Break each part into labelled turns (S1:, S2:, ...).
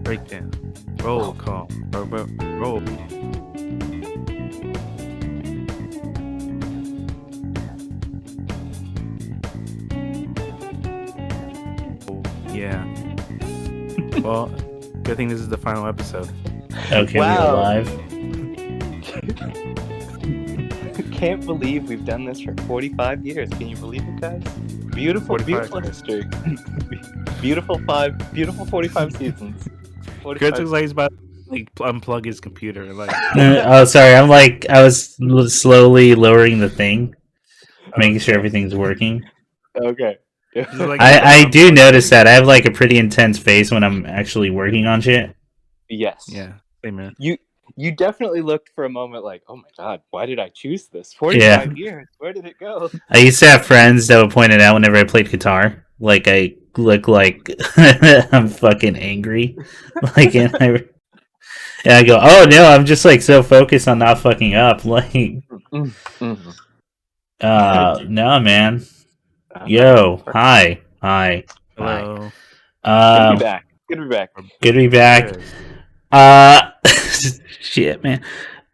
S1: Breakdown. Roll call. Roll. Yeah. Well, good thing this is the final episode.
S2: Okay,
S3: Wow.
S2: we're live.
S3: Can't believe we've done this for 45 years. Can you believe it, guys? Beautiful,
S1: 45
S3: beautiful
S1: years.
S3: history. beautiful 45 seasons. 45
S1: Good looks like he's about to unplug his computer. Like,
S2: Oh, sorry. I was slowly lowering the thing, making sure everything's working.
S3: Okay.
S1: this is like
S2: I do notice that I have like a pretty intense face when I'm actually working on shit.
S3: Yes.
S1: Yeah, same man.
S3: You definitely looked for a moment like, oh my god, why did I choose this? 45 years. Where did it go?
S2: I used to have friends that would point it out whenever I played guitar. Like I look like I'm fucking angry. Like and I go, oh no, I'm just like so focused on not fucking up. Like,
S3: Mm-hmm.
S2: no, man. Yo, hi.
S1: Hello.
S3: Good to be back. Good to be back.
S2: Good to be back. Shit, man.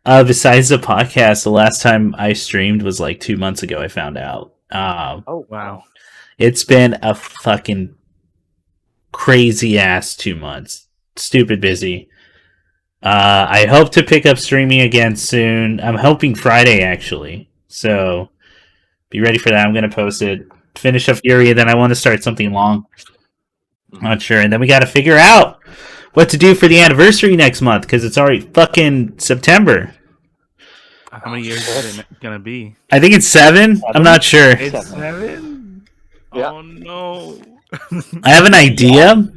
S2: Besides the podcast, the last time I streamed was like 2 months ago. I found out.
S3: Oh
S1: Wow.
S2: It's been a fucking crazy ass 2 months. Stupid busy. I hope to pick up streaming again soon. I'm hoping Friday actually. So be ready for that. I'm gonna post it. Finish up Fury, and then I want to start something long. Not sure. And then we got to figure out what to do for the anniversary next month because it's already fucking September.
S1: How many years is it gonna be?
S2: I think it's 7. I'm not sure.
S1: It's 7?
S3: Yeah.
S1: Oh no.
S2: I have an idea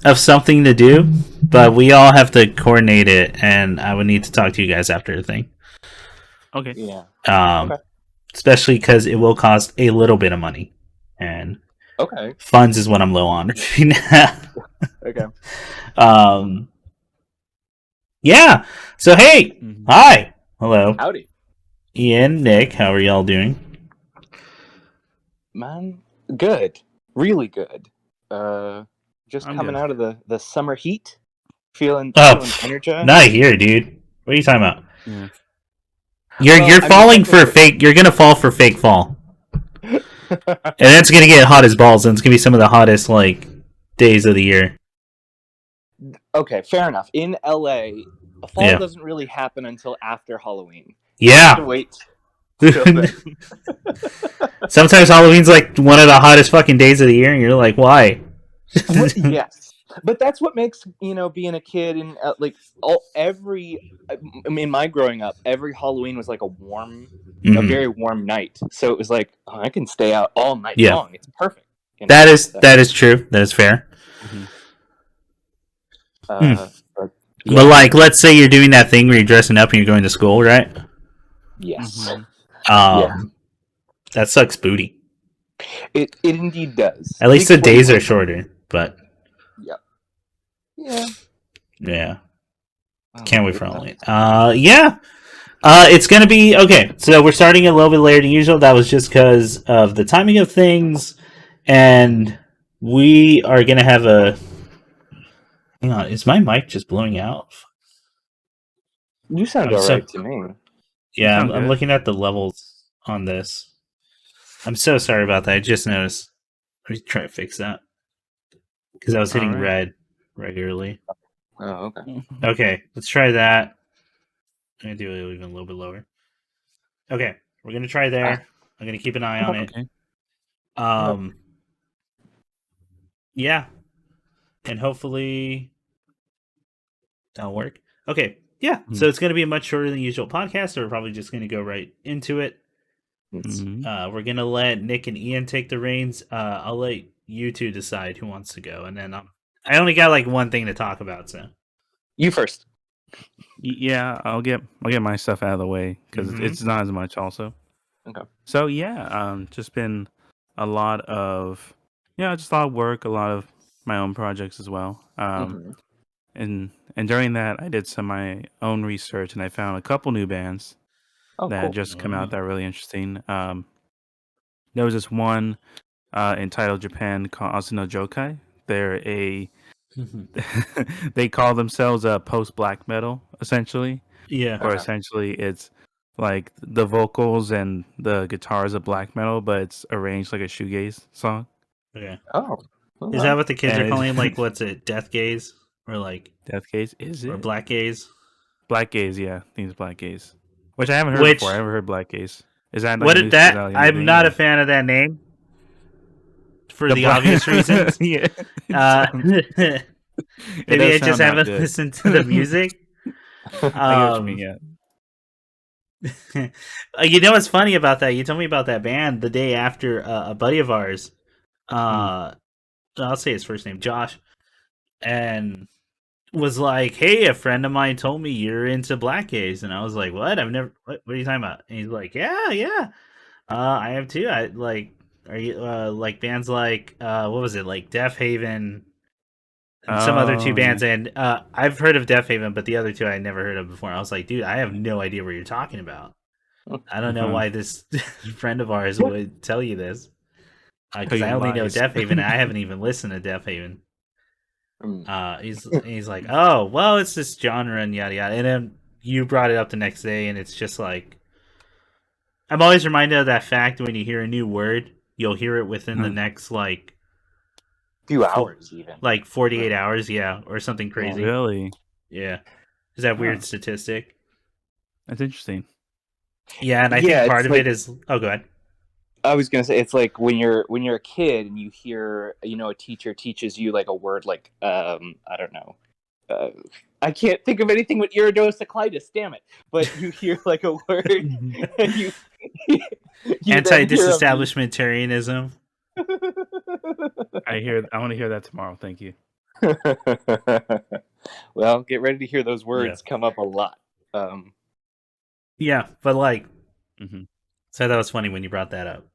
S2: of something to do, but we all have to coordinate it, and I would need to talk to you guys after the thing.
S1: Okay.
S3: Yeah.
S2: Okay. Especially because it will cost a little bit of money, and
S3: Okay.
S2: funds is what I'm low on right now.
S3: Okay.
S2: Yeah. So hey, hi, hello,
S3: Howdy.
S2: Ian, Nick. How are y'all doing?
S3: Man, good. Really good. Just
S1: I'm
S3: coming
S1: good.
S3: out of the summer heat. Feeling energized.
S2: Not here, dude. What are you talking about?
S1: Yeah.
S2: You're falling for fake. You're gonna fall for fake fall, and it's gonna get hot as balls, and it's gonna be some of the hottest like days of the year.
S3: Okay, fair enough. In LA, fall doesn't really happen until after Halloween. You have to
S2: Yeah.
S3: wait till then.
S2: Sometimes Halloween's like one of the hottest fucking days of the year, and you're like, why?
S3: Yes, but that's what makes being a kid and in my growing up, every Halloween was like a very warm night. So it was like, oh, I can stay out all night long. It's perfect.
S2: That is true. That is fair.
S3: But
S2: like, let's say you're doing that thing where you're dressing up and you're going to school, right?
S3: yes,
S2: That sucks booty.
S3: it indeed does.
S2: At least the days are shorter, but
S3: yeah.
S2: Can't wait for Halloween. It's gonna be okay. So we're starting a little bit later than usual. That was just because of the timing of things, and we are gonna have a. Hang on, is my mic just blowing out?
S3: You sound alright to me.
S2: Yeah, I'm looking at the levels on this. I'm so sorry about that. I just noticed. Let me try to fix that because I was hitting red regularly.
S3: Oh, okay.
S2: Okay, let's try that. I'm gonna do it even a little bit lower. Okay, we're gonna try there. I'm gonna keep an eye on it. Yeah, and hopefully that'll work. Okay, yeah. So it's gonna be a much shorter than usual podcast. So we're probably just gonna go right into it. We're gonna let Nick and Ian take the reins. I'll let you two decide who wants to go, and then I only got like one thing to talk about. So
S3: you first.
S1: Yeah, I'll get my stuff out of the way because it's not as much. Also,
S3: okay.
S1: So just been a lot of just a lot of work, a lot of my own projects as well. And during that, I did some of my own research, and I found a couple new bands that just come out that are really interesting. There was this one entitled Japan called Asuna Jokai. They're a they call themselves post black metal, essentially.
S2: Yeah.
S1: Or essentially it's like the vocals and the guitars of black metal, but it's arranged like a shoegaze song.
S2: Okay.
S3: Oh.
S2: Is that what the kids are
S1: And
S2: calling him? Like, what's it? Death gaze? Or like
S1: Death Gaze? Is
S2: or
S1: it?
S2: black gaze?
S1: Black Gaze, yeah. I think it's Black Gaze. Which I haven't heard
S2: Which
S1: before. I haven't heard Black Gaze. Is that like
S2: what
S1: a
S2: did
S1: new, is
S2: that?
S1: that like a new
S2: I'm
S1: thing?
S2: not
S1: Or?
S2: a fan of that name for the
S1: Black-
S2: obvious reasons.
S1: Yeah.
S2: Maybe I just haven't
S1: good.
S2: listened to the music.
S1: I get what you mean, yeah.
S2: You know what's funny about that? You told me about that band the day after a buddy of ours. I'll say his first name, Josh, and was like, "Hey, a friend of mine told me you're into black gaze," and I was like, "What? I've never. What are you talking about?" And he's like, "Yeah. I am too. I like. Are you like bands like what was it like Deaf Haven?" And some other two bands, and I've heard of Deaf Haven, but the other two I never heard of before. I was like, dude, I have no idea what you're talking about. I don't know why this friend of ours would tell you this, because I only know Deaf Haven, and I haven't even listened to Deaf Haven. He's like, oh, well, it's this genre and yada yada, and then you brought it up the next day, and it's just like, I'm always reminded of that fact when you hear a new word, you'll hear it within the next like
S3: few hours, even
S2: like 48 hours, yeah, or something crazy.
S1: Oh, really?
S2: Yeah. Is that weird statistic?
S1: That's interesting.
S2: Yeah, and I think part of it is. Oh, go ahead.
S3: I was gonna say it's like when you're a kid and you hear a teacher teaches you like a word like I don't know. I can't think of anything with iridocyclitis. Damn it! But you hear like a word. And you
S2: Anti-disestablishmentarianism.
S1: I want to hear that tomorrow. Thank you.
S3: Well, get ready to hear those words come up a lot.
S2: Yeah, but like, so that was funny when you brought that up.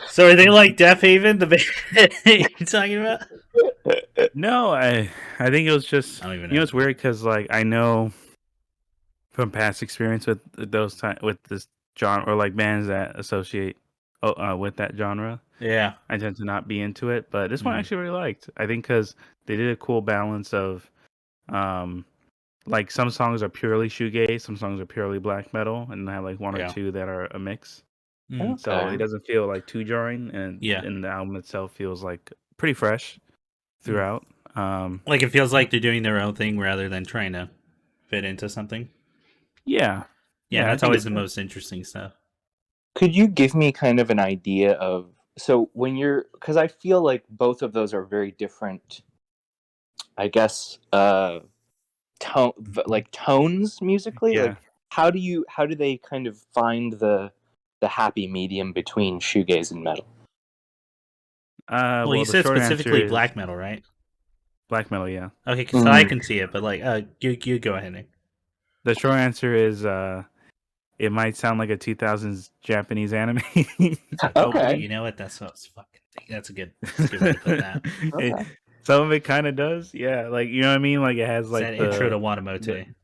S2: So are they like Deaf Haven, the band you're talking about?
S1: No, I think it was just,
S2: I don't even know.
S1: It's weird because like I know from past experience with those with this genre or like bands that associate with that genre.
S2: Yeah,
S1: I tend to not be into it, but this one I actually really liked. I think because they did a cool balance of, like some songs are purely shoegaze, some songs are purely black metal, and I have like one or two that are a mix.
S3: Okay.
S1: So it doesn't feel like too jarring, and the album itself feels like pretty fresh throughout.
S2: Like it feels like they're doing their own thing rather than trying to fit into something.
S1: Yeah,
S2: that's always the most interesting stuff.
S3: Could you give me kind of an idea of, so when you're, because I feel like both of those are very different, I guess, tones musically. Like how do they kind of find the happy medium between shoegaze and metal?
S2: Well, you said specifically black metal, right?
S1: Black metal, yeah.
S2: Okay, so I can see it, but like, you go ahead, Nick.
S1: The short answer is, it might sound like a 2000s Japanese anime.
S3: Okay,
S2: you know what? That's what I was fucking thinking. That's a good way to put that.
S3: Okay.
S1: Some of it kind of does, yeah. Like, you know what I mean? Like it has like
S2: the intro to Watamote.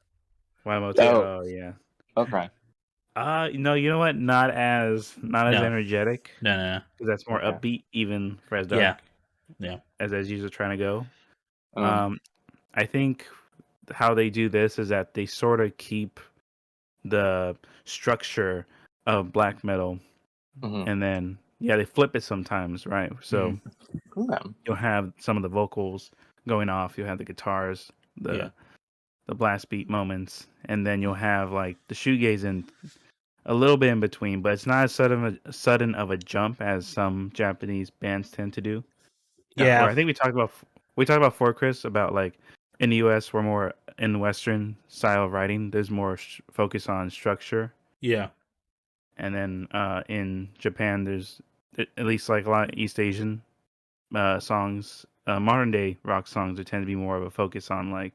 S1: Oh yeah.
S3: Okay.
S1: No, you know what? Not as energetic.
S2: No.
S1: Because that's more upbeat, even for as dark.
S2: Yeah.
S1: As usually trying to go. I think how they do this is that they sort of keep the structure of black metal, and then they flip it sometimes, right? So you'll have some of the vocals going off, you'll have the guitars, the blast beat moments, and then you'll have like the shoegaze in a little bit in between, but it's not as sudden of a jump as some Japanese bands tend to do.
S2: Yeah,
S1: I think we talked about before, Chris, about like in the U.S. we're more in Western style of writing. There's more focus on structure.
S2: Yeah,
S1: and then in Japan, there's at least like a lot of East Asian songs, modern day rock songs. There tend to be more of a focus on like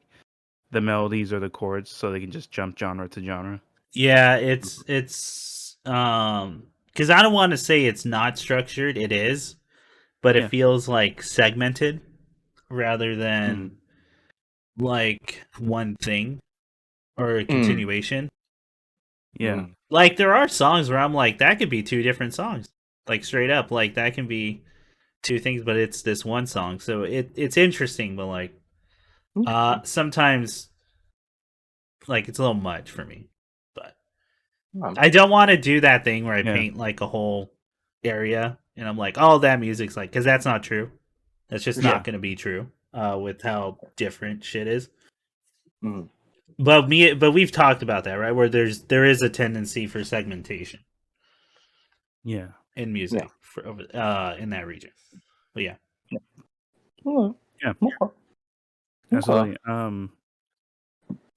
S1: the melodies or the chords, so they can just jump genre to genre.
S2: Yeah, it's because I don't want to say it's not structured. It is, but it feels like segmented rather than like one thing or a continuation.
S1: Yeah.
S2: Like there are songs where I'm like, that could be two different songs. Like straight up, like that can be two things, but it's this one song. So it's interesting, but like
S3: Okay.
S2: sometimes like it's a little much for me. But
S3: Oh,
S2: I don't want to do that thing where I
S1: Yeah.
S2: paint like a whole area and I'm like, oh, that music's like, because that's not true. That's just
S3: Yeah.
S2: not going to be true with how different shit is.
S3: Mhm.
S2: But we've talked about that, right? Where there is a tendency for segmentation
S1: Yeah.
S2: in music for in that region. But yeah,
S3: Oh,
S1: Yeah.
S3: okay.
S1: Absolutely.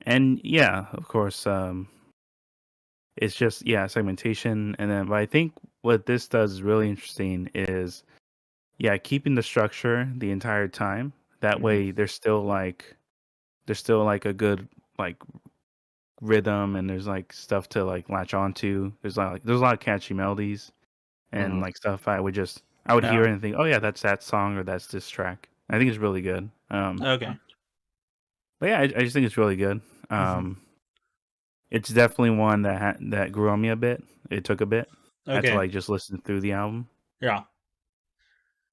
S1: And yeah, of course, it's just segmentation, and then but I think what this does is really interesting is keeping the structure the entire time. That
S3: Mhm.
S1: way, there's still like a good like rhythm, and there's like stuff to like latch onto. There's a lot of catchy melodies and
S3: Mhm.
S1: like stuff I would hear
S2: no,
S1: it and think, oh yeah, that's that song or that's this track. I think it's really good.
S2: okay,
S1: But yeah, I just think it's really good.
S2: hmm
S1: It's definitely one that grew on me a bit. It took a bit. I had to
S2: okay,
S1: like just listen through the album.
S2: yeah,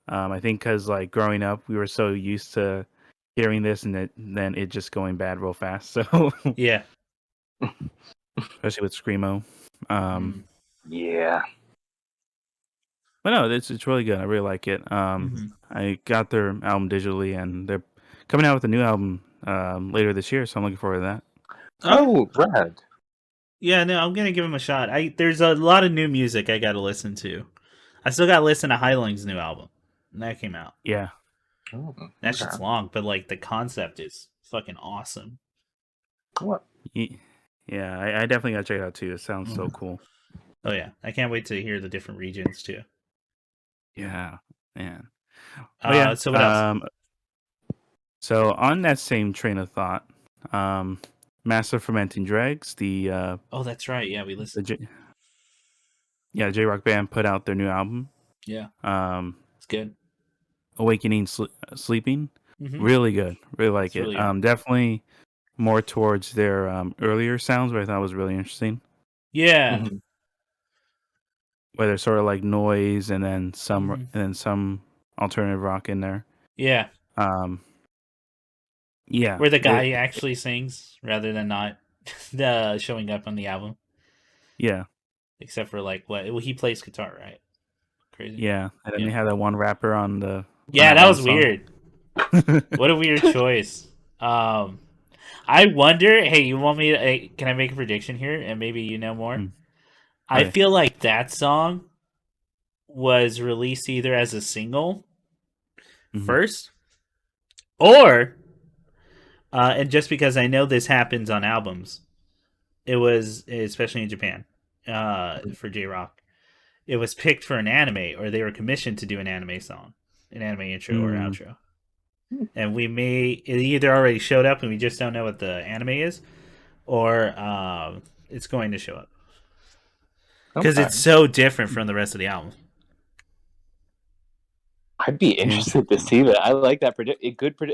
S1: I think because like growing up, we were so used to hearing this and then it just going bad real fast. So
S2: yeah,
S1: especially with screamo. Um,
S2: mm.
S3: Yeah.
S1: but no, it's really good. I really like it.
S2: hmm
S1: I got their album digitally, and they're coming out with a new album later this year. So I'm looking forward to that.
S3: Oh, rad.
S2: yeah. No, I'm gonna give him a shot. There's a lot of new music I got to listen to. I still got to listen to Heiling's new album, and that came out.
S1: Yeah,
S3: Oh,
S2: That
S3: okay.
S2: shit's long, but like the concept is fucking awesome.
S3: What?
S1: yeah. I definitely got to check it out too. It sounds so
S2: Mhm.
S1: cool.
S2: Oh yeah, I can't wait to hear the different regions too.
S1: Yeah, man. Oh yeah.
S2: So what else?
S1: So on that same train of thought, Massive Fermenting Dregs,
S2: Oh, that's right. Yeah, we
S1: the
S2: listened.
S1: J Rock band put out their new album,
S2: Yeah,
S1: um,
S2: it's good.
S1: Awakening Sleeping.
S2: Mm-hmm.
S1: Really good. Really like
S2: It's
S1: it.
S2: really good.
S1: Definitely more towards their earlier sounds, which I thought was really interesting.
S2: Yeah.
S3: Mhm.
S1: Where there's sort of like noise
S2: hmm
S1: and then some alternative rock in there.
S2: Yeah.
S1: Um, yeah,
S2: Where the guy actually sings rather than not showing up on the album,
S1: yeah,
S2: except for like what well, he plays guitar, right? Crazy.
S1: yeah. And then
S2: Yeah.
S1: they had that one rapper on
S2: Yeah,
S1: that
S2: that
S1: one
S2: was
S1: song.
S2: weird. What a weird choice. I wonder. Hey, you want me to? Hey, can I make a prediction here, and maybe you know more?
S1: Mm,
S2: I
S1: okay.
S2: feel like that song was released either as a single
S1: Hmm.
S2: first, or and just because I know this happens on albums, it was especially in Japan for J Rock. It was picked for an anime, or they were commissioned to do an anime song, an anime intro or
S1: Mm,
S2: outro. And it either already showed up and we just don't know what the anime is, or it's going to show up because
S3: Okay.
S2: it's so different from the rest of the album.
S3: I'd be
S1: yeah.
S3: interested to see that. I like that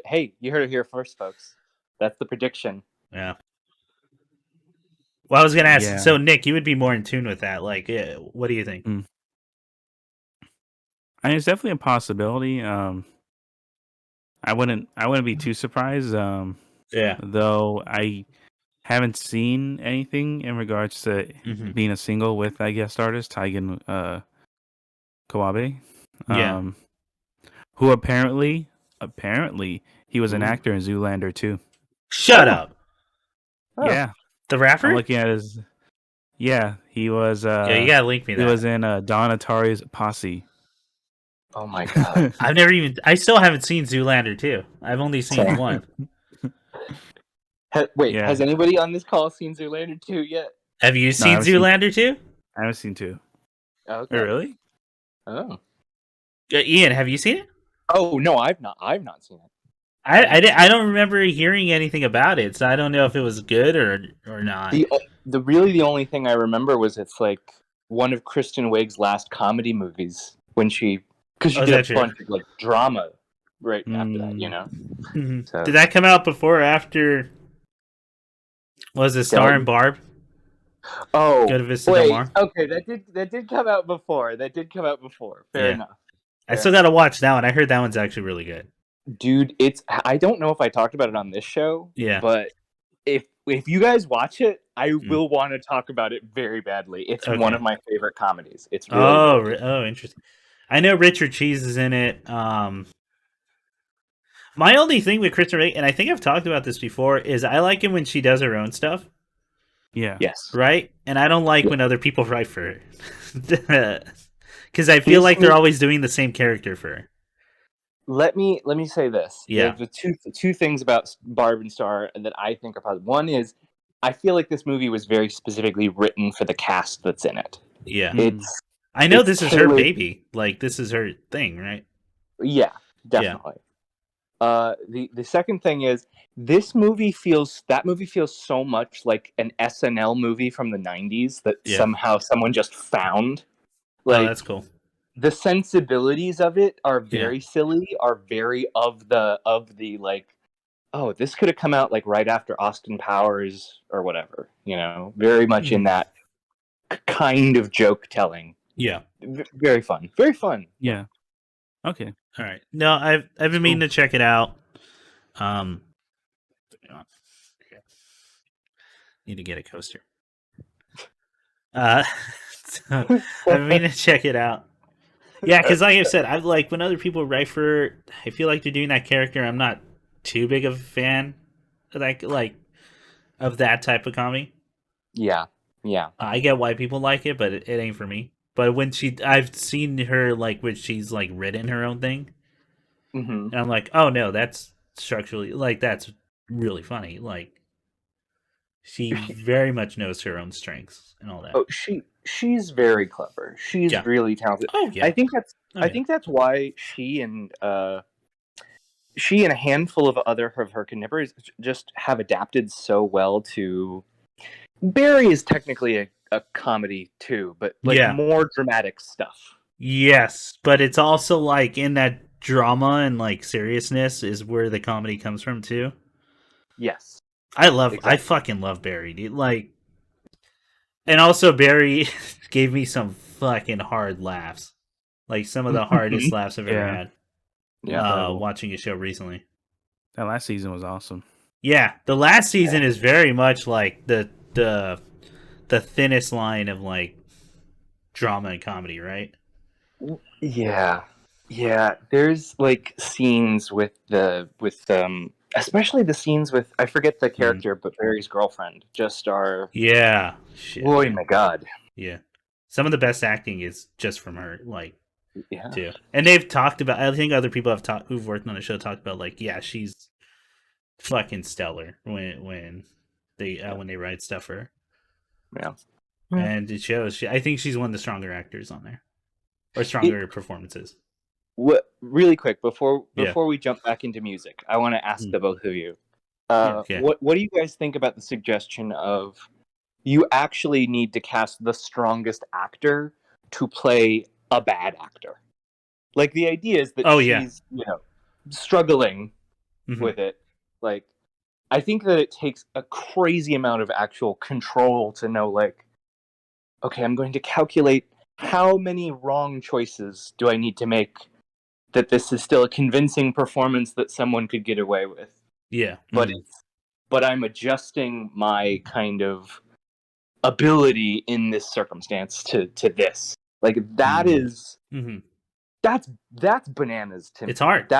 S3: Hey, you heard it here first, folks. That's the prediction.
S2: Yeah. Well, I was gonna ask.
S1: Yeah.
S2: So, Nick, you would be more in tune with that. Like, what do you think?
S1: Mm. I mean, it's definitely a possibility. I wouldn't be too surprised.
S2: Yeah.
S1: Though I haven't seen anything in regards to
S2: hmm
S1: being a single with I guest artist Taigen Kawabe,
S2: Yeah.
S1: um, who apparently he was an
S3: Ooh.
S1: actor in Zoolander too.
S2: Shut
S3: Oh.
S2: up.
S3: Oh.
S1: Yeah,
S2: The
S1: I'm
S2: rapper?
S1: looking at his. Yeah,
S2: Yeah, you gotta link me
S1: he was
S2: that.
S1: in Don Atari's Posse.
S3: Oh my god.
S2: I've never even. I still haven't seen Zoolander 2. I've only seen
S3: Same.
S2: one.
S3: Wait,
S1: Yeah,
S3: has anybody on this call seen Zoolander 2 yet?
S2: Have you
S1: no,
S2: seen Zoolander 2?
S1: I haven't seen two. Oh,
S3: Okay.
S1: really?
S3: Oh.
S2: Ian, have you seen it?
S3: Oh no, I've not. I've not seen it.
S2: I don't remember hearing anything about it, so I don't know if it was good or not.
S3: The only thing I remember was it's like one of Kristen Wiig's last comedy movies because she
S2: Oh, is
S3: did a
S2: that true?
S3: bunch of like drama right after that,
S1: Mm,
S3: So
S2: Did that come out before or after? Was it starring
S3: Skeleton.
S2: Barb?
S3: Oh
S2: Go to Vista Del
S3: wait,
S2: Mar.
S3: okay, that did come out before. That did come out before. Fair
S2: Yeah.
S3: enough.
S2: I still gotta watch that one. I heard that one's actually really good.
S3: Dude, I don't know if I talked about it on this show,
S2: Yeah.
S3: but if you guys watch it, I will want to talk about it very badly. It's one of my favorite comedies. It's really
S2: oh, interesting. I know Richard Cheese is in it. My only thing with Kristen Wiig, and I think I've talked about this before, is I like it when she does her own stuff.
S1: Yeah.
S3: Yes.
S2: Right? And I don't like when other people write for her. Because I feel like they're always doing the same character for her.
S3: Let me say this.
S2: Yeah.
S3: The two things about Barb and Star that I think are positive. One is I feel like this movie was very specifically written for the cast that's in it.
S2: Yeah.
S3: I
S2: know this is her baby. Like, this is her thing, right?
S3: Yeah, definitely. Yeah. The second thing is that movie feels so much like an SNL movie from the 90s that somehow someone just found. Like,
S2: that's cool.
S3: The sensibilities of it are very silly, are very of the like, oh, this could have come out like right after Austin Powers or whatever, very much in that kind of joke telling.
S2: Yeah.
S3: Very fun. Very fun.
S1: Yeah. Okay.
S2: All right. No, I've been meaning to check it out. Need to get a coaster. I've been meaning to check it out. Yeah, because like I said, I like when other people write for. I feel like they're doing that character. I'm not too big of a fan of of that type of comedy.
S3: Yeah.
S2: I get why people like it, but it ain't for me. But when I've seen her like when she's like written her own thing, and I'm like, oh no, that's structurally that's really funny. Like, she very much knows her own strengths and all that.
S3: Oh, she's very clever. She's really talented.
S2: Oh yeah.
S3: I think that's why she and a handful of other of her contemporaries just have adapted so well to. Barry is technically a comedy too, but more dramatic stuff. Yes,
S2: but it's also like in that drama and like seriousness is where the comedy comes from too.
S3: Yes.
S2: I fucking love Barry, dude. Like, and also Barry gave me some fucking hard laughs. Like some of the hardest laughs I've ever had. Yeah. Watching a show recently.
S1: That last season was awesome.
S2: Yeah, the last season is very much like the thinnest line of like drama and comedy, right?
S3: Yeah. There's like scenes with especially the scenes with, I forget the character, but Barry's girlfriend just are.
S2: Yeah. Shit.
S3: Oh my god.
S2: Yeah. Some of the best acting is just from her, like, too. And they've talked about, I think other people who've worked on the show talked about, like, yeah, she's fucking stellar when they write stuff for her.
S3: Yeah.
S2: And it shows. I think she's one of the stronger actors on there. Or stronger performances.
S3: Really quick, before we jump back into music, I want to ask the both of you. What do you guys think about the suggestion of you actually need to cast the strongest actor to play a bad actor? Like, the idea is that she's, struggling with it. Like, I think that it takes a crazy amount of actual control to know, like, okay, I'm going to calculate how many wrong choices do I need to make that this is still a convincing performance that someone could get away with.
S2: Yeah.
S3: But I'm adjusting my kind of ability in this circumstance to this. Like, that is that's bananas to me.
S2: It's hard.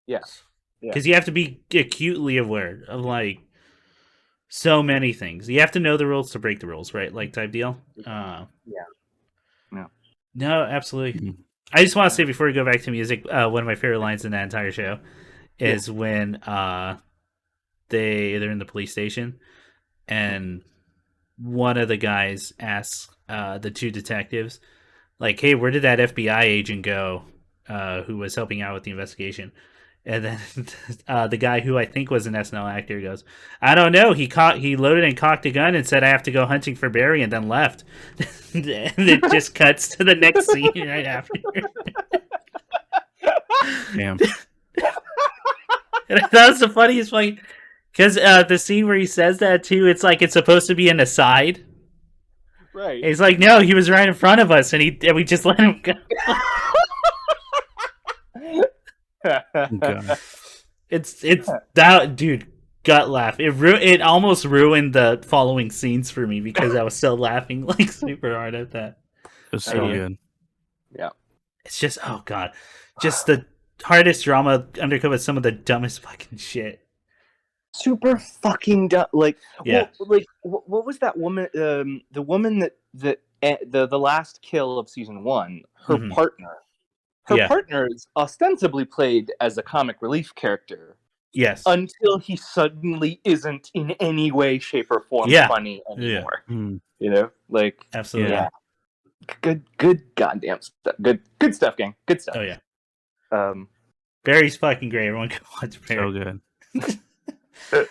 S3: Yes.
S2: Because you have to be acutely aware of like so many things. You have to know the rules to break the rules, right? Like, type deal. No, absolutely. I just want to say before we go back to music, one of my favorite lines in that entire show is when they're in the police station and one of the guys asks the two detectives, like, hey, where did that FBI agent go who was helping out with the investigation? And then the guy who I think was an SNL actor goes, I don't know. He loaded and cocked a gun and said, I have to go hunting for Barry, and then left. And it just cuts to the next scene right after.
S1: Damn.
S2: And I thought it was the funniest point because the scene where he says that too, it's like it's supposed to be an aside.
S3: Right.
S2: And he's like, no, he was right in front of us, and we just let him go.
S1: God.
S2: It's that dude gut laugh. It almost ruined the following scenes for me because I was still laughing like super hard at that
S1: It was so
S2: idea.
S1: good.
S3: Yeah.
S2: It's just oh god, just the hardest drama undercut with some of the dumbest fucking shit.
S3: Super fucking dumb. Like,
S2: Yeah.
S3: what was that woman? The woman that the last kill of season 1. Her
S2: Mhm.
S3: partner. Her
S2: Yeah.
S3: partner is ostensibly played as a comic relief character
S2: Yes.
S3: until he suddenly isn't in any way, shape, or form
S2: Yeah.
S3: funny anymore.
S1: Mm,
S3: You know, like
S2: Absolutely.
S1: Yeah.
S3: good goddamn stuff. Good stuff, gang. Good stuff.
S2: Oh yeah. Barry's fucking great. Everyone go watch Barry.
S1: so good.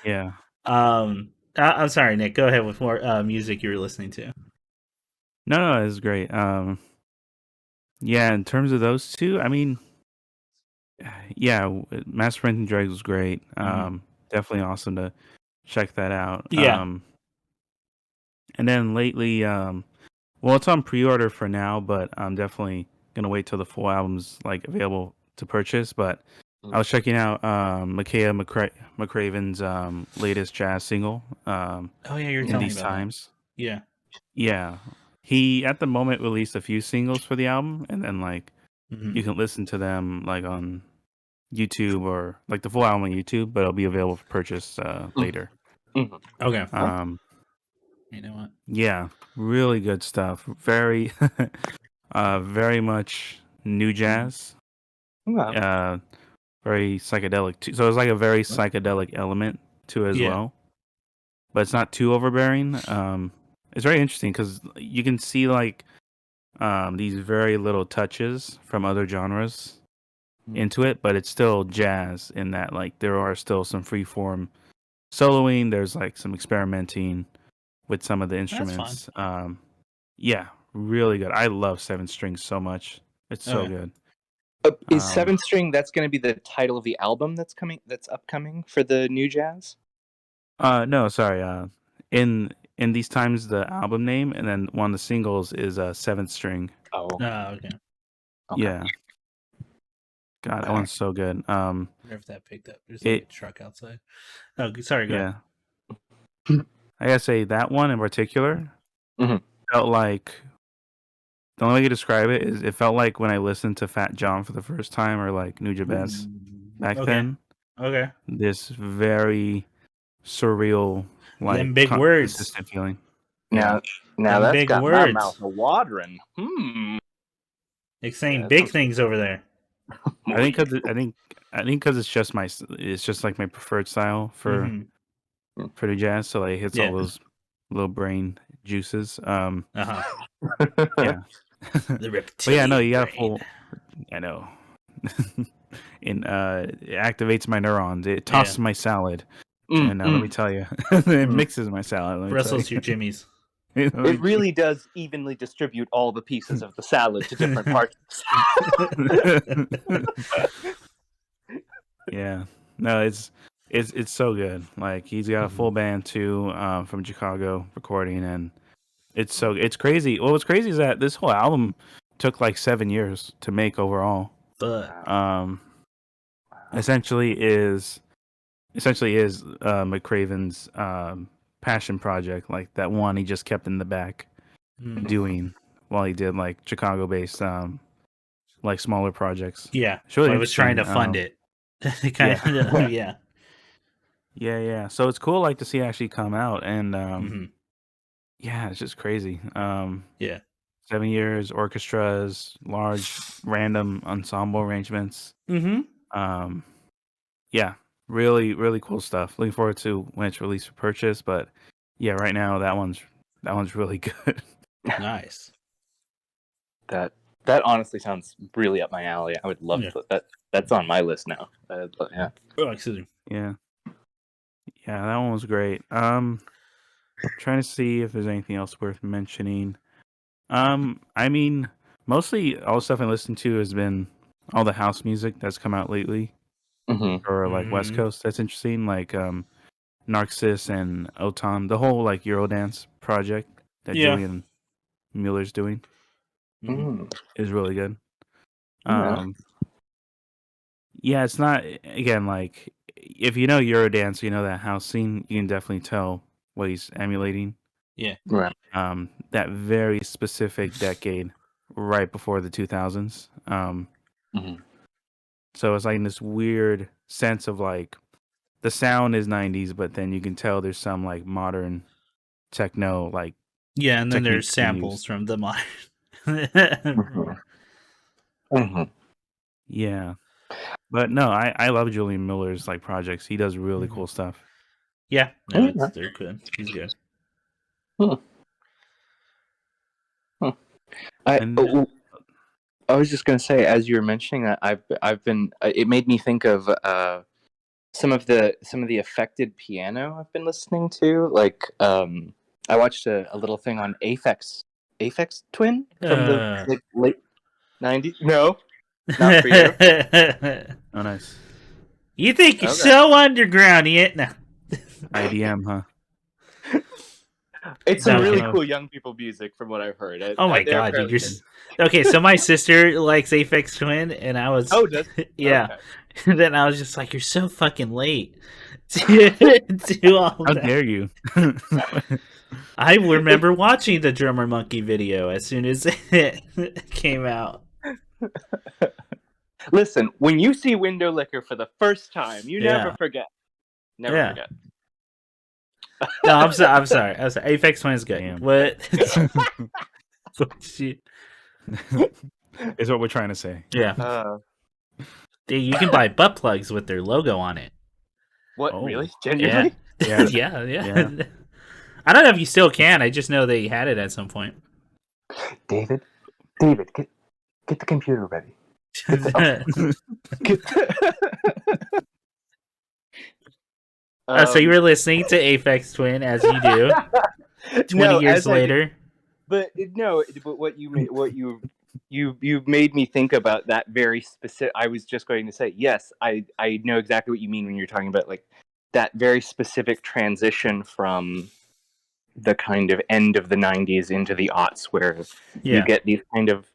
S1: Yeah.
S2: I'm sorry, Nick. Go ahead with more music you were listening to.
S1: No, it was great. Yeah, in terms of those two, I mean, yeah, Master Printing Dregs was great. Definitely awesome to check that out.
S2: Yeah.
S1: And then lately, well, it's on pre-order for now, but I'm definitely gonna wait till the full album's like available to purchase. But I was checking out Micaiah McCraven's latest jazz single,
S2: Oh yeah, you're
S1: In
S2: telling me
S1: These
S2: about
S1: Times.
S2: that. Yeah.
S1: Yeah, he at the moment released a few singles for the album, and then like
S2: Mhm.
S1: you can listen to them like on YouTube or like the full album on YouTube, but it'll be available for purchase later.
S2: Okay. You know what?
S1: Yeah, really good stuff. Very, very much new jazz. Very psychedelic too. So it's like a very psychedelic element to it as
S2: Yeah.
S1: well, but it's not too overbearing. It's very interesting because you can see like these very little touches from other genres into it, but it's still jazz in that like there are still some free form soloing. There's like some experimenting with some of the instruments. Yeah, really good. I love Seven Strings so much. It's so good.
S3: Is Seven String? That's going to be the title of the album that's coming. That's upcoming for the new jazz.
S1: No, sorry. In These Times, the album name, and then one of the singles is Seventh String.
S3: Oh,
S2: okay.
S1: Yeah. God, that one's so good.
S2: I wonder if that picked up. There's like a truck outside. Oh, sorry. Go ahead.
S1: I gotta say that one in particular felt like the only way to describe it is it felt like when I listened to Fat John for the first time or like Nujabes back then.
S2: Okay.
S1: This very surreal, like
S2: Them big words.
S1: consistent feeling.
S3: Now
S2: Them
S3: that's
S2: big
S3: got my
S2: words.
S3: mouth watering.
S2: It's saying
S3: Yeah,
S2: big
S3: sounds-
S2: things over there.
S1: I think because it's just like my preferred style for the jazz, so like it hits all those little brain juices.
S2: Uh-huh.
S1: Yeah.
S2: The reptilian
S1: But yeah, no, you got a
S2: brain.
S1: full. I know. And it activates my neurons. It tosses my salad, and let me tell you, it mixes my salad. Let me tell
S2: Bristles
S1: you.
S2: your jimmies.
S3: It really does evenly distribute all the pieces of the salad to different parts.
S1: Yeah, no, it's so good. Like he's got a full band too, from Chicago recording, and it's crazy. Well, what's crazy is that this whole album took like 7 years to make overall. Essentially is McCraven's passion project, like that one he just kept in the back doing while he did like Chicago based like smaller projects.
S2: Yeah,
S1: it's really
S2: I was trying to fund it.
S1: Yeah. So it's cool like to see it actually come out, and yeah, it's just crazy. 7 years, orchestras, large random ensemble arrangements. Yeah, really, really cool stuff. Looking forward to when it's released for purchase. But yeah, right now that one's really good.
S2: Nice.
S3: That honestly sounds really up my alley. I would love to put that. That's on my list now. Yeah.
S2: Oh, excuse me.
S1: Yeah, that one was great. Trying to see if there's anything else worth mentioning. I mean, mostly all the stuff I listened to has been all the house music that's come out lately, or like West Coast. That's interesting. Like Narcissus and Otan, the whole like Eurodance project that Julian Mueller's doing is really good. Yeah, it's not again like if you know Eurodance, you know that house scene, you can definitely tell what he's emulating.
S2: Yeah.
S3: Right.
S1: That very specific decade right before the 2000s.
S3: Mhm.
S1: So it's like this weird sense of like the sound is 90s, but then you can tell there's some like modern techno like
S2: Yeah, and then there's
S1: techniques being
S2: samples
S1: used.
S2: from the modern.
S3: Mhm. Mhm.
S1: Yeah. But no, I love Julian Miller's like projects. He does really cool stuff.
S2: Yeah, no,
S3: Yeah.
S2: they're good. He's good.
S3: Hmm. Hmm. I
S1: And then,
S3: oh, I was just gonna say, as you were mentioning that, I've been. It made me think of some of the affected piano I've been listening to. Like, I watched a little thing on Aphex Twin from the like late '90s. No, not for you.
S1: oh nice.
S2: You think you're
S3: Okay.
S2: so underground, yet no.
S1: IDM, huh?
S3: It's some
S1: I don't
S3: really
S1: know.
S3: cool young people music, from what I've heard.
S2: Oh my
S3: They're
S2: god, dude,
S3: fairly
S2: you're
S3: good.
S2: okay. So my sister likes Aphex Twin, and I was
S3: Oh, does
S2: yeah.
S3: okay.
S2: And then I was just like, "You're so fucking late to do all
S1: How
S2: that."
S1: dare you?
S2: I remember watching the Drummer Monkey video as soon as it came out.
S3: Listen, when you see Window Licker for the first time, you never
S2: Yeah,
S3: forget. Never
S2: yeah.
S3: forget.
S2: No, I'm sorry. I'm sorry. Aphex Twin is good.
S1: Damn.
S2: What? Shit.
S1: Is what we're trying to say.
S2: Yeah. Dude, you can buy butt plugs with their logo on it.
S3: What?
S1: Oh.
S3: Really?
S2: Yeah.
S3: Genuinely?
S1: Yeah.
S2: yeah.
S1: Yeah.
S2: I don't know if you still can. I just know they had it at some point.
S3: David, get the computer ready.
S2: So you were listening to Aphex Twin as you do 20 years later.
S3: But what you made me think about that very specific. I was just going to say, yes, I know exactly what you mean when you're talking about like that very specific transition from the kind of end of the 90s into the aughts, where you get these kind of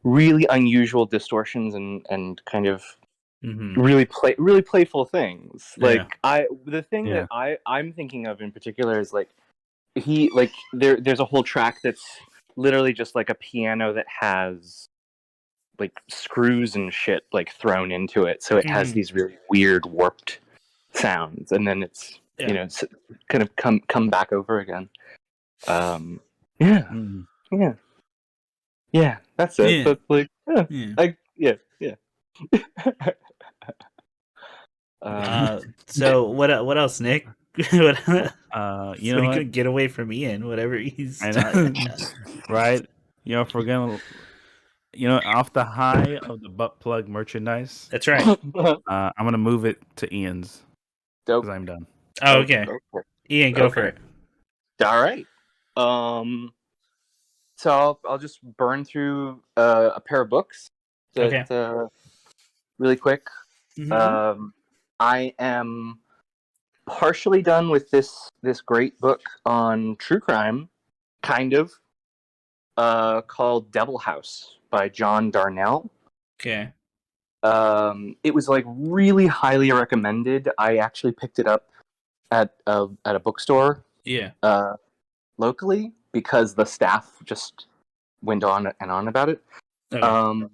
S3: really unusual distortions and kind of really playful things. Like the thing that I'm thinking of in particular is like there's a whole track that's literally just like a piano that has like screws and shit like thrown into it, so it has these really weird warped sounds, and then it's it's kind of come back over again. Yeah, that's it.
S2: Yeah.
S3: That's like yeah.
S2: So what else, Nick? What,
S1: You
S2: so
S1: know
S2: he
S1: what?
S2: couldn't get away from Ian, whatever he's
S1: I
S2: talking
S1: know.
S2: about.
S1: Right? You know, if we're gonna off the high of the butt plug merchandise,
S2: That's right.
S1: I'm gonna move it to Ian's
S3: Dope.
S1: because I'm done.
S2: Oh, okay. Ian, go for it.
S3: All right. So I'll just burn through a pair of books that really quick. I am partially done with this great book on true crime, kind of, called Devil House by John Darnell.
S2: Okay.
S3: It was like really highly recommended. I actually picked it up at a bookstore.
S2: Yeah.
S3: Locally, because the staff just went on and on about it.
S2: Okay.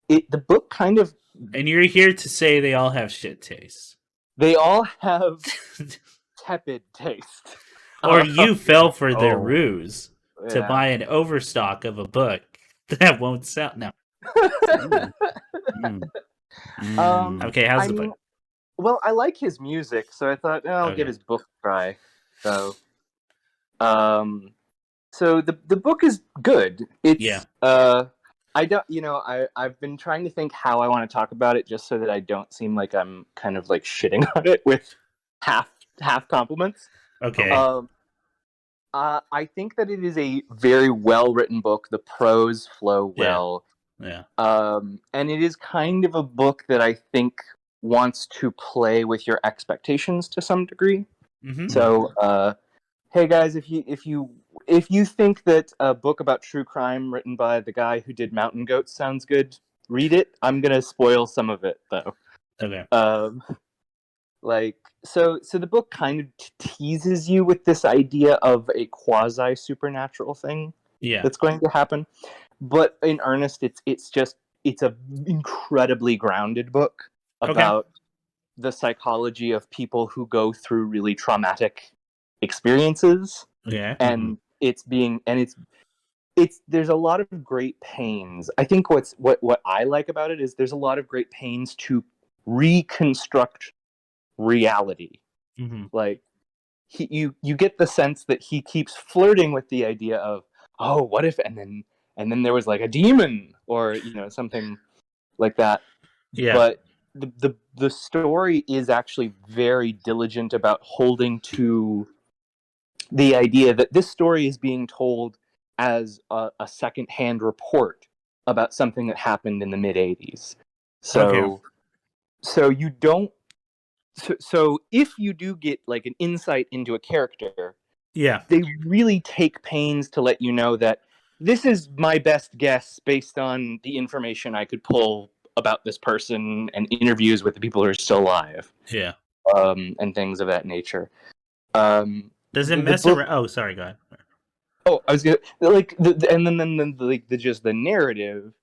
S3: The book kind of,
S2: and you're here to say they all have shit taste.
S3: They all have tepid taste.
S2: Or you fell for their ruse to buy an overstock of a book that won't sell. No. Okay, how's the book?
S3: Well, I like his music, so I thought I'll give his book a try. So, so the book is good. It's I don't, I've been trying to think how I want to talk about it, just so that I don't seem like I'm kind of like shitting on it with half compliments.
S2: Okay.
S3: I think that it is a very well written book. The prose flow well.
S2: Yeah.
S3: And it is kind of a book that I think wants to play with your expectations to some degree.
S2: Mm-hmm.
S3: So, hey guys, if you think that a book about true crime written by the guy who did Mountain Goats sounds good, read it. I'm gonna spoil some of it though.
S2: Okay.
S3: So the book kind of teases you with this idea of a quasi supernatural thing that's going to happen, but in earnest, it's a incredibly grounded book about the psychology of people who go through really traumatic experiences.
S2: Yeah.
S3: And it's there's a lot of great pains. I think what I like about it is there's a lot of great pains to reconstruct reality. Like you get the sense that he keeps flirting with the idea of, oh, what if, and then there was like a demon, or something like that.
S2: Yeah.
S3: But the story is actually very diligent about holding to the idea that this story is being told as a second-hand report about something that happened in the mid-'80s. So you don't. So if you do get like an insight into a character, they really take pains to let you know that this is my best guess based on the information I could pull about this person and interviews with the people who are still alive.
S2: Yeah.
S3: And things of that nature.
S2: Does it mess around? Oh, sorry, go ahead.
S3: Oh, I was gonna and then just the narrative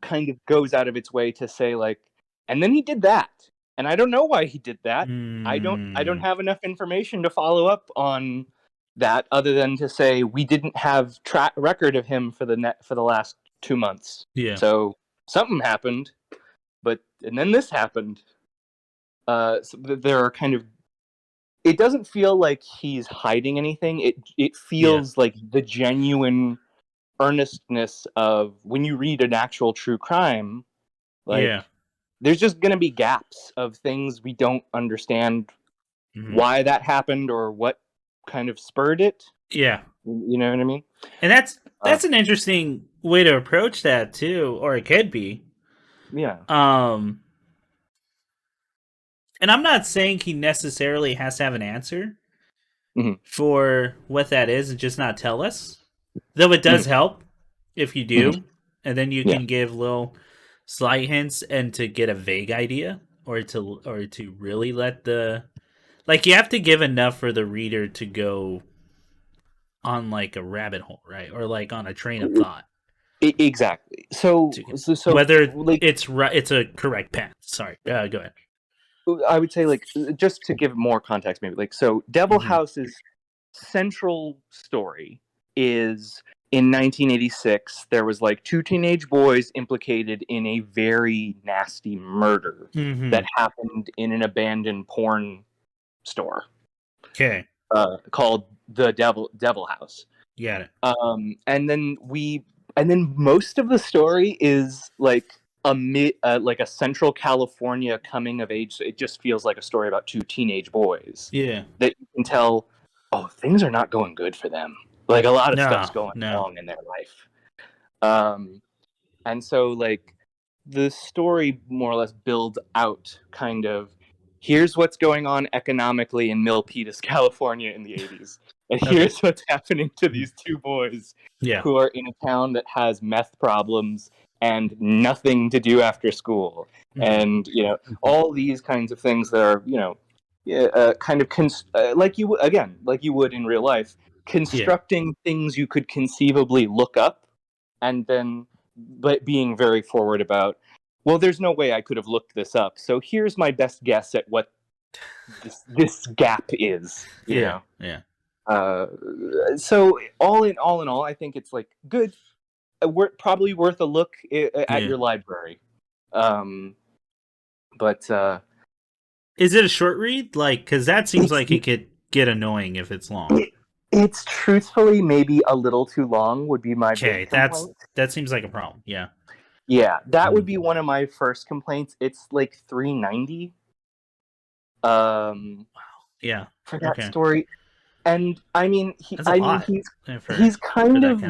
S3: kind of goes out of its way to say like, and then he did that, and I don't know why he did that. I don't have enough information to follow up on that, other than to say we didn't have record of him for the last 2 months. So something happened, and then this happened. So there are kind of. It doesn't feel like he's hiding anything. It feels like the genuine earnestness of when you read an actual true crime. Like, there's just going to be gaps of things we don't understand why that happened or what kind of spurred it.
S2: Yeah.
S3: You know what I mean?
S2: And that's an interesting way to approach that too, or it could be.
S3: Yeah.
S2: And I'm not saying he necessarily has to have an answer for what that is and just not tell us. Though it does help if you do. And then you can give little slight hints and to get a vague idea, or to really let you have to give enough for the reader to go on like a rabbit hole, right? Or like on a train of thought.
S3: Exactly. So
S2: whether it's a correct path. Sorry. Go ahead.
S3: I would say, like, just to give more context, maybe, like, so Devil House's central story is in 1986, there was like 2 teenage boys implicated in a very nasty murder that happened in an abandoned porn store.
S2: Okay.
S3: Called the Devil House.
S2: Got it.
S3: And then most of the story is like like a Central California coming of age. It just feels like a story about 2 teenage boys.
S2: Yeah.
S3: That you can tell, oh, things are not going good for them. Like a lot of stuff's going wrong in their life. And so like the story more or less builds out kind of, here's what's going on economically in Milpitas, California in the 80s. And here's what's happening to these 2 boys who are in a town that has meth problems and nothing to do after school. And, all these kinds of things that are, kind of like you would in real life, constructing things you could conceivably look up, and then but being very forward about, well, there's no way I could have looked this up, so here's my best guess at what this gap is. You know? So all in all, I think it's like good. Probably worth a look at your library. But
S2: is it a short read? Like, because that seems like it could get annoying if it's long.
S3: It's truthfully maybe a little too long. Would be my big complaint.
S2: That seems like a problem.
S3: Yeah, that would be one of my first complaints. It's like $3.90. Wow.
S2: Yeah.
S3: For that story, and I mean, he's kind of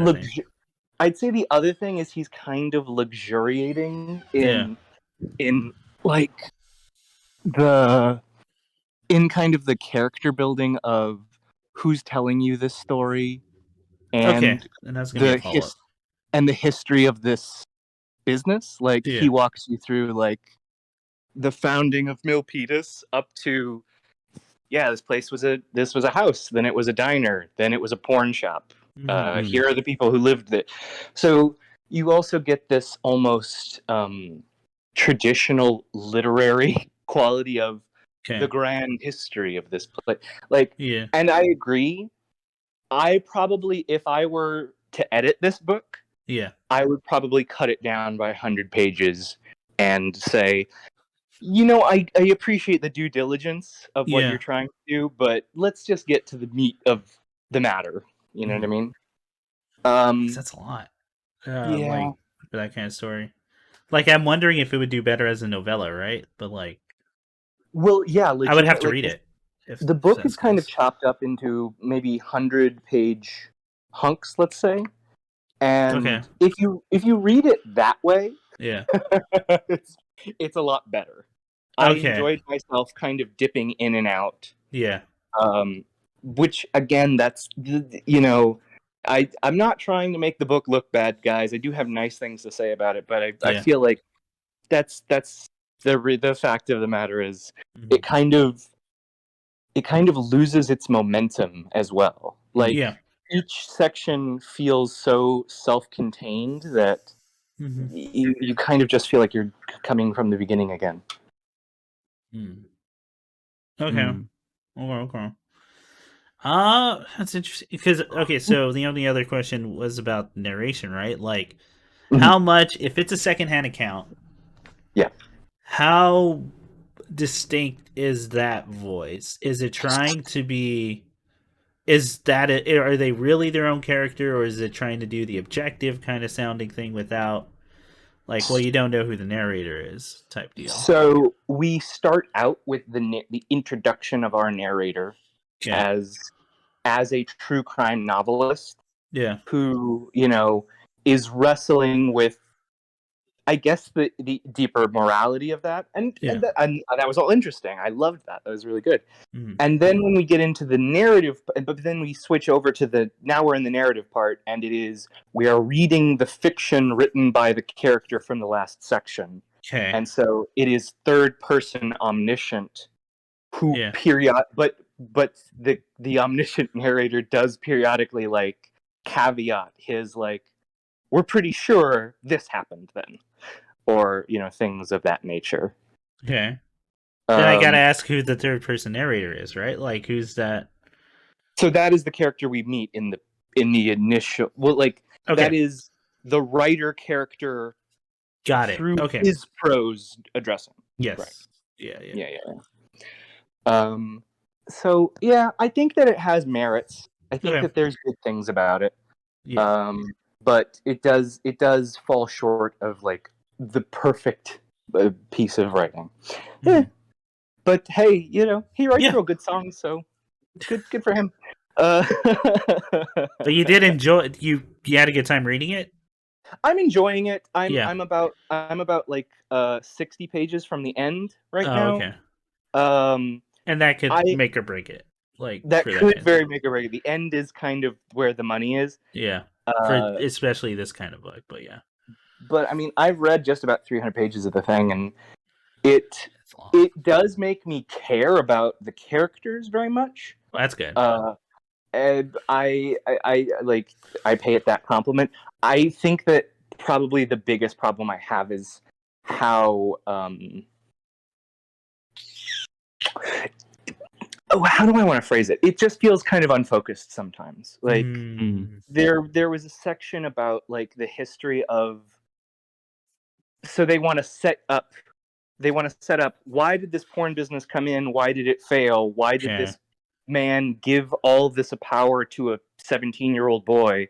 S3: I'd say the other thing is he's kind of luxuriating in like in kind of the character building of who's telling you this story, and
S2: and that's gonna be a follow-up.
S3: And the history of this business. Like
S2: Yeah.
S3: he walks you through like the founding of Milpitas up to this was a house, then it was a diner, then it was a porn shop. Here are the people who lived there. So you also get this almost traditional literary quality of the grand history of this place. Like, and I agree. I probably, if I were to edit this book, I would probably cut it down by 100 pages and say, I appreciate the due diligence of what you're trying to do, but let's just get to the meat of the matter. You know what I mean?
S2: That's a lot. Like, for that kind of story. Like, I'm wondering if it would do better as a novella, right? But like,
S3: well, yeah,
S2: I would have to read it.
S3: The book is kind of chopped up into maybe 100-page hunks, let's say. And if you read it that way, it's a lot better. I enjoyed myself kind of dipping in and out. Which again, that's I'm not trying to make the book look bad, guys. I do have nice things to say about it, but I feel like that's the fact of the matter is it kind of loses its momentum as well. Like each section feels so self-contained that you kind of just feel like you're coming from the beginning again.
S2: Okay. That's interesting. Because so the only other question was about narration, right? Like, how much, if it's a secondhand account, how distinct is that voice? Is it trying to be? Is that it? Are they really their own character, or is it trying to do the objective kind of sounding thing without, like, well, you don't know who the narrator is type deal?
S3: So we start out with the introduction of our narrator as a true crime novelist, who is wrestling with, I guess, the deeper morality of that, and that was all interesting. I loved that. That was really good. And then when we get into the narrative, but then we switch over to now we're in the narrative part, and we are reading the fiction written by the character from the last section. And so it is third person omniscient, who but the omniscient narrator does periodically like caveat his like, we're pretty sure this happened then, or things of that nature.
S2: Then I gotta ask who the third person narrator is, right? Like, who's that?
S3: So that is the character we meet in the initial. Well, like that is the writer character.
S2: Got it.
S3: Through his prose addressing.
S2: Yes.
S3: Right.
S2: Yeah.
S3: So I think that it has merits. I think that there's good things about it. But it does fall short of like the perfect piece of writing. But hey, he writes real good songs, so good for him.
S2: But you did enjoy. You had a good time reading it.
S3: I'm enjoying it. I'm about like 60 pages from the end now.
S2: Okay. And that could make or break it. Like,
S3: that could very make or break it. The end is kind of where the money is.
S2: Yeah. For especially this kind of book, but yeah.
S3: But I mean, I've read just about 300 pages of the thing, and it does make me care about the characters very much.
S2: Well, that's good.
S3: And I pay it that compliment. I think that probably the biggest problem I have is how how do I want to phrase it? It just feels kind of unfocused sometimes. Like there was a section about like the history of. So they want to set up. Why did this porn business come in? Why did it fail? Why did this man give all this power to a 17-year-old boy?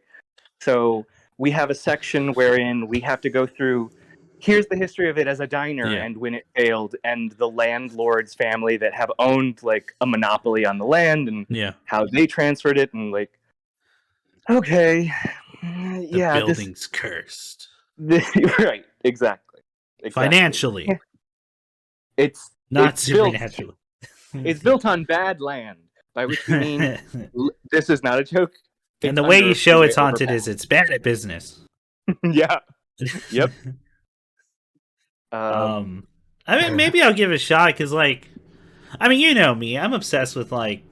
S3: So we have a section wherein we have to go through. Here's the history of it as a diner, and when it failed, and the landlord's family that have owned like a monopoly on the land, and how they transferred it, and like, the
S2: building's cursed.
S3: Right, exactly.
S2: Financially,
S3: it's
S2: supernaturally.
S3: It's built on bad land, by which we mean this is not a joke.
S2: And the way you show it's haunted is it's bad at business.
S3: Yeah. Yep.
S2: I mean, maybe I'll give it a shot because, like, I mean, you know me, I'm obsessed with like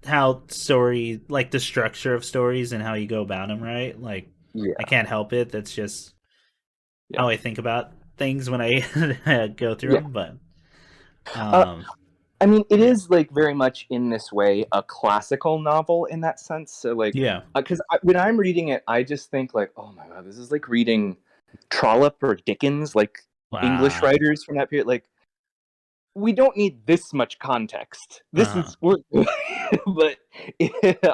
S2: how story, like the structure of stories and how you go about them, right? Like,
S3: Yeah,
S2: I can't help it. That's just
S3: yeah,
S2: how I think about things when I go through
S3: yeah.
S2: them. But,
S3: Uh,
S2: um,
S3: I mean, it
S2: yeah,
S3: is like very much in this way a classical novel in that sense. So like,
S2: yeah,
S3: because when I'm reading it, I just think like, oh my god, this is like reading Trollope or Dickens, like English
S2: wow,
S3: writers from that period. Like, we don't need this much context. This
S2: uh,
S3: is, but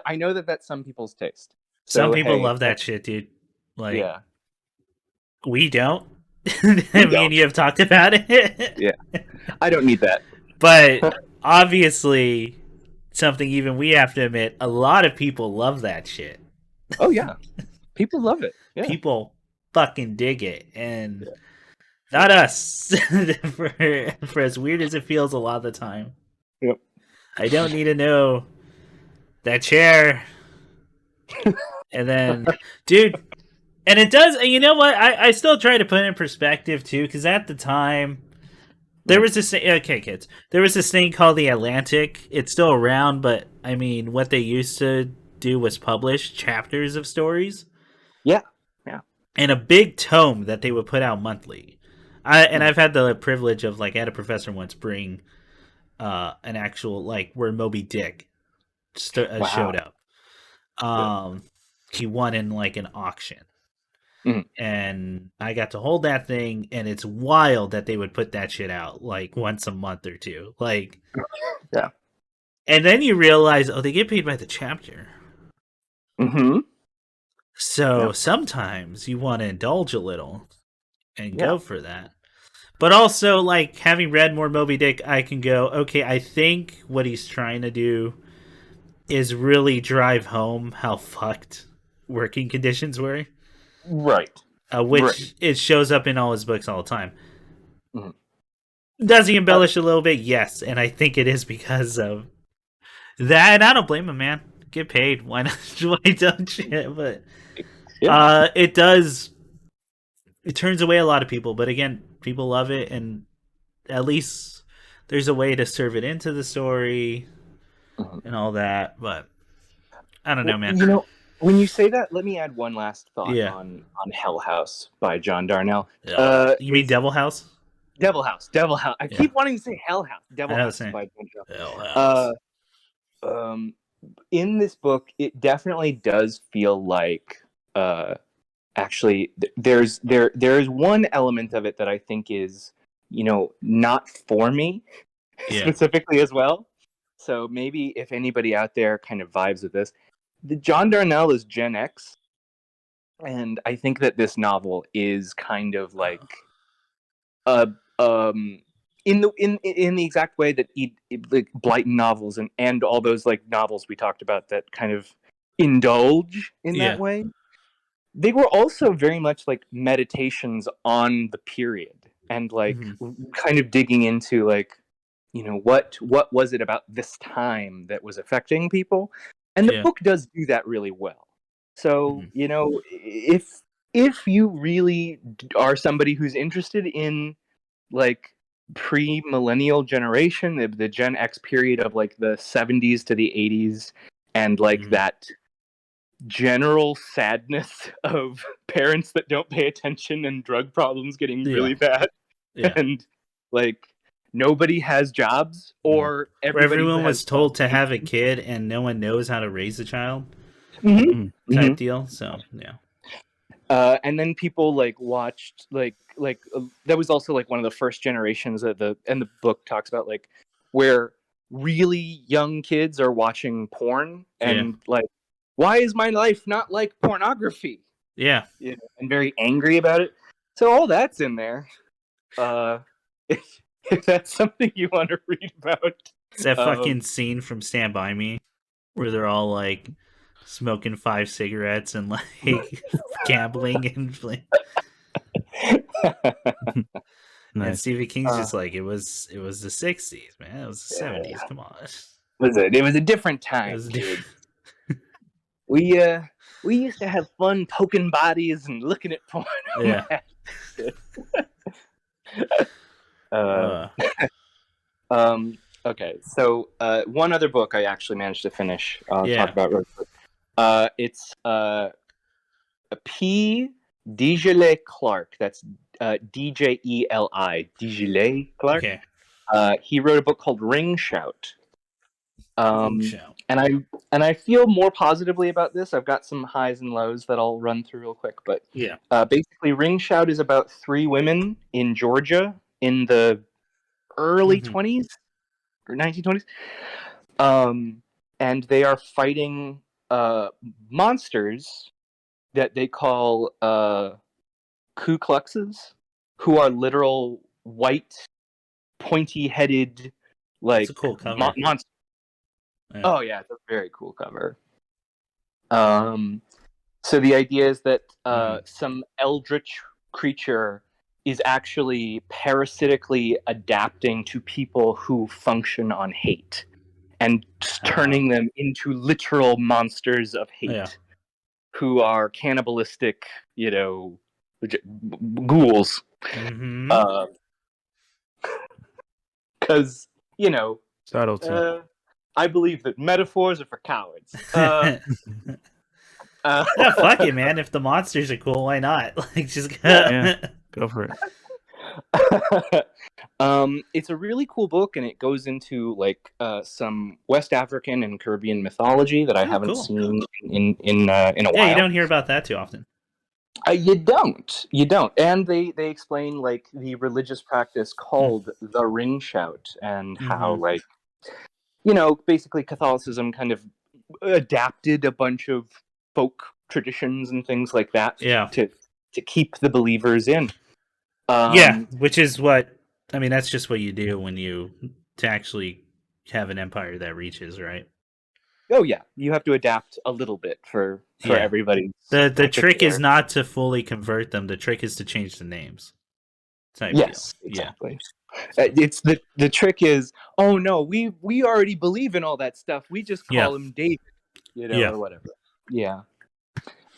S3: I know that that's some people's taste.
S2: some
S3: So
S2: people
S3: hey,
S2: love that shit, dude. Like,
S3: yeah,
S2: we don't.
S3: we
S2: Me and
S3: don't.
S2: you have talked about it,
S3: Yeah, I don't need that.
S2: but obviously, something even we have to admit, a lot of people love that shit.
S3: Oh yeah, people love it. Yeah,
S2: People fucking dig it, and
S3: yeah,
S2: not us. For as weird as it feels a lot of the time,
S3: yep.
S2: I don't need to know that chair. And then, dude, and it does. And you know what? I still try to put it in perspective too, because at the time there was this. Okay, kids, there was this thing called the Atlantic. It's still around, but I mean, what they used to do was publish chapters of stories
S3: Yeah, yeah.
S2: in a big tome that they would put out monthly.
S3: Mhm.
S2: I've had the privilege of like I had a professor once bring an actual like where Moby Dick showed
S3: Wow.
S2: up.
S3: Yeah.
S2: Um, he won in like an auction,
S3: Mhm.
S2: and I got to hold that thing, and it's wild that they would put that shit out like once a month or two, like.
S3: Yeah.
S2: And then you realize, oh, they get paid by the chapter.
S3: Mm-hmm.
S2: So
S3: Yeah.
S2: sometimes you want to indulge a little and
S3: Yeah.
S2: go for that. But also, like, having read more Moby Dick, I can go, okay, I think what he's trying to do is really drive home how fucked working conditions were,
S3: Right. Right.
S2: which it shows up in all his books all the time.
S3: Mhm.
S2: Does he embellish a little bit? Yes, and I think it is because of that. And I don't blame him, man. Get paid. Why not? Why don't you? But
S3: Yeah.
S2: it does. It turns away a lot of people, but again, people love it, and at least there's a way to serve it into the story
S3: Mhm.
S2: and all that. But I don't know,
S3: Well,
S2: man.
S3: when you say that, let me add one last thought
S2: Yeah.
S3: on Hell House by John Darnell.
S2: You mean
S3: Is
S2: Devil House?
S3: Devil House. Devil House. I
S2: Yeah.
S3: keep wanting to say Hell House.
S2: I
S3: Devil
S2: know what I'm
S3: House
S2: saying.
S3: by John
S2: Hell
S3: Darnell.
S2: House.
S3: Um, in this book, it definitely does feel like actually there's one element of it that I think is not for me
S2: Yeah.
S3: specifically as well. So maybe if anybody out there kind of vibes with this, the John Darnell is Gen X, and I think that this novel is kind of like uh in the exact way that like Blighton novels and all those like novels we talked about that kind of indulge in that
S2: Yeah.
S3: way. They were also very much like meditations on the period and like
S2: Mm-hmm.
S3: kind of digging into like what was it about this time that was affecting people, and the
S2: Yeah.
S3: book does do that really well. So
S2: Mm-hmm.
S3: if you really are somebody who's interested in like pre-millennial generation, the Gen X period of like the 70s to the 80s, and like
S2: Mm-hmm.
S3: that general sadness of parents that don't pay attention and drug problems getting
S2: Yeah.
S3: really bad,
S2: Yeah.
S3: and like nobody has jobs
S2: Mm-hmm.
S3: or
S2: Where
S3: everybody
S2: everyone
S3: has
S2: was told to have a kid and no one knows how to raise a child
S3: hmm
S1: Mm.
S2: type deal. So, yeah.
S3: and then people like watched that was also like one of the first generations of the book talks about like where really young kids are watching porn
S2: Yeah.
S3: and like, why is my life not like pornography,
S2: Yeah.
S3: and very angry about it. So all that's in there. Uh, if that's something you want to read about,
S2: It's that
S3: um,
S2: fucking scene from Stand By Me where they're all like smoking 5 cigarettes and like gambling and like, and
S1: Nice.
S2: Stephen King's
S3: uh,
S2: just like it was the 60s, man. It was the
S3: yeah,
S2: 70s. Come on.
S3: it was a different
S2: It
S3: time,
S2: was
S3: kid. We we used to have fun poking bodies and looking at porn.
S2: yeah.
S3: Uh, okay, so one other book I actually managed to finish. I'll talk about real quick. It's P. Dijele Clark. That's Djeli. Dijele Clark.
S2: Okay.
S3: He wrote a book called Ring Shout.
S2: Shout.
S3: And I feel more positively about this. I've got some highs and lows that I'll run through real quick. But basically, Ring Shout is about 3 women in Georgia in the early 20s or 1920s. And they are fighting monsters that they call Ku Kluxes, who are literal white, pointy-headed, like,
S2: that's a cool cover.
S3: monsters. Yeah. Oh yeah, it's a very cool cover. So the idea is that some eldritch creature is actually parasitically adapting to people who function on hate and turning them into literal monsters of hate who are cannibalistic, ghouls. Because,
S1: subtlety.
S3: I believe that metaphors are for cowards.
S2: Fuck it, man. If the monsters are cool, why not? Like, just
S1: go for it.
S3: It's a really cool book, and it goes into like some West African and Caribbean mythology that I haven't seen in a while.
S2: Yeah, you don't hear about that too often.
S3: You don't, and they explain like the religious practice called the Ring Shout and how like basically Catholicism kind of adapted a bunch of folk traditions and things like that to keep the believers in.
S2: Which is what that's just what you do when to actually have an empire that reaches, right?
S3: Oh yeah, you have to adapt a little bit for everybody.
S2: The trick is not to fully convert them. The trick is to change the names.
S3: Yes, deal. Exactly. It's the trick is, oh no, we already believe in all that stuff. We just call him David, or whatever. Yeah.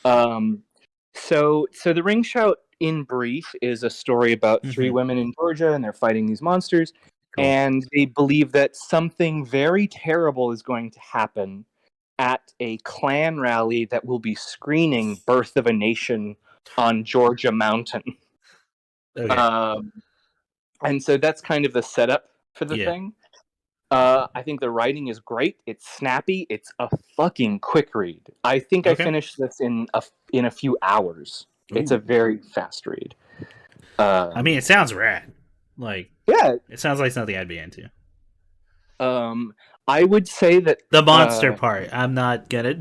S3: So the Ring Shout, in brief, is a story about 3 women in Georgia, and they're fighting these monsters, and they believe that something very terrible is going to happen at a Klan rally that will be screening Birth of a Nation on Georgia Mountain. Okay. And so that's kind of the setup for the thing. I think the writing is great. It's snappy. It's a fucking quick read. I think I finished this in a few hours. Ooh. It's a very fast read.
S2: It sounds rad. Like, it sounds like something I'd be into.
S3: I would say that
S2: the monster part. I'm not gonna.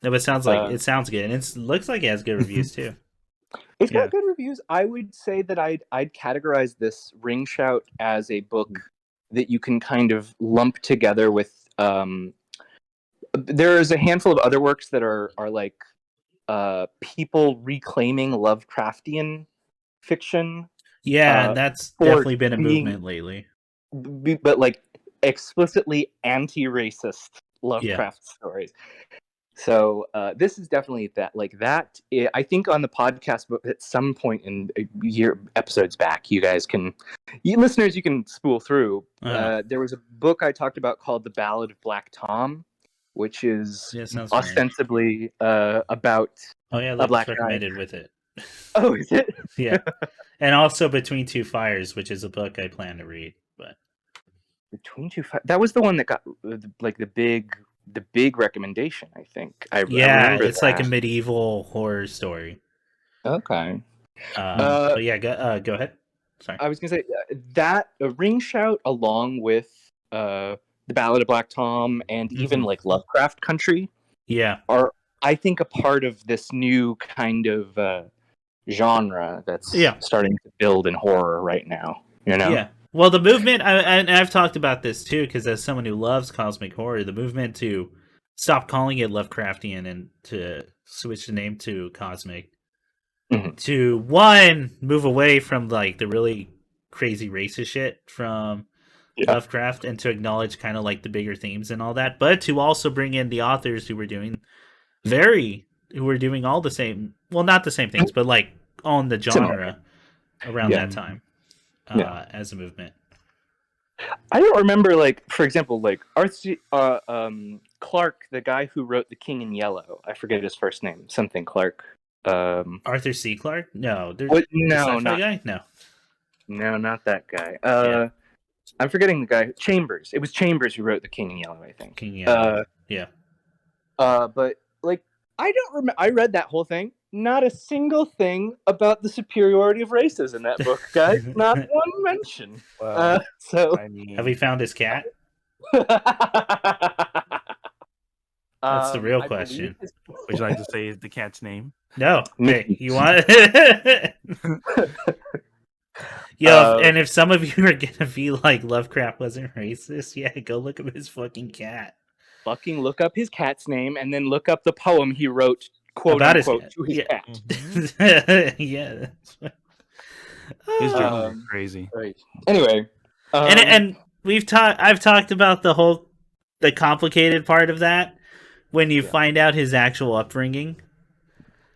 S2: No, but it sounds good, and it looks like it has good reviews too.
S3: It's got good reviews. I would say that I'd categorize this Ring Shout as a book that you can kind of lump together with. There's a handful of other works that are like people reclaiming Lovecraftian fiction.
S2: Yeah, that's definitely been a movement lately.
S3: But like explicitly anti-racist Lovecraft stories. So this is definitely that. Like that, I think on the podcast at some point in episodes back, you listeners, you can spool through. There was a book I talked about called The Ballad of Black Tom, which is ostensibly about
S2: a black recommended guy. With it.
S3: Oh, is it?
S2: Yeah, and also Between Two Fires, which is a book I plan to read. But
S3: Between Two Fires, that was the one that got like the big recommendation, I think. I remember
S2: it's like a medieval horror story.
S3: Okay.
S2: But yeah, go ahead. Sorry.
S3: I was gonna say that Ring Shout, along with The Ballad of Black Tom, and even like Lovecraft Country, are, I think, a part of this new kind of genre that's starting to build in horror right now.
S2: Yeah. Well, the movement, and I've talked about this too, because as someone who loves cosmic horror, the movement to stop calling it Lovecraftian and to switch the name to cosmic, to move away from like the really crazy racist shit from Lovecraft, and to acknowledge kind of like the bigger themes and all that, but to also bring in the authors who were doing very who were doing all the same, well, not the same things, but like on the genre around that time as a movement.
S3: I don't remember, like, for example, like Clark, the guy who wrote The King in Yellow. I forget his first name. Something Clark.
S2: Arthur C. Clarke? No,
S3: No,
S2: the sci-fi
S3: not
S2: guy. No,
S3: not that guy. I'm forgetting the guy. Chambers. It was Chambers who wrote The King in Yellow, I think.
S2: King in Yellow. Yeah.
S3: But like, I don't remember. I read that whole thing. Not a single thing about the superiority of races in that book, guys. Not one mention.
S1: Well,
S3: So,
S1: I mean,
S2: Have we found his cat? That's the real question.
S1: would you like to say the cat's name?
S2: No. Hey, you want it? Yo, and if some of you are gonna be like Lovecraft wasn't racist, yeah, go look up his fucking cat.
S3: Fucking look up his cat's name and then look up the poem he wrote, quote
S2: About
S3: unquote,
S2: his
S3: to his cat.
S2: Mm-hmm. Yeah.
S1: His journal is crazy.
S3: Right. Anyway,
S2: and I've talked about the complicated part of that when you find out his actual upbringing.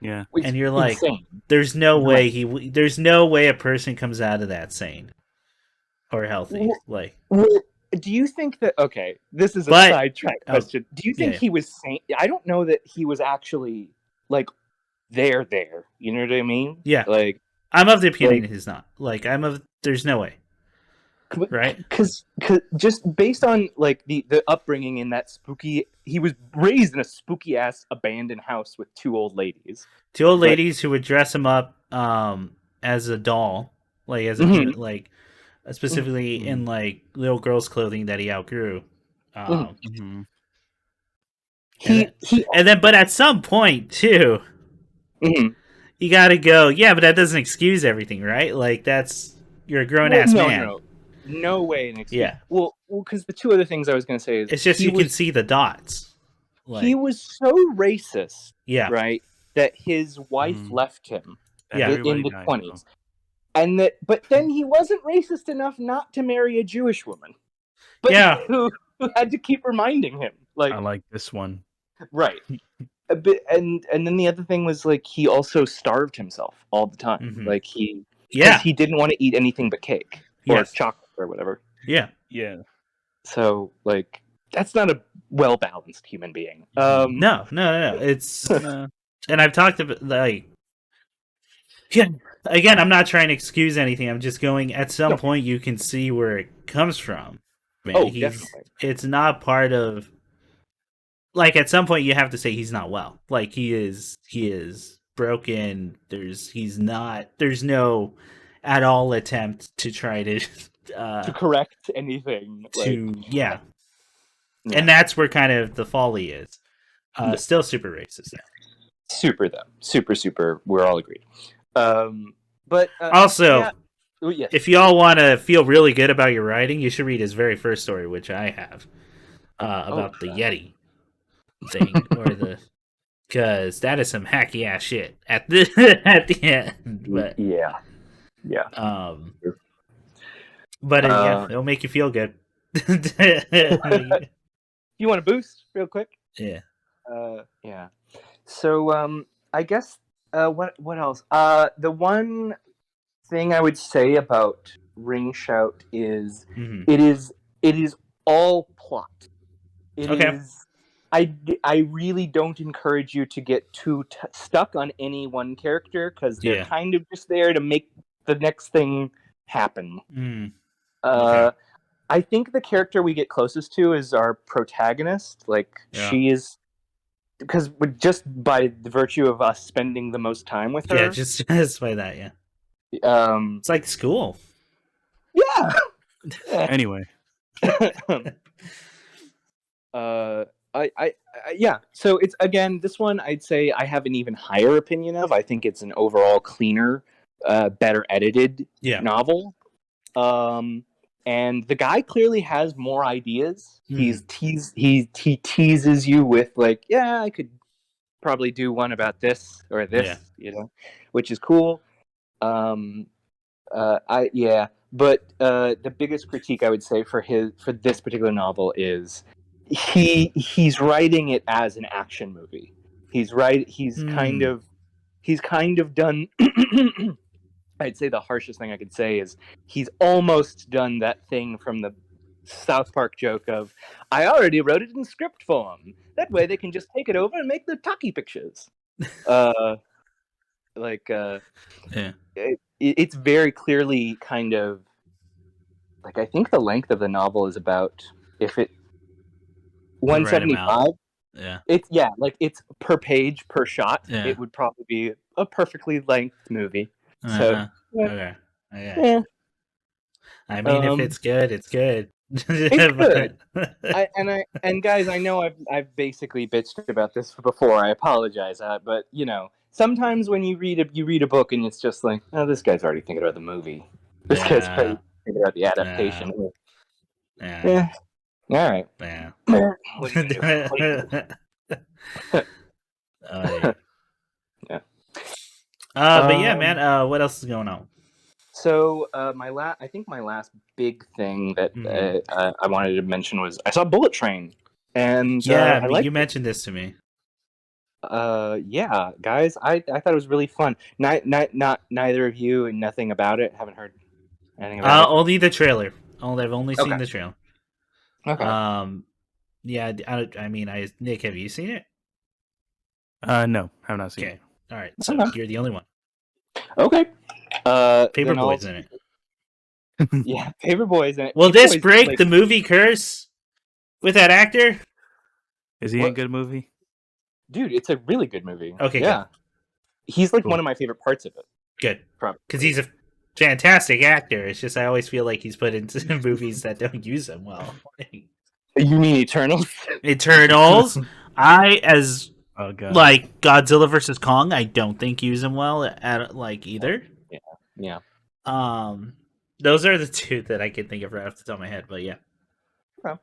S1: Yeah.
S2: And you're like,
S3: insane.
S2: there's no way there's no way a person comes out of that sane or healthy.
S3: Well, do you think that? Okay, this is a sidetrack question. Do you think he was sane? I don't know that he was actually like there. You know what I mean?
S2: Yeah.
S3: Like,
S2: I'm of the opinion he's not. Like, there's no way. Right?
S3: Because just based on like the upbringing in that spooky, he was raised in a spooky ass abandoned house with two old ladies.
S2: Two old ladies who would dress him up as a doll, like as a like specifically in like little girls' clothing that he outgrew. And then, but at some point too, you got to go. Yeah, but that doesn't excuse everything, right? Like you're a grown ass man.
S3: No way an excuse.
S2: Yeah.
S3: Well, because the two other things I was going to say is
S2: it's just you can see the dots. Like,
S3: he was so racist, right, that his wife left him in the 20s. And but then he wasn't racist enough not to marry a Jewish woman. But who had to keep reminding him. Like,
S1: I like this one.
S3: Right. And then the other thing was like he also starved himself all the time. Like he didn't want to eat anything but cake or chocolate or whatever.
S2: Yeah.
S3: So like that's not a well balanced human being.
S2: No. It's and I've talked about like again, I'm not trying to excuse anything. I'm just going at some point you can see where it comes from. Man,
S3: definitely. It's
S2: not part of like at some point you have to say he's not well. Like he is broken. There's no at all attempt to try to
S3: correct anything.
S2: And that's where kind of the folly is. Still super racist though.
S3: Super though. Super. We're all agreed. But
S2: also, if y'all want to feel really good about your writing, you should read his very first story, which I have, about the Yeti thing, because that is some hacky ass shit at the end. But but it'll make you feel good.
S3: You want to boost real quick?
S2: Yeah.
S3: So I guess what else? The one thing I would say about Ring Shout is it is all plot. It is. I really don't encourage you to get too stuck on any one character because they're kind of just there to make the next thing happen. I think the character we get closest to is our protagonist. Like she is, because just by the virtue of us spending the most time with her.
S2: Yeah, just by that. Yeah. It's like school.
S3: Yeah.
S1: Anyway.
S3: So it's again this one I'd say I have an even higher opinion of. I think it's an overall cleaner, better edited novel. And the guy clearly has more ideas. He teases you with like, I could probably do one about this or this, which is cool. But the biggest critique I would say for this particular novel is he's writing it as an action movie. He's right. He's kind of done. I'd say the harshest thing I could say is he's almost done that thing from the South Park joke of, I already wrote it in script form. That way they can just take it over and make the talkie pictures. It's very clearly kind of like, I think the length of the novel is about, if it 175.
S2: Yeah.
S3: It's per page per shot.
S2: Yeah.
S3: It would probably be a perfectly length movie. So
S2: Okay.
S3: yeah.
S2: I mean, if it's good, it's good.
S3: It's good. And guys, I know I've basically bitched about this before. I apologize, but you know, sometimes when you read a book and it's just like, oh, this guy's already thinking about the movie. This guy's already thinking about the adaptation. Yeah. All right.
S2: Yeah.
S3: What do you do?
S2: Yeah. But yeah, man. What else is going on?
S3: So I think my last big thing that I wanted to mention was I saw Bullet Train, and
S2: you mentioned this to me.
S3: Yeah, guys, I thought it was really fun. Not neither of you, and nothing about it. Haven't heard anything about it.
S2: Only the trailer. I've only seen the trailer.
S3: Okay.
S2: Yeah. Nick, have you seen it?
S1: No, have not seen it.
S2: All right, so you're the only one.
S3: Okay.
S2: Paperboy's in it.
S3: Yeah, Paperboy's in it.
S2: Will this break the movie curse with that actor?
S1: Is he in a good movie?
S3: Dude, it's a really good movie.
S2: Okay,
S3: yeah.
S2: Good.
S3: He's like one of my favorite parts of it.
S2: Good. Because he's a fantastic actor. It's just I always feel like he's put into movies that don't use him well.
S3: You mean Eternals?
S2: Eternals? Like Godzilla versus Kong, I don't think use him well at either.
S3: Yeah.
S2: Those are the two that I can think of right off the top of my head, but yeah.
S3: Okay.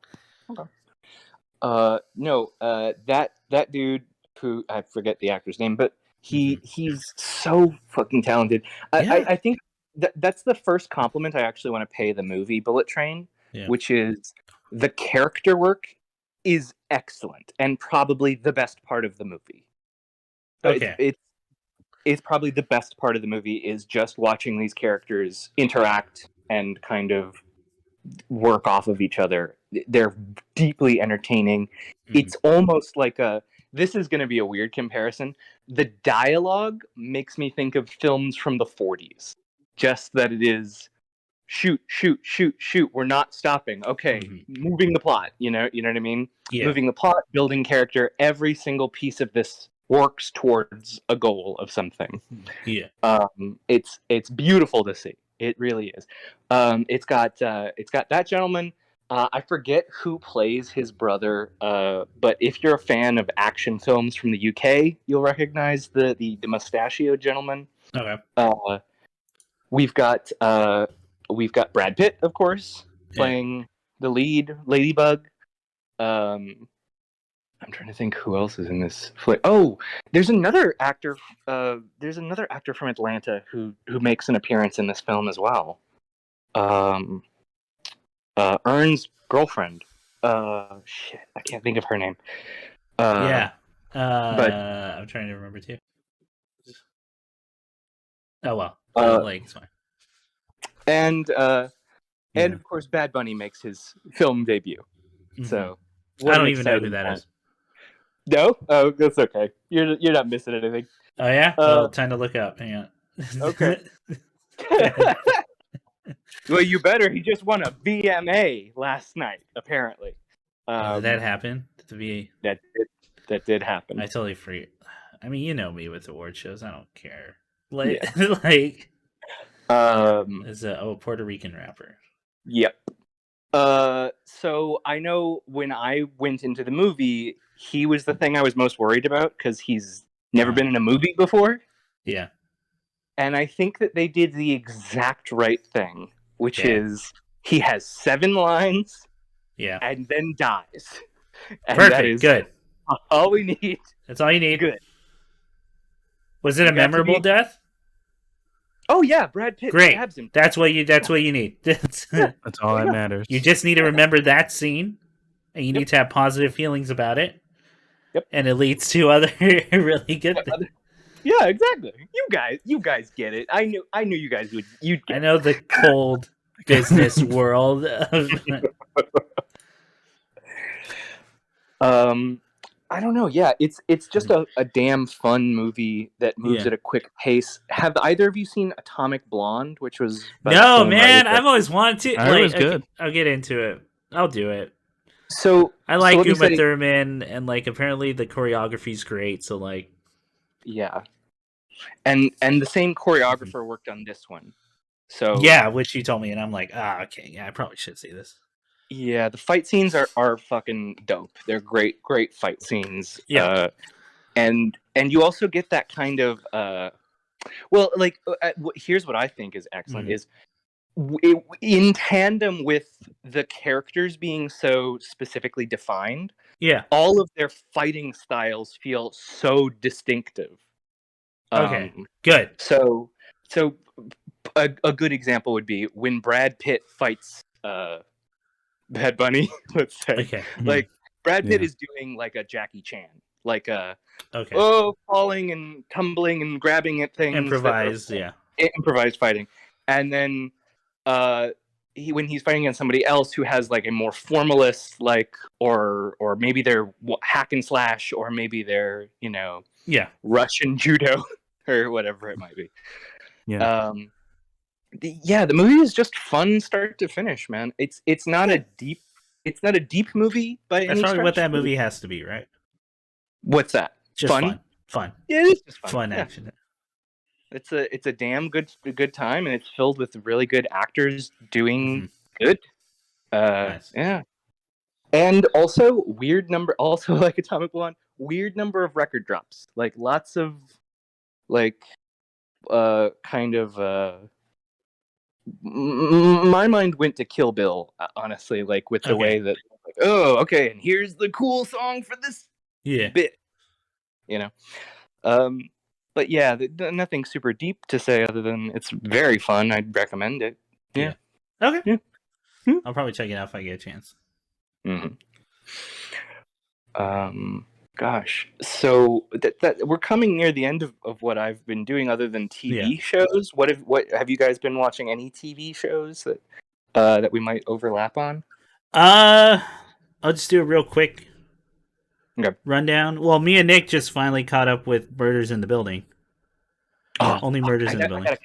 S3: No, that dude who I forget the actor's name, but he's so fucking talented. I think that's the first compliment I actually want to pay the movie Bullet Train, which is the character work is excellent and probably the best part of the movie.
S2: Okay.
S3: It's probably the best part of the movie is just watching these characters interact and kind of work off of each other. They're deeply entertaining. It's almost like this is going to be a weird comparison. The dialogue makes me think of films from the 40s. Just that it is shoot, we're not stopping. Okay, moving the plot, you know what I mean?
S2: Yeah.
S3: Moving the plot, building character, every single piece of this works towards a goal of something.
S2: Yeah.
S3: It's beautiful to see. It really is. It's got that gentleman. I forget who plays his brother, but if you're a fan of action films from the UK, you'll recognize the mustachioed gentleman.
S2: Okay.
S3: We've got Brad Pitt, of course, playing the lead, Ladybug. I'm trying to think who else is in this flick. Oh, there's another actor. There's another actor from Atlanta who makes an appearance in this film as well. Ern's girlfriend. Shit, I can't think of her name.
S2: But
S3: but
S2: I'm trying to remember too. Oh well, it's fine.
S3: And of course, Bad Bunny makes his film debut. So
S2: I don't even know who that is.
S3: No? Oh, that's okay. You're not missing anything.
S2: Oh yeah? Well, time to look up. Hang on.
S3: Okay. Well, you better. He just won a VMA last night, apparently.
S2: Did that happen?
S3: That did happen.
S2: I totally forget. I mean, you know me with award shows. I don't care. Is a Puerto Rican rapper.
S3: Yep. So I know when I went into the movie, he was the thing I was most worried about because he's never been in a movie before.
S2: Yeah.
S3: And I think that they did the exact right thing, which is he has 7 lines.
S2: Yeah.
S3: And then dies. And
S2: perfect.
S3: That is
S2: good.
S3: All we need.
S2: That's all you need.
S3: Good.
S2: Was it a memorable death?
S3: Oh yeah, Brad Pitt stabs him.
S2: That's what you need.
S1: That's all that matters.
S2: You just need to remember that scene, and you need to have positive feelings about it. And it leads to other really good things.
S3: Yeah, exactly. You guys get it. I knew you guys you'd get
S2: I know the cold business world of
S3: I don't know. Yeah, it's just a damn fun movie that moves
S2: Yeah.
S3: at a quick pace. Have either of you seen Atomic Blonde, which was by the
S2: No,
S3: same
S2: man,
S3: writer?
S2: I've always wanted to.
S1: I heard it was
S2: Okay,
S1: good.
S2: I'll get into it. I'll do it.
S3: So
S2: I like
S3: let me
S2: Uma
S3: say,
S2: Thurman, and like apparently the choreography's great. So like,
S3: yeah, and the same choreographer worked on this one. So
S2: yeah, which you told me, and I'm like, okay, yeah, I probably should see this.
S3: yeah, the fight scenes are fucking dope. They're great fight scenes.
S2: Yeah.
S3: And you also get that kind of well, like here's what I think is excellent is in tandem with the characters being so specifically defined,
S2: Yeah.
S3: all of their fighting styles feel so distinctive.
S2: Okay. Good.
S3: So a good example would be when Brad Pitt fights Bad Bunny, let's say.
S2: Okay.
S3: Like Brad Pitt
S1: Yeah.
S3: is doing like a Jackie Chan, like
S2: Okay.
S3: falling and tumbling and grabbing at things.
S2: Improvised. Yeah.
S3: Improvised fighting, and then when he's fighting against somebody else who has like a more formalist, like or maybe they're hack and slash, or maybe they're
S2: Yeah.
S3: Russian judo or whatever it might be.
S1: Yeah.
S3: The movie is just fun start to finish, man. It's not a deep movie by any
S2: That's probably what
S3: stretch.
S2: that movie has to be, right?
S3: What's that?
S2: Just fun. Fun.
S3: Yeah, it is just fun.
S2: Fun
S3: Yeah.
S2: action.
S3: It's a damn good time, and it's filled with really good actors doing good.
S2: Nice.
S3: Yeah, and also weird number. Also like Atomic Blonde, weird number of record drops. Like lots of like kind of. My mind went to Kill Bill, honestly, like with the way that, like, oh, okay, and here's the cool song for this bit, But yeah, nothing super deep to say other than it's very fun. I'd recommend it. Yeah.
S2: Okay.
S3: Yeah.
S2: I'll probably check it out if I get a chance.
S3: Gosh, so that we're coming near the end of what I've been doing other than TV shows. What have you guys been watching? Any TV shows that we might overlap on?
S2: I'll just do a real quick
S3: Okay.
S2: rundown. Well, me and Nick just finally caught up with Murders in the Building. Only Murders in the Building.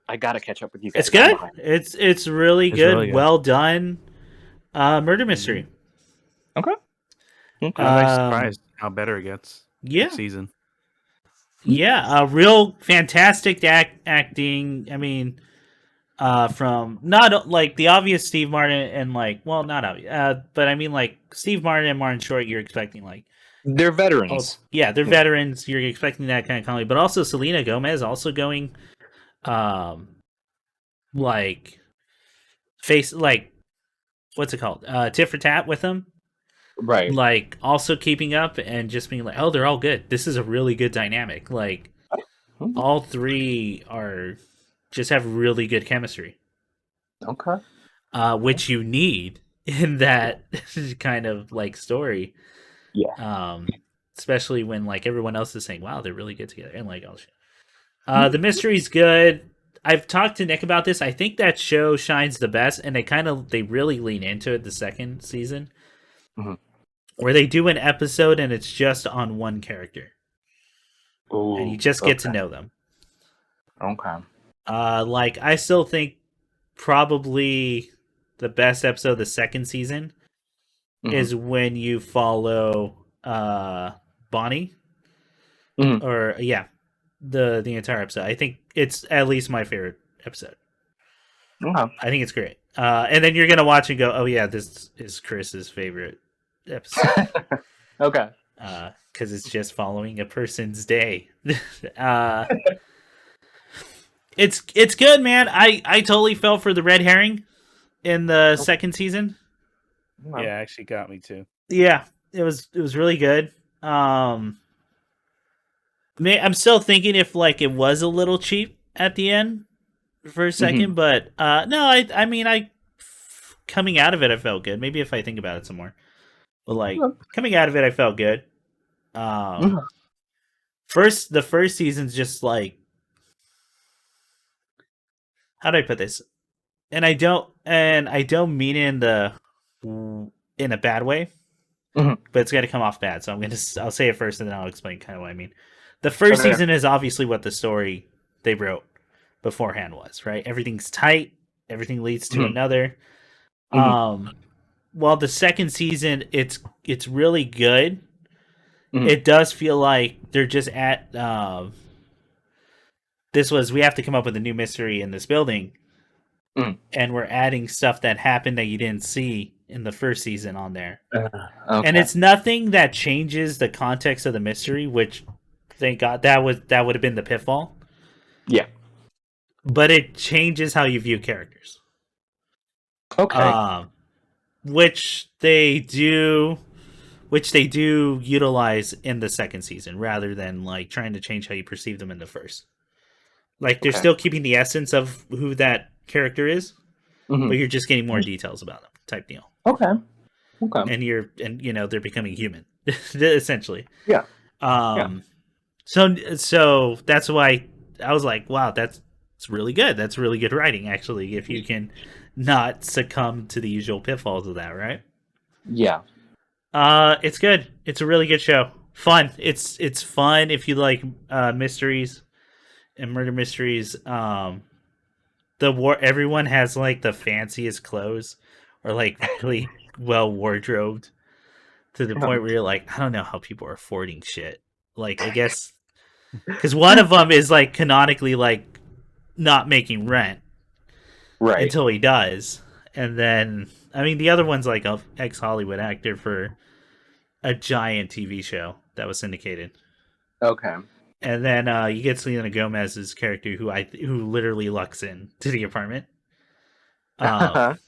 S3: I gotta catch up with you guys.
S2: It's good. It's really good.
S1: Really good.
S2: Well done. Murder mystery.
S3: Okay.
S1: I'm actually surprised how better it gets.
S2: Yeah.
S1: Each season.
S2: Yeah, real fantastic acting. I mean, from not like the obvious Steve Martin and like, well, not obvious, but I mean like Steve Martin and Martin Short. You're expecting like
S3: they're veterans.
S2: They're veterans. You're expecting that kind of comedy, but also Selena Gomez also going, like face like what's it called? Tit for tat with them.
S3: Right.
S2: Like also keeping up and just being like, oh, they're all good. This is a really good dynamic. Like all three are just have really good chemistry.
S3: Okay.
S2: Which you need in that kind of like story.
S3: Yeah.
S2: Especially when like everyone else is saying, wow, they're really good together. And like, oh shit. The mystery's good. I've talked to Nick about this. I think that show shines the best, and they really lean into it the second season. Where they do an episode and it's just on one character.
S3: Ooh,
S2: and you just get to know them.
S3: Okay.
S2: Like I still think probably the best episode of the second season is when you follow Bonnie. Or the entire episode. I think it's at least my favorite episode. I think it's great. And then you're gonna watch and go, oh yeah, this is Chris's favorite episode.
S3: Okay.
S2: Because it's just following a person's day. It's good, man. I totally fell for the red herring in the second season.
S1: Yeah, actually got me too.
S2: Yeah, it was really good. I'm still thinking if like it was a little cheap at the end for a second, but no, I mean coming out of it I felt good. Maybe if I think about it some more. But like coming out of it I felt good. The first season's just like, how do I put this? And I don't mean in a bad way, but it's gonna come off bad. So I'll say it first and then I'll explain kind of what I mean. The first season is obviously what the story they wrote beforehand was, right? Everything's tight, everything leads to another. While the second season it's really good. It does feel like they're just at we have to come up with a new mystery in this building. And we're adding stuff that happened that you didn't see in the first season on there. And it's nothing that changes the context of the mystery, which thank God that would have been the pitfall.
S3: Yeah.
S2: But it changes how you view characters.
S3: Okay.
S2: Which they do utilize in the second season rather than like trying to change how you perceive them in the first. Like they're still keeping the essence of who that character is, but you're just getting more details about them, type deal.
S3: Okay.
S2: And they're becoming human, essentially.
S3: Yeah.
S2: So that's why I was like, wow, it's really good. That's really good writing, actually, if you can not succumb to the usual pitfalls of that, right?
S3: Yeah.
S2: It's good. It's a really good show. Fun. It's fun if you like mysteries and murder mysteries. Everyone has like the fanciest clothes or like really well wardrobed to the point where you're like, I don't know how people are affording shit. Like, I guess because one of them is like canonically like not making rent
S3: right
S2: until he does, and then I mean the other one's like a ex-Hollywood actor for a giant TV show that was syndicated.
S3: Okay.
S2: And then you get Selena Gomez's character, who literally lucks in to the apartment. But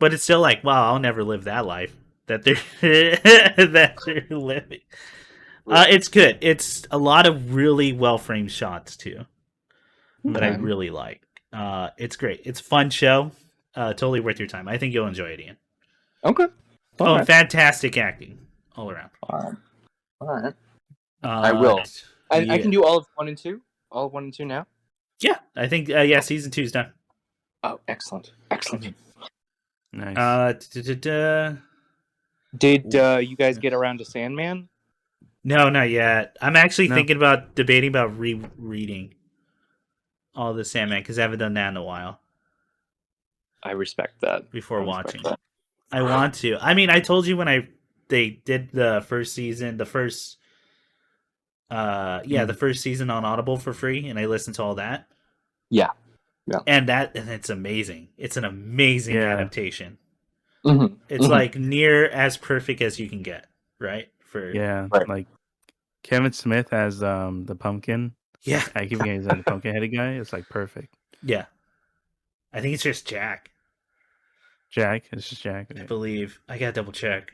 S2: it's still like, wow, I'll never live that life that they're living. It's good. It's a lot of really well framed shots too, that I really like. It's great. It's a fun show. Totally worth your time. I think you'll enjoy it, Ian.
S3: Okay.
S2: Oh, fantastic acting all around.
S3: All right. I will. I can do all of 1 and 2? All of 1 and 2 now?
S2: Yeah, I think, season 2 is done.
S3: Oh, excellent.
S1: Nice.
S3: Did you guys get around to Sandman?
S2: No, not yet. I'm actually debating about rereading all the Sandman, because I haven't done that in a while.
S3: I respect that.
S2: Before watching. I want to. I mean, I told you when they did the first season, the first season on Audible for free, and I listened to all that.
S3: Yeah.
S2: And it's amazing. It's an amazing adaptation.
S3: Mm-hmm.
S2: It's like near as perfect as you can get, right?
S1: Like Kevin Smith as the pumpkin.
S2: Yeah.
S1: I keep forgetting he's like the pumpkin-headed guy. It's like perfect.
S2: Yeah. I think it's just Jack.
S1: It's just Jack. Okay.
S2: I believe. I gotta double check.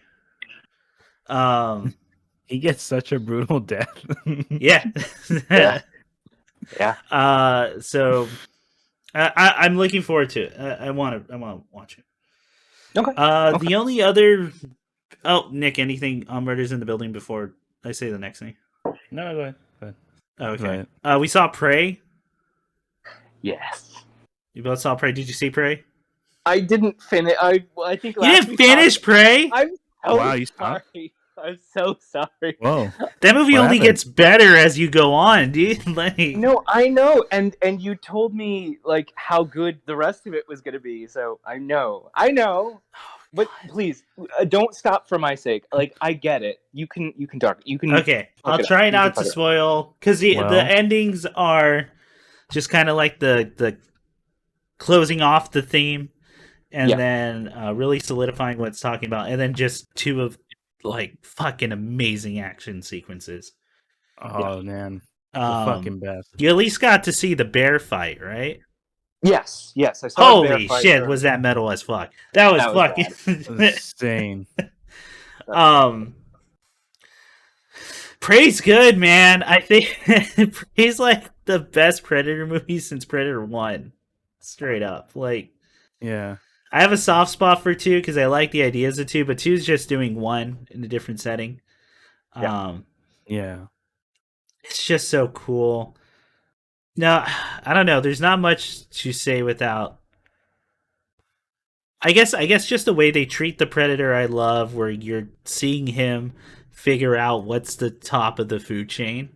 S1: He gets such a brutal death.
S2: Yeah. So I'm looking forward to it. I want to watch it.
S3: Okay.
S2: The only other Nick, anything on Murders in the Building before I say the next thing?
S1: No, go ahead.
S2: Okay. We saw Prey.
S3: Yes.
S2: You both saw Prey. Did you see Prey?
S3: I didn't finish. I think
S2: you didn't finish Prey.
S3: I'm so
S1: you stopped?
S3: sorry. I'm so sorry.
S1: Whoa.
S2: That movie only gets better as you go on, dude. Like,
S3: no, I know, and you told me like how good the rest of it was going to be, so I know. But please, don't stop for my sake. Like, I get it. You can talk. You can.
S2: Okay, I'll try not to spoil, because the endings are just kind of like the closing off the theme, and then really solidifying what it's talking about, and then just two of like fucking amazing action sequences.
S1: Oh man, the fucking best.
S2: You at least got to see the bear fight, right?
S3: Yes. I saw.
S2: Holy shit, was that metal as fuck? That was fucking
S1: insane.
S2: Prey's good, man. I think Prey's like the best Predator movie since Predator 1. Straight up, like,
S1: yeah.
S2: I have a soft spot for 2 because I like the ideas of 2, but 2's just doing 1 in a different setting.
S1: Yeah.
S2: It's just so cool. No, I don't know. There's not much to say without. I guess just the way they treat the predator, I love, where you're seeing him figure out what's the top of the food chain,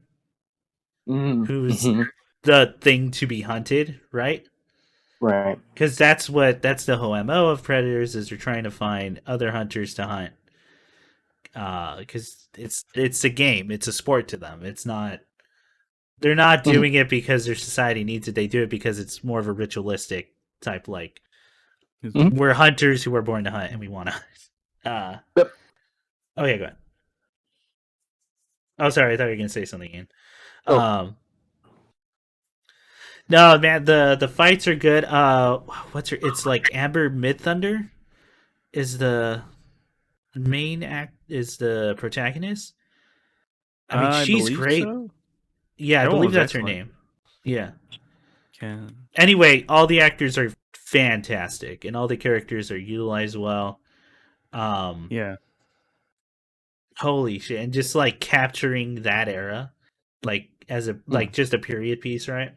S2: who's
S3: Mm-hmm.
S2: the thing to be hunted, right?
S3: Right.
S2: Because that's the whole MO of predators is they're trying to find other hunters to hunt. Because it's a game, it's a sport to them. It's not. They're not
S3: Mhm.
S2: doing it because their society needs it. They do it because it's more of a ritualistic type, like
S3: Mhm.
S2: we're hunters who were born to hunt and we want to hunt.
S3: Yep.
S2: Okay, go ahead. Oh, sorry, I thought you were gonna say something again.
S3: Oh.
S2: No, man, the fights are good. What's her? It's like Amber Midthunder is the main act, is the protagonist. I mean,
S1: I
S2: she's
S1: believe
S2: great.
S1: so.
S2: Yeah, I
S1: Everyone
S2: believe
S1: was
S2: that's her
S1: excellent.
S2: name. Yeah.
S1: Can
S2: Anyway, all the actors are fantastic, and all the characters are utilized well.
S1: yeah.
S2: Holy shit! And just like capturing that era, like as a like just a period piece, right?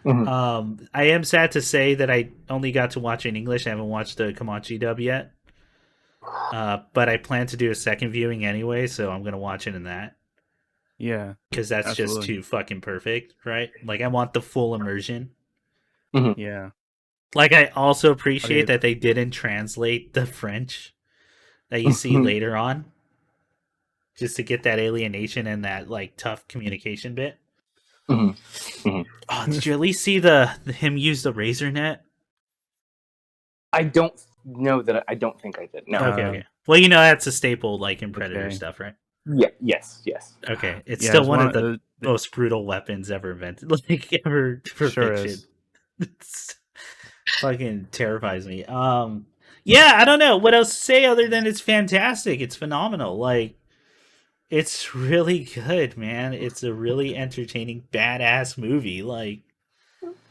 S3: Mhm.
S2: I am sad to say that I only got to watch it in English. I haven't watched the Comanche dub yet. But I plan to do a second viewing anyway, so I'm gonna watch it in that
S1: Yeah.
S2: because that's just
S1: Absolutely.
S2: too fucking perfect, right? Like I want the full immersion.
S3: Mhm.
S1: Yeah.
S2: Like I also appreciate
S1: Okay.
S2: that they didn't translate the French that you see
S3: Mhm.
S2: later on, just to get that alienation and that like tough communication bit.
S3: Mhm. Mhm.
S2: Oh, did you at least see the him use the razor net?
S3: I don't know that. I don't think I did. No.
S2: Okay, okay. Well, you know that's a staple like in Predator
S1: Okay.
S2: stuff, right?
S3: Yeah. Yes. Yes.
S2: Okay, it's
S1: Yeah.
S2: still
S1: It's
S2: one of
S1: one.
S2: the most brutal weapons ever invented, like ever for
S1: Sure
S2: fiction.
S1: is.
S2: It's fucking terrifies me. Yeah, I don't know what else to say other than it's fantastic. It's phenomenal. Like it's really good, man. It's a really entertaining, badass movie. Like,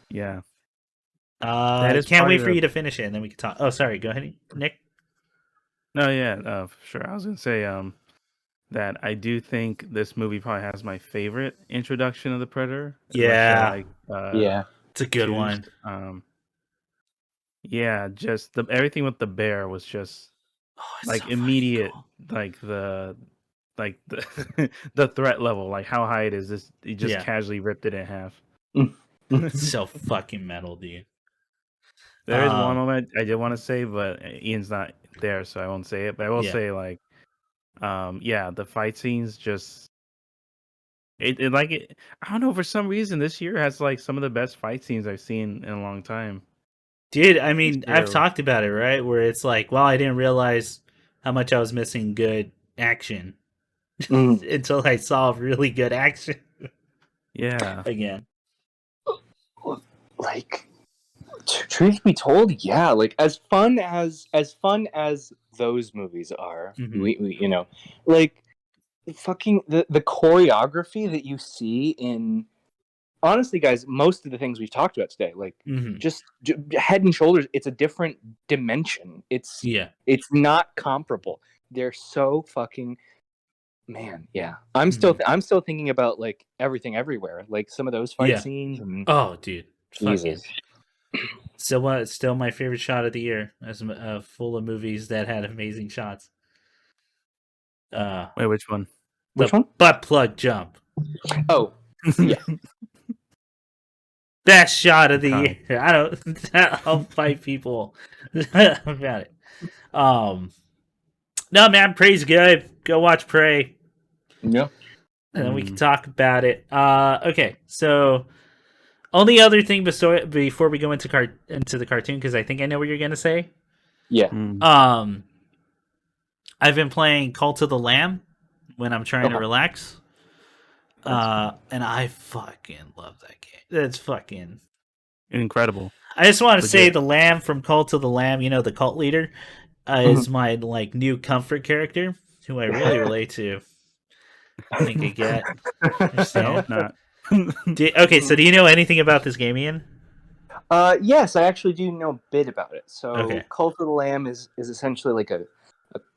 S1: Yeah. That is
S2: can't
S1: probably
S2: wait for
S1: the.
S2: you to finish it, and then we can talk. Oh, sorry. Go ahead, Nick.
S1: No. Yeah. Sure. I was gonna say that I do think this movie probably has my favorite introduction of the Predator. As much as I
S2: Yeah,
S1: like
S3: Yeah.
S2: it's a good
S1: twos.
S2: one.
S1: Yeah. Just the everything with the bear was just
S2: Oh, it's so
S1: like
S2: fucking
S1: immediate.
S2: cool.
S1: Like the the threat level, like how high it is. This he just
S2: Yeah,
S1: casually ripped it in half.
S2: so fucking metal, dude.
S1: There is one
S2: Um,
S1: moment I did want to say, but Ian's not there, so I won't say it. But I will
S2: yeah.
S1: say, like, yeah, the fight scenes just it like it. I don't know, for some reason this year has like some of the best fight scenes I've seen in a long time.
S2: Dude, I
S1: This
S2: mean, I've
S1: year,
S2: talked about it, right? Where it's like, well, I didn't realize how much I was missing good action
S3: Mhm.
S2: until I saw really good action
S1: yeah,
S2: again.
S3: Like, truth be told, yeah. Like, as fun as those movies are,
S2: Mm-hmm.
S3: we like fucking the choreography that you see in, honestly, guys, most of the things we've talked about today, like
S2: Mm-hmm.
S3: just Head and Shoulders, it's a different dimension.
S2: Yeah.
S3: It's not comparable. They're so fucking, man. Yeah,
S2: Mm-hmm.
S3: I'm still thinking about like Everything Everywhere, like some of those fight
S2: Yeah.
S3: scenes, and
S2: Oh, dude. Fucking.
S3: Jesus.
S2: So what? Still my favorite shot of the year. As full of movies that had amazing shots. Uh,
S1: wait, which one?
S3: Which
S2: the
S3: one?
S2: butt plug jump.
S3: Oh, yeah.
S2: Best shot of the
S1: Iconic.
S2: year. I don't. I'll fight people about it. Um. No, man. Prey's good. Go watch Prey,
S3: Yeah.
S2: and then we can
S1: Mm,
S2: talk about it. Okay. So, only other thing before we go into the cartoon, because I think I know what you're gonna say.
S3: Yeah.
S1: mm,
S2: Um, I've been playing Cult of the Lamb when I'm trying to
S3: Okay.
S2: relax.
S3: That's
S2: And I fucking love that game. That's fucking.
S1: incredible,
S2: I just want to say
S1: legit.
S2: the Lamb from Cult of the Lamb, you know, the cult leader, is my like new comfort character who I really relate to. I think I get.
S1: I hope
S2: Understand?
S1: not.
S2: Okay, so do you know anything about this game, Ian?
S3: Yes, I actually do know a bit about it.
S2: Okay.
S3: So, Cult of the Lamb is essentially like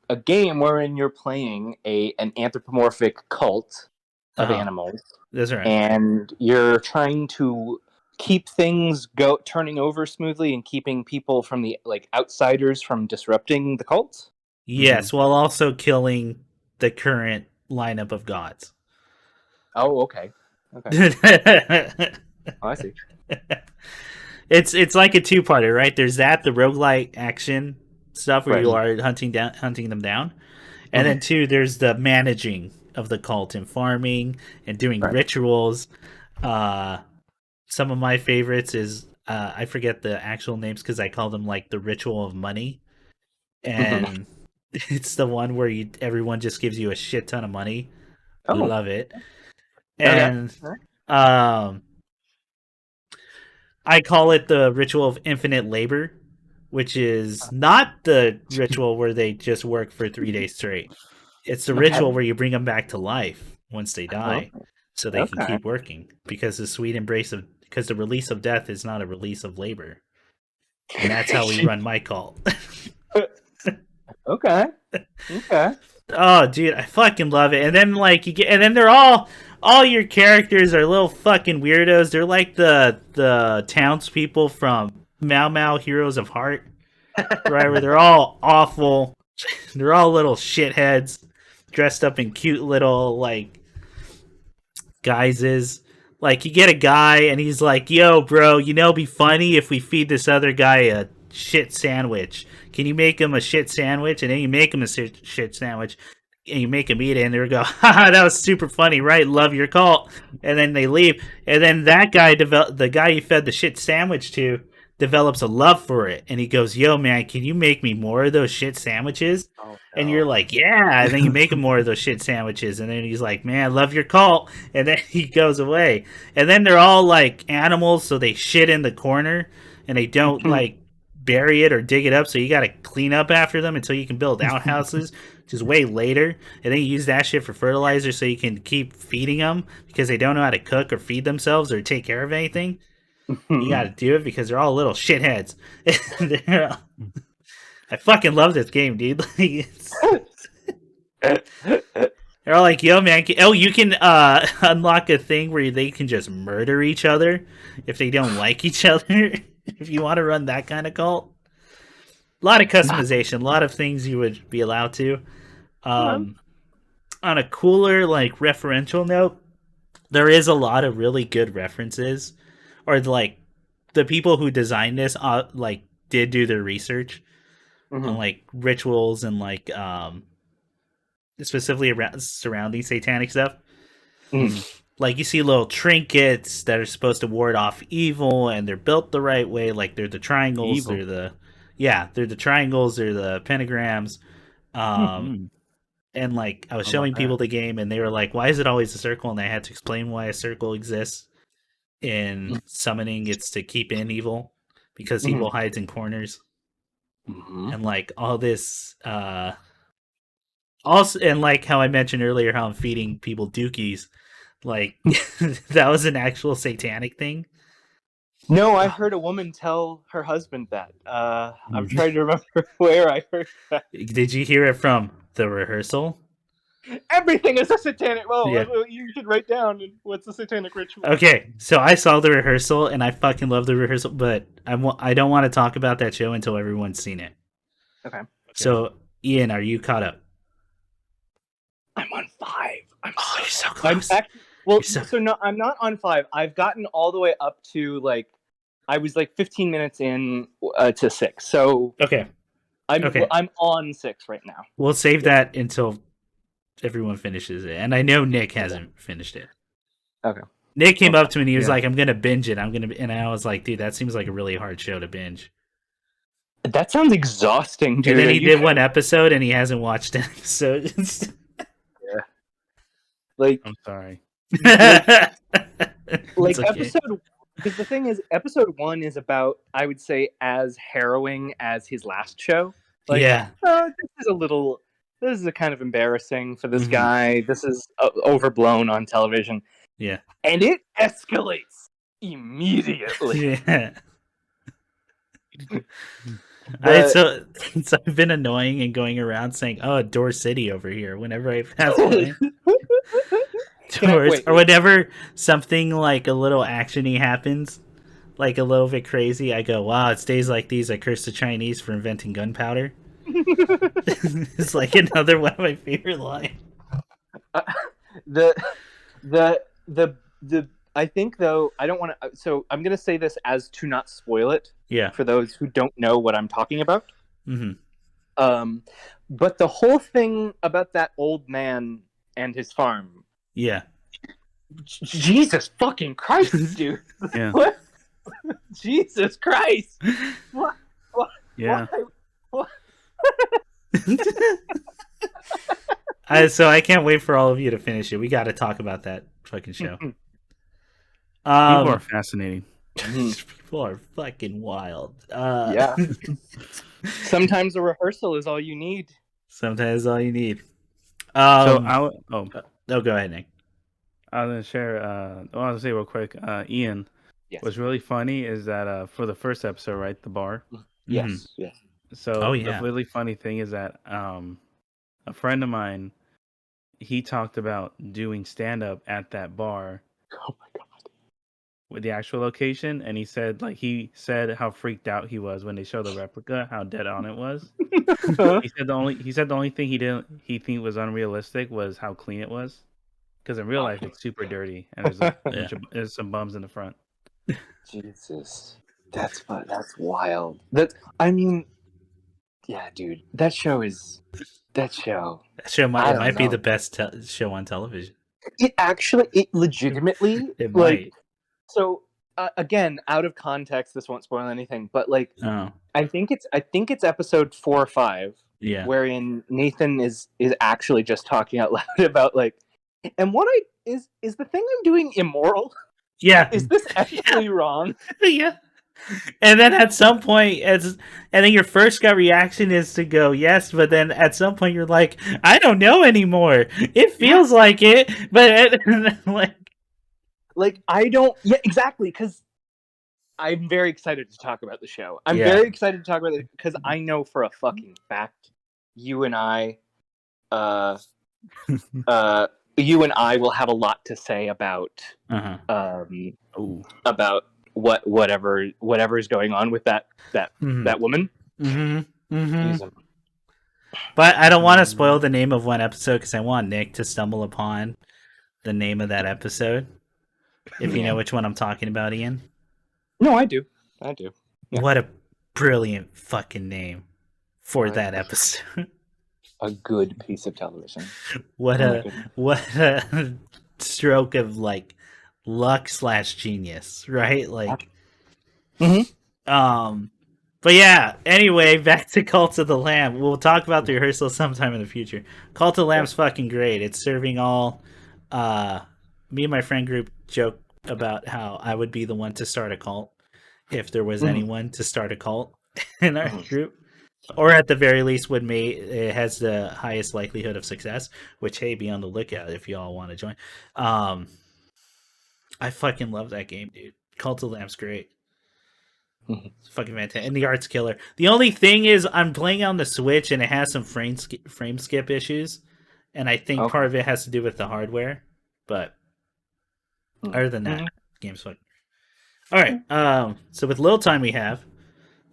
S3: a game wherein you're playing an anthropomorphic cult of animals.
S2: That's right.
S3: And you're trying to keep things turning over smoothly and keeping people from the outsiders from disrupting the cult.
S2: Yes, while also killing the current lineup of gods.
S3: Oh, okay. Oh, I see.
S2: It's like a two-parter, right? There's that, the roguelike action stuff where
S3: Right.
S2: you are hunting them down. And then two, there's the managing of the cult and farming and doing rituals. Some of my favorites is I forget the actual names because I call them like the ritual of money. And it's the one where everyone just gives you a shit ton of money. I love it. And I call it the ritual of infinite labor, which is not the ritual where they just work for 3 days straight. It's the ritual where you bring them back to life once they die, so they can keep working. Because the release of death is not a release of labor, and that's how we run my cult.
S3: Okay.
S2: Oh, dude, I fucking love it. And then and then they're all your characters are little fucking weirdos. They're like the townspeople from Mau Mau Heroes of Heart, right? Where they're all awful. They're all little shitheads dressed up in cute little guises. Like, you get a guy and he's like, "Yo, bro, it'd be funny if we feed this other guy a shit sandwich. Can you make him a shit sandwich?" And then you make him a shit sandwich and you make him eat it, and they go, "Haha, that was super funny, right? Love your cult." And then they leave. And then that guy, the guy you fed the shit sandwich to, develops a love for it, and he goes, "Yo, man, can you make me more of those shit sandwiches?" Oh, no. And you're like, "Yeah." And then you make him more of those shit sandwiches, and then he's like, "Man, I love your cult." And then he goes away. And then they're all like animals, so they shit in the corner, and they don't bury it or dig it up, so you gotta clean up after them until you can build outhouses, which is way later. And then you use that shit for fertilizer so you can keep feeding them because they don't know how to cook or feed themselves or take care of anything. You gotta do it because they're all little shitheads. I fucking love this game, dude. They're all like, "Yo, man, you can unlock a thing where they can just murder each other if they don't like each other." If you want to run that kind of cult. A lot of customization, a lot of things you would be allowed to. On a cooler, referential note, there is a lot of really good references. Or, the people who designed this, did do their research on, rituals and, specifically around surrounding satanic stuff. You see little trinkets that are supposed to ward off evil, and they're built the right way. They're the triangles, they're the triangles, they're the pentagrams. And I was showing people the game, and they were like, "Why is it always a circle?" And I had to explain why a circle exists in summoning. It's to keep in evil, because evil hides in corners. And all this also, and how I mentioned earlier, how I'm feeding people dookies. That was an actual satanic thing.
S3: No, I heard a woman tell her husband that. I'm trying to remember where I heard that.
S2: Did you hear it from the rehearsal?
S3: Everything is a satanic. Well, you should write down what's the satanic ritual.
S2: Okay, so I saw the rehearsal, and I fucking love the rehearsal, but I don't want to talk about that show until everyone's seen it.
S3: Okay.
S2: So, Ian, are you caught up?
S3: I'm on 5.
S2: You're so close.
S3: I'm not on 5. I've gotten all the way up to I was 15 minutes in to 6. So
S2: okay,
S3: I'm on 6 right now.
S2: We'll save that until everyone finishes it, and I know Nick hasn't finished it.
S3: Okay.
S2: Nick came up to me and he was like, "I'm gonna binge it. And I was like, "Dude, that seems like a really hard show to binge."
S3: That sounds exhausting, dude.
S2: And then he did one episode, and he hasn't watched an episode.
S1: I'm sorry.
S3: Episode, because the thing is, episode 1 is about, I would say, as harrowing as his last show. This is a kind of embarrassing for this guy. This is overblown on television.
S2: Yeah,
S3: and it escalates immediately.
S2: Yeah. So I've been annoying and going around saying, "Oh, Door City over here," whenever I pass by. Or whenever something like a little actiony happens, like a little bit crazy, I go, wow, it's days like these I curse the Chinese for inventing gunpowder. It's like another one of my favorite lines.
S3: The I think though I don't want to. So I'm gonna say this as to not spoil it.
S2: Yeah.
S3: For those who don't know what I'm talking about.
S2: Mm-hmm.
S3: But the whole thing about that old man and his farm.
S2: Yeah.
S3: Jesus fucking Christ, dude.
S1: Yeah.
S3: What? Jesus Christ. What?
S1: Yeah.
S3: Why?
S2: So I can't wait for all of you to finish it. We got to talk about that fucking show.
S1: People are fascinating.
S2: People are fucking wild.
S3: Yeah. Sometimes a rehearsal is all you need.
S2: Sometimes all you need.
S1: Go
S2: ahead, Nick.
S1: I was gonna share. I want to say real quick. Ian,
S3: yes.
S1: What's really funny is that for the first episode, right, the bar.
S3: Yes.
S2: Mm-hmm.
S3: Yes.
S1: So the really funny thing is that a friend of mine, he talked about doing stand up at that bar.
S3: Oh my god.
S1: With the actual location, and he said how freaked out he was when they showed the replica, how dead on it was. He said the only thing he think was unrealistic was how clean it was, because in real life it's super dirty and there's some bums in the front.
S3: Jesus, that's wild. Yeah, dude, that show
S2: might be the best show on television.
S3: It legitimately
S2: it might.
S3: So again, out of context, this won't spoil anything. But I think it's episode 4 or 5, wherein Nathan is actually just talking out loud about and what is the thing I'm doing immoral?
S2: Yeah,
S3: is this actually wrong?
S2: Yeah. And then at some point, your first gut reaction is to go yes, but then at some point you're like, I don't know anymore. It feels like it, but
S3: I don't. Yeah, exactly. Because I'm very excited to talk about the show. I'm very excited to talk about it because I know for a fucking fact you and I will have a lot to say about about whatever is going on with that woman.
S2: Mm-hmm. Mm-hmm. But I don't want to spoil the name of one episode because I want Nick to stumble upon the name of that episode. If you know which one I'm talking about, Ian.
S3: No, I do. Yeah.
S2: What a brilliant fucking name for that episode.
S3: A good piece of television.
S2: What a stroke of luck / genius, right? But yeah, anyway, back to Cult of the Lamb. We'll talk about the rehearsal sometime in the future. Cult of the Lamb's fucking great. It's serving all me and my friend group joke about how I would be the one to start a cult if there was anyone to start a cult in our group. Or at the very least it has the highest likelihood of success, which, hey, be on the lookout if y'all want to join. I fucking love that game, dude. Cult of the Lamb's great. It's fucking fantastic. And the art's killer. The only thing is I'm playing on the Switch and it has some frame skip issues. And I think part of it has to do with the hardware. But other than that, the game's fun. Alright, so with little time we have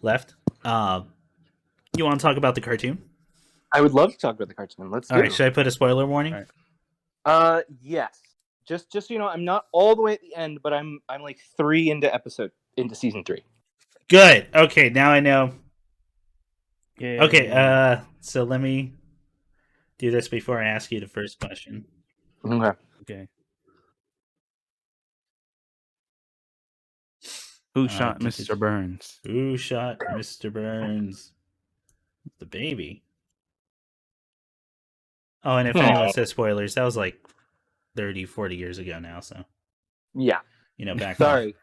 S2: left, you want to talk about the cartoon?
S3: I would love to talk about the cartoon. Let's do it.
S2: Alright, should I put a spoiler warning?
S3: Right. Yes. Just so you know, I'm not all the way at the end, but I'm 3 into season 3.
S2: Good. Okay, now I know.
S1: Yeah.
S2: Okay, so let me do this before I ask you the first question.
S3: Okay.
S1: Who shot Mr. Burns?
S2: Who shot Mr. Burns? The baby. Oh, and if anyone says spoilers, that was 30, 40 years ago now, so.
S3: Yeah.
S2: Back
S3: Sorry.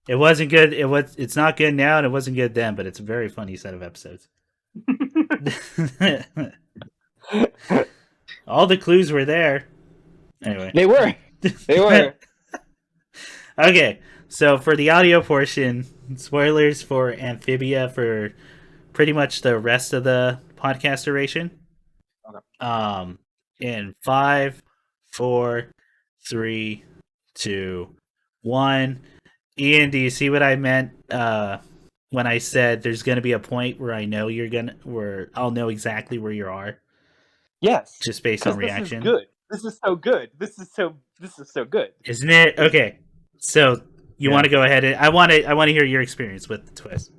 S2: It wasn't good. It's not good now, and it wasn't good then, but it's a very funny set of episodes. All the clues were there. Anyway.
S3: They were.
S2: Okay, so for the audio portion, spoilers for Amphibia for pretty much the rest of the podcast duration.
S3: Okay.
S2: In 5, 4, 3, 2, 1. Ian, do you see what I meant when I said there's going to be a point where where I'll know exactly where you are?
S3: Yes.
S2: Just based on
S3: This
S2: reaction.
S3: is good. This is so good. This is so good.
S2: Isn't it? Okay. So you want to go ahead and I want to hear your experience with the twist.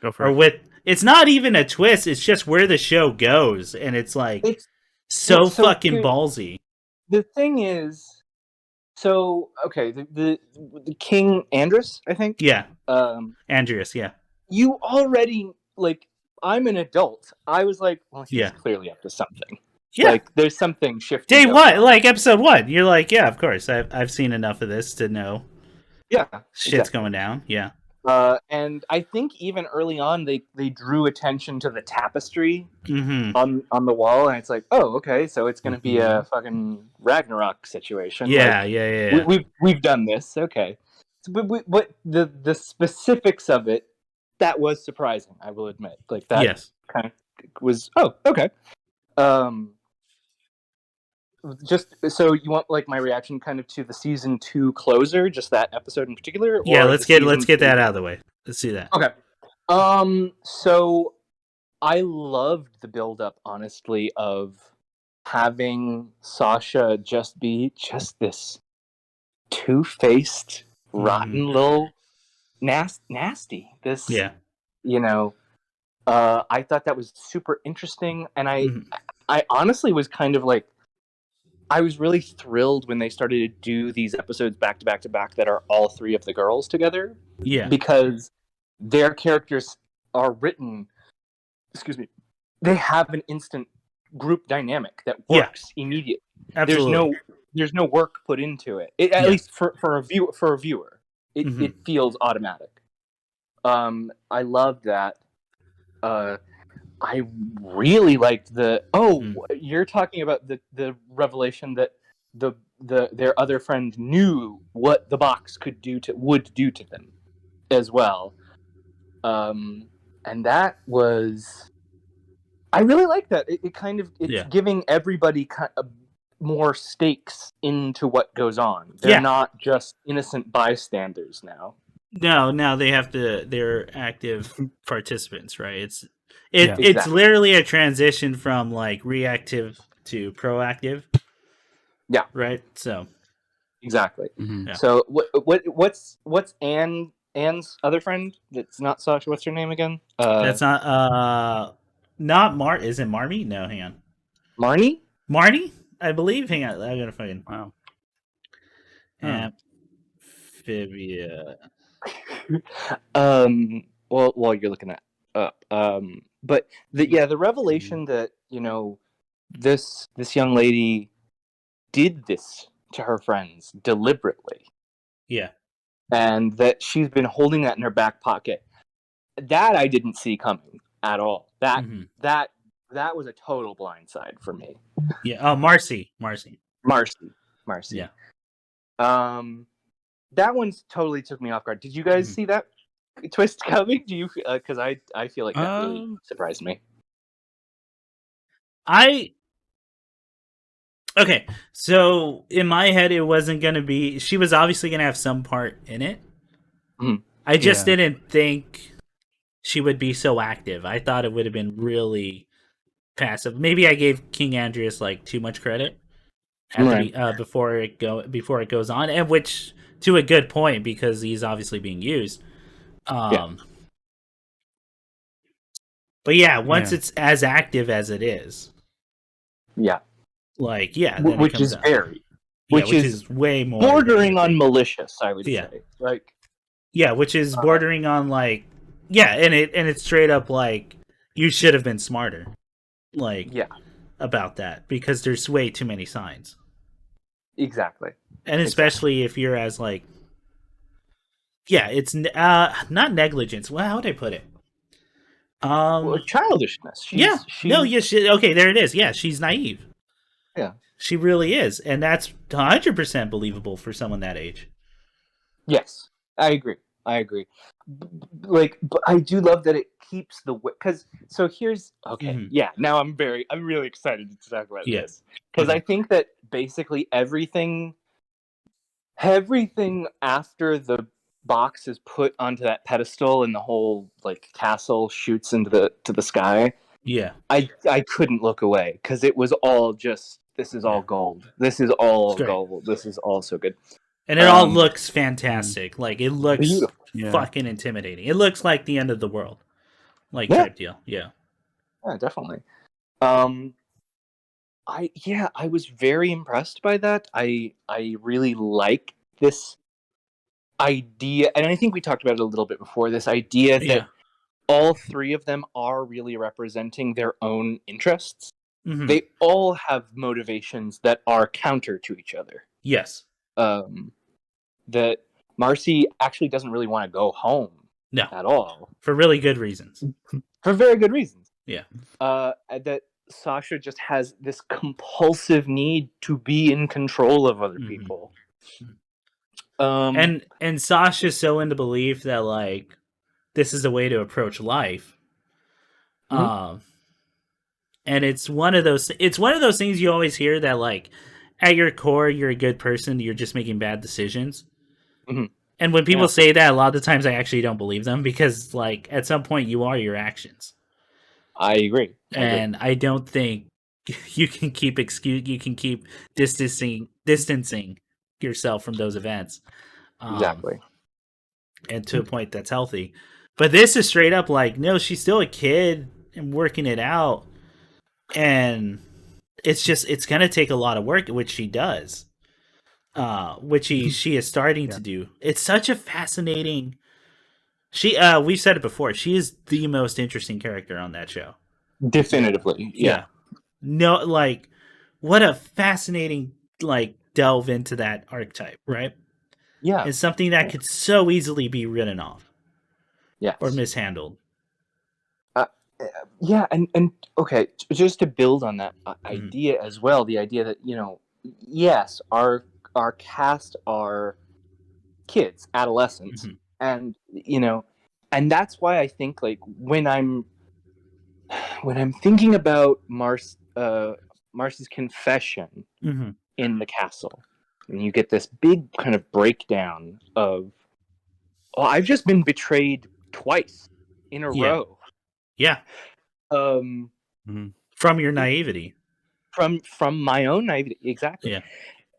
S1: Go for
S2: Or
S1: it.
S2: with it's not even a twist, it's just where the show goes, and it's like so fucking ballsy.
S3: The thing is, so okay, the King Andrus, I think.
S2: Yeah. Andreas, yeah.
S3: You already like. I'm an adult. I was like, well, he's clearly up to something.
S2: Yeah.
S3: Like, there's something shifting.
S2: Day 1, like episode 1. You're like, yeah, of course. I've seen enough of this to know.
S3: Yeah.
S2: Shit's going down. Yeah.
S3: And I think even early on they drew attention to the tapestry on the wall, and it's like, oh, okay, so it's going to be a fucking Ragnarok situation.
S2: Yeah,
S3: like,
S2: yeah.
S3: We've done this, okay. But the specifics of it, that was surprising, I will admit. Like that kind of was okay. Just so you want like my reaction kind of to the season 2 closer, just that episode in particular?
S2: Yeah, let's get that out of the way. Let's see that.
S3: Okay. So I loved the build up, honestly, of having Sasha just be just this two-faced, rotten little nasty. This you know, I thought that was super interesting, and I honestly was kind of like, I was really thrilled when they started to do these episodes back to back to back that are all 3 of the girls together.
S2: Yeah.
S3: Because their characters are written, they have an instant group dynamic that works immediately.
S2: Absolutely.
S3: There's no work put into it. At least for a viewer. It feels automatic. I love that. I really liked you're talking about the revelation that their other friend knew what the box would do to them as well. And that was, I really like that. It's giving everybody kind of more stakes into what goes on. They're not just innocent bystanders now.
S2: No, they're active participants, right? It's literally a transition from like reactive to proactive.
S3: Yeah.
S2: Right. So.
S3: Exactly.
S2: Yeah.
S3: So what's Anne's other friend? That's not Sasha. What's her name again?
S2: That's not Is it Marmy? No, hang on.
S3: Marnie,
S2: I believe. Hang on, I gotta fucking Amphibia.
S3: Well, while you're looking that up, but the revelation that this young lady did this to her friends deliberately.
S2: Yeah.
S3: And that she's been holding that in her back pocket. That I didn't see coming at all. That was a total blindside for me.
S2: Yeah. Oh, Marcy.
S3: Yeah. That one's totally took me off guard. Did you guys see that twist coming? Do you? Because I feel like that really surprised me.
S2: Okay, so in my head, it wasn't going to be... She was obviously going to have some part in it. I just didn't think she would be so active. I thought it would have been really passive. Maybe I gave King Andreas like too much credit before it goes on, and which to a good point because he's obviously being used. But once it's as active as it is, which is way more
S3: bordering on malicious, I would say.
S2: Which is bordering on like and it's straight up like you should have been smarter, about that because there's way too many signs.
S3: Exactly,
S2: and especially if you're as like, it's not negligence. Well, how would I put it?
S3: Childishness.
S2: Okay, there it is. Yeah, she's naive.
S3: Yeah.
S2: She really is, and that's 100% believable for someone that age.
S3: Yes, I agree. But I do love that it keeps because here's now I'm really excited to talk about this because I think that basically everything after the box is put onto that pedestal and the whole like castle shoots into the sky.
S2: Yeah.
S3: I couldn't look away because it was all just, this is all gold. This is all gold. This is all so good.
S2: And it all looks fantastic. Like, it looks
S3: beautiful.
S2: fucking intimidating. It looks like the end of the world. Like,
S3: Yeah.
S2: type deal. Yeah.
S3: Yeah, definitely. I was very impressed by that. I really like this idea, and I think we talked about it a little bit before, this idea that all three of them are really representing their own interests.
S2: Mm-hmm.
S3: They all have motivations that are counter to each other.
S2: Yes.
S3: That Marcy actually doesn't really want to go home at all.
S2: For really good reasons.
S3: For very good reasons.
S2: Yeah.
S3: That Sasha just has this compulsive need to be in control of other people.
S2: And Sasha's so into belief that, like, this is a way to approach life. And it's one of those things you always hear that, like, at your core, you're a good person, you're just making bad decisions. And when people say that, a lot of the times I actually don't believe them, because, like, at some point you are your actions.
S3: I agree.
S2: I don't think you can keep distancing yourself from those events.
S3: Exactly.
S2: And to a point that's healthy. But this is straight up like, no, she's still a kid and working it out. And it's going to take a lot of work, which she does. Which she is starting to do. It's such a fascinating... we've said it before. She is the most interesting character on that show.
S3: Definitively. Yeah.
S2: No, like, what a fascinating, like, delve into that archetype, right?
S3: Yeah.
S2: It's something that could so easily be written off.
S3: Yes.
S2: Or mishandled.
S3: Yeah, and okay, just to build on that idea as well, the idea that, you know, yes, our cast are kids, adolescents, and, you know, and that's why I think, like, when I'm thinking about Marcy's confession in the castle, and you get this big kind of breakdown of, oh, I've just been betrayed twice in a row.
S2: Yeah. From your naivety.
S3: From my own naivety, exactly.
S2: Yeah.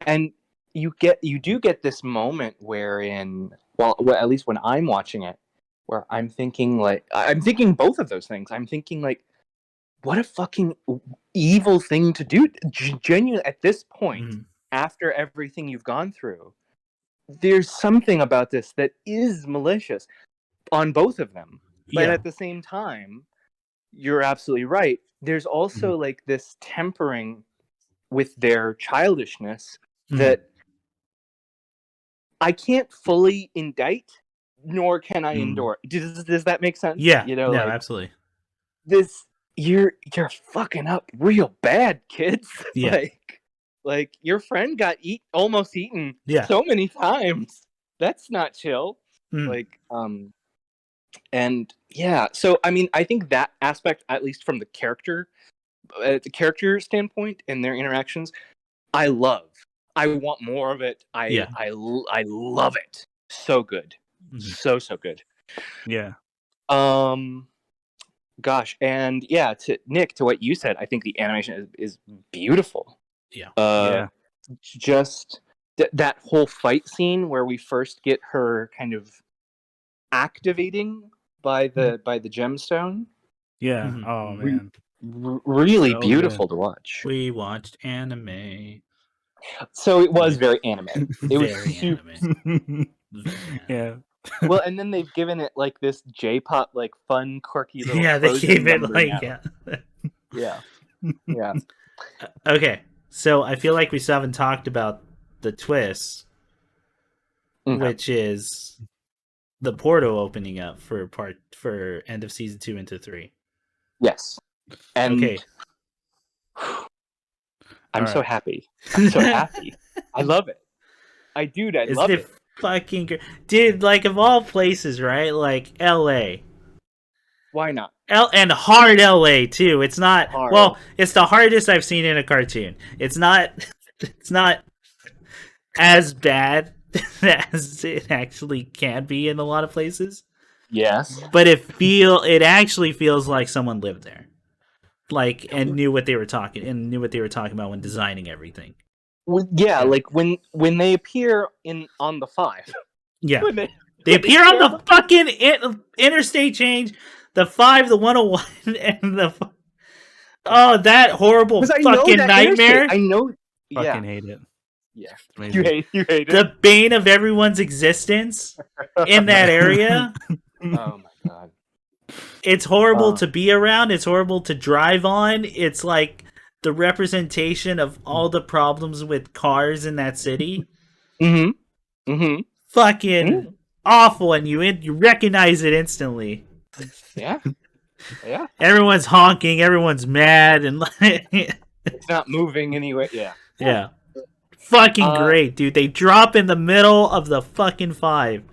S3: And you do get this moment wherein, well, at least when I'm watching it, where I'm thinking both of those things. I'm thinking, like, what a fucking evil thing to do. Genuinely, at this point, after everything you've gone through, there's something about this that is malicious on both of them. But at the same time, you're absolutely right. There's also like this tempering with their childishness that I can't fully indict, nor can I endure. Does that make sense?
S2: Yeah.
S3: You know,
S2: no,
S3: like,
S2: absolutely.
S3: This, you're fucking up real bad, kids.
S2: Yeah.
S3: like your friend got almost eaten so many times. That's not chill. And yeah, so I mean, I think that aspect, at least from the character standpoint and their interactions, I love. I want more of it. I love it. So good, so good.
S1: Yeah.
S3: Gosh, and yeah, to Nick, to what you said, I think the animation is beautiful.
S2: Yeah.
S3: Just that whole fight scene where we first get her kind of activating by the gemstone.
S1: Yeah. Oh man.
S3: Really so beautiful to watch.
S2: We watched anime.
S3: So it was very anime. It was
S2: very anime.
S1: Yeah.
S3: Well, and then they've given it like this J-pop, like fun, quirky little.
S2: Yeah, they gave it like
S3: yeah.
S2: Okay, so I feel like we still haven't talked about the twist, which is the portal opening up for end of season 2 into 3.
S3: Yes. And
S2: okay.
S3: I'm so happy. I'm so happy. I love it. I love it.
S2: Fucking dude, like, of all places, right? Like LA.
S3: Why not?
S2: And hard LA too. It's not
S3: hard.
S2: Well, it's the hardest I've seen in a cartoon. It's not It's not as bad as it actually can be in a lot of places.
S3: Yes.
S2: But it actually feels like someone lived there. Like and knew what they were talking about when designing everything.
S3: Yeah, like when they appear on the 5.
S2: Yeah.
S3: When
S2: They appear on the fucking interstate change, the 5, the 101, and that horrible
S3: because I know
S2: fucking
S3: that
S2: nightmare.
S3: interstate. I know. Yeah.
S1: Fucking hate it.
S3: Yeah.
S1: It's amazing.
S3: You hate it.
S2: The bane of everyone's existence in that area.
S3: Oh my god.
S2: It's horrible to be around. It's horrible to drive on. It's like the representation of all the problems with cars in that city.
S3: Mm-hmm. Mm-hmm.
S2: Fucking awful, and you recognize it instantly.
S3: Yeah. Yeah.
S2: Everyone's honking. Everyone's mad, and
S3: It's not moving anyway. Yeah.
S2: yeah. Fucking great, dude. They drop in the middle of the fucking 5.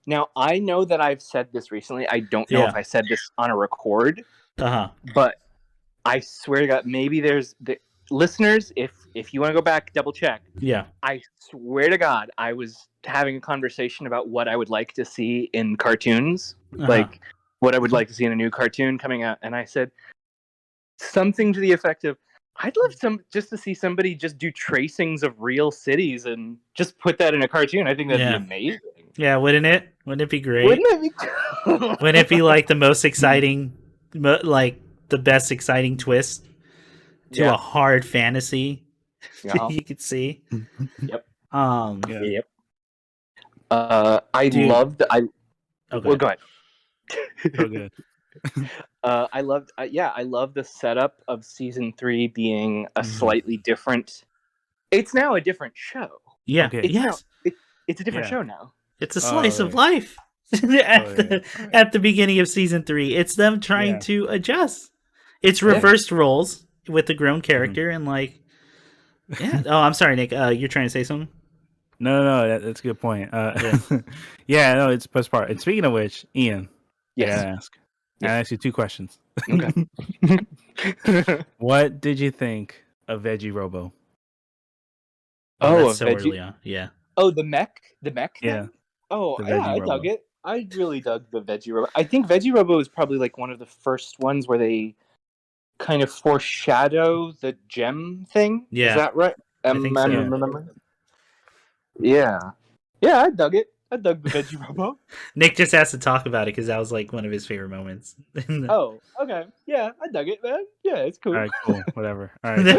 S3: Now I know that I've said this recently. I don't know if I said this on a record. But I swear to God, maybe there's the listeners. If you want to go back, double check.
S2: Yeah.
S3: I swear to God, I was having a conversation about what I would like to see in cartoons, like what I would like to see in a new cartoon coming out, and I said something to the effect of, I'd love just to see somebody just do tracings of real cities and just put that in a cartoon. I think that'd be amazing.
S2: Yeah, wouldn't it? Wouldn't it be great?
S3: Wouldn't it be
S2: Wouldn't it be like the most exciting, like the best exciting twist to a hard fantasy you could see?
S3: Yep.
S2: Yep.
S3: I loved. Well, go ahead.
S1: So good.
S3: I loved. I love the setup of season 3 being a slightly different. It's now a different show.
S2: Yeah.
S1: Okay.
S3: It's a different show now.
S2: It's a slice of life at the beginning of season 3. It's them trying to adjust. It's reversed roles with the grown character and like, yeah. Oh, I'm sorry, Nick. You're trying to say something?
S1: No, that's a good point. No, it's the best part. And speaking of which, Ian, I gotta ask. I ask you 2 questions.
S3: Okay.
S1: What did you think of Veggie Robo?
S2: Oh, that's so early on. Yeah.
S3: Oh, the mech thing?
S1: Yeah.
S3: Oh, yeah, I dug it. I really dug the Veggie Robo. I think Veggie Robo is probably like one of the first ones where they kind of foreshadow the gem thing.
S2: Yeah.
S3: Is that right?
S2: I think so.
S3: Remember? Yeah. Yeah, I dug it. I dug the Veggie Robo.
S2: Nick just has to talk about it because that was like one of his favorite moments.
S3: Oh, okay. Yeah, I dug it, man. Yeah, it's cool.
S1: All right, cool. Whatever. All right.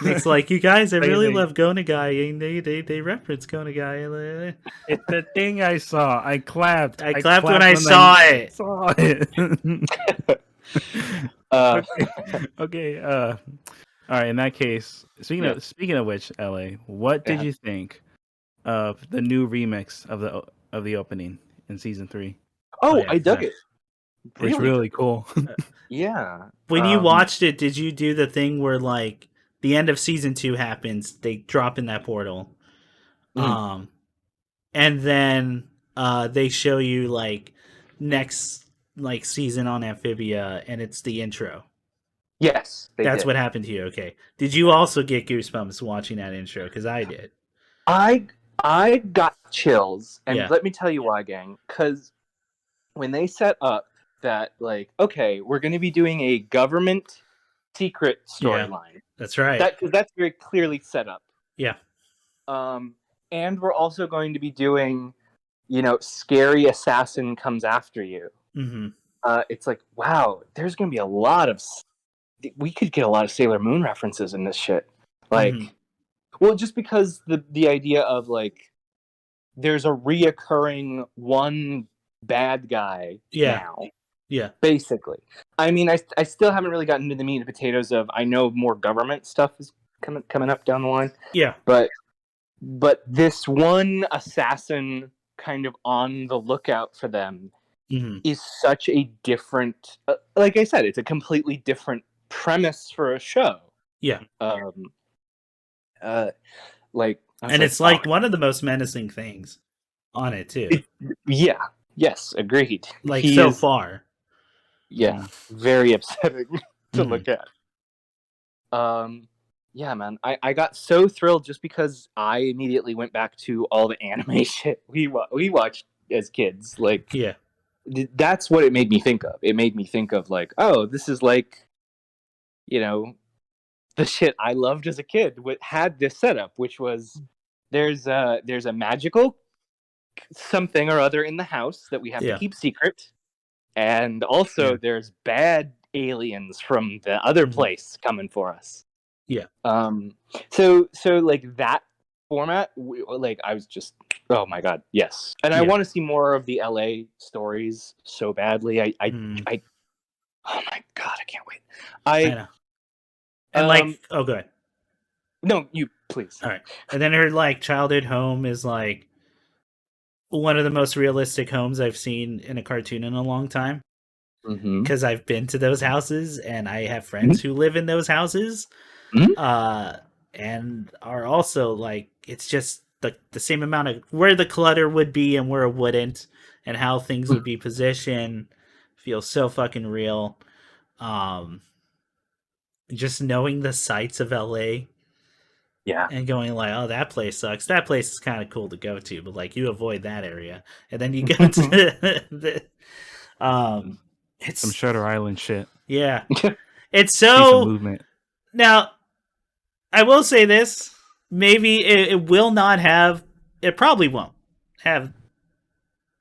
S2: It's like, you guys, I really love Gonagai, and they reference Gonagai.
S1: It's the thing I saw. I clapped.
S2: I clapped when I saw it.
S1: Okay. All right. In that case, speaking of which, LA, what did you think of the new remix of the opening in season 3?
S3: Oh, I dug it.
S1: It's really cool.
S3: Yeah.
S2: When you watched it, did you do the thing where like the end of season 2 happens, they drop in that portal, and then they show you like next like season on Amphibia, and it's the intro.
S3: Yes,
S2: that's what happened to you. Okay, did you also get goosebumps watching that intro? Because I did.
S3: I got chills, and let me tell you why, gang. Because when they set up that, like, okay, we're going to be doing a government secret storyline.
S2: That's right.
S3: That's very clearly set up.
S2: Yeah.
S3: And we're also going to be doing, scary assassin comes after you.
S2: Mm-hmm.
S3: It's like, wow, there's going to be a lot of. We could get a lot of Sailor Moon references in this shit. Like, well, just because the idea of like, there's a reoccurring one bad guy now.
S2: Yeah.
S3: Basically. I mean, I still haven't really gotten into the meat and potatoes of, I know more government stuff is coming up down the line.
S2: Yeah.
S3: But this one assassin kind of on the lookout for them is such a different, like I said, it's a completely different premise for a show.
S2: Yeah.
S3: And
S2: it's like one of the most menacing things on it too.
S3: Yes, agreed.
S2: Like so far.
S3: Yeah, very upsetting. to look at. Yeah, man, I got so thrilled just because I immediately went back to all the anime shit we watched as kids. Like,
S2: Yeah.
S3: that's what it made me think of. It made me think of like, oh, this is like, you know, the shit I loved as a kid. Had this setup, which was there's a magical something or other in the house that we have to keep secret, and also there's bad aliens from the other place coming for us.
S2: Yeah.
S3: So like that format, like I was just, oh my god, yes. And I want to see more of the LA stories so badly. I oh my god, I can't wait.
S2: I know. And like, oh, go ahead.
S3: No, you please.
S2: All right. And then her like childhood home is like one of the most realistic homes I've seen in a cartoon in a long time. Because I've been to those houses and I have friends who live in those houses. And are also like, it's just the same amount of where the clutter would be and where it wouldn't, and how things would be positioned feels so fucking real. Just knowing the sights of LA, and going like, oh, that place sucks. That place is kind of cool to go to, but like you avoid that area, and then you go to it's
S1: some Shutter Island shit.
S2: Yeah, it's so
S1: movement.
S2: Now, I will say this: maybe it will not have. It probably won't have.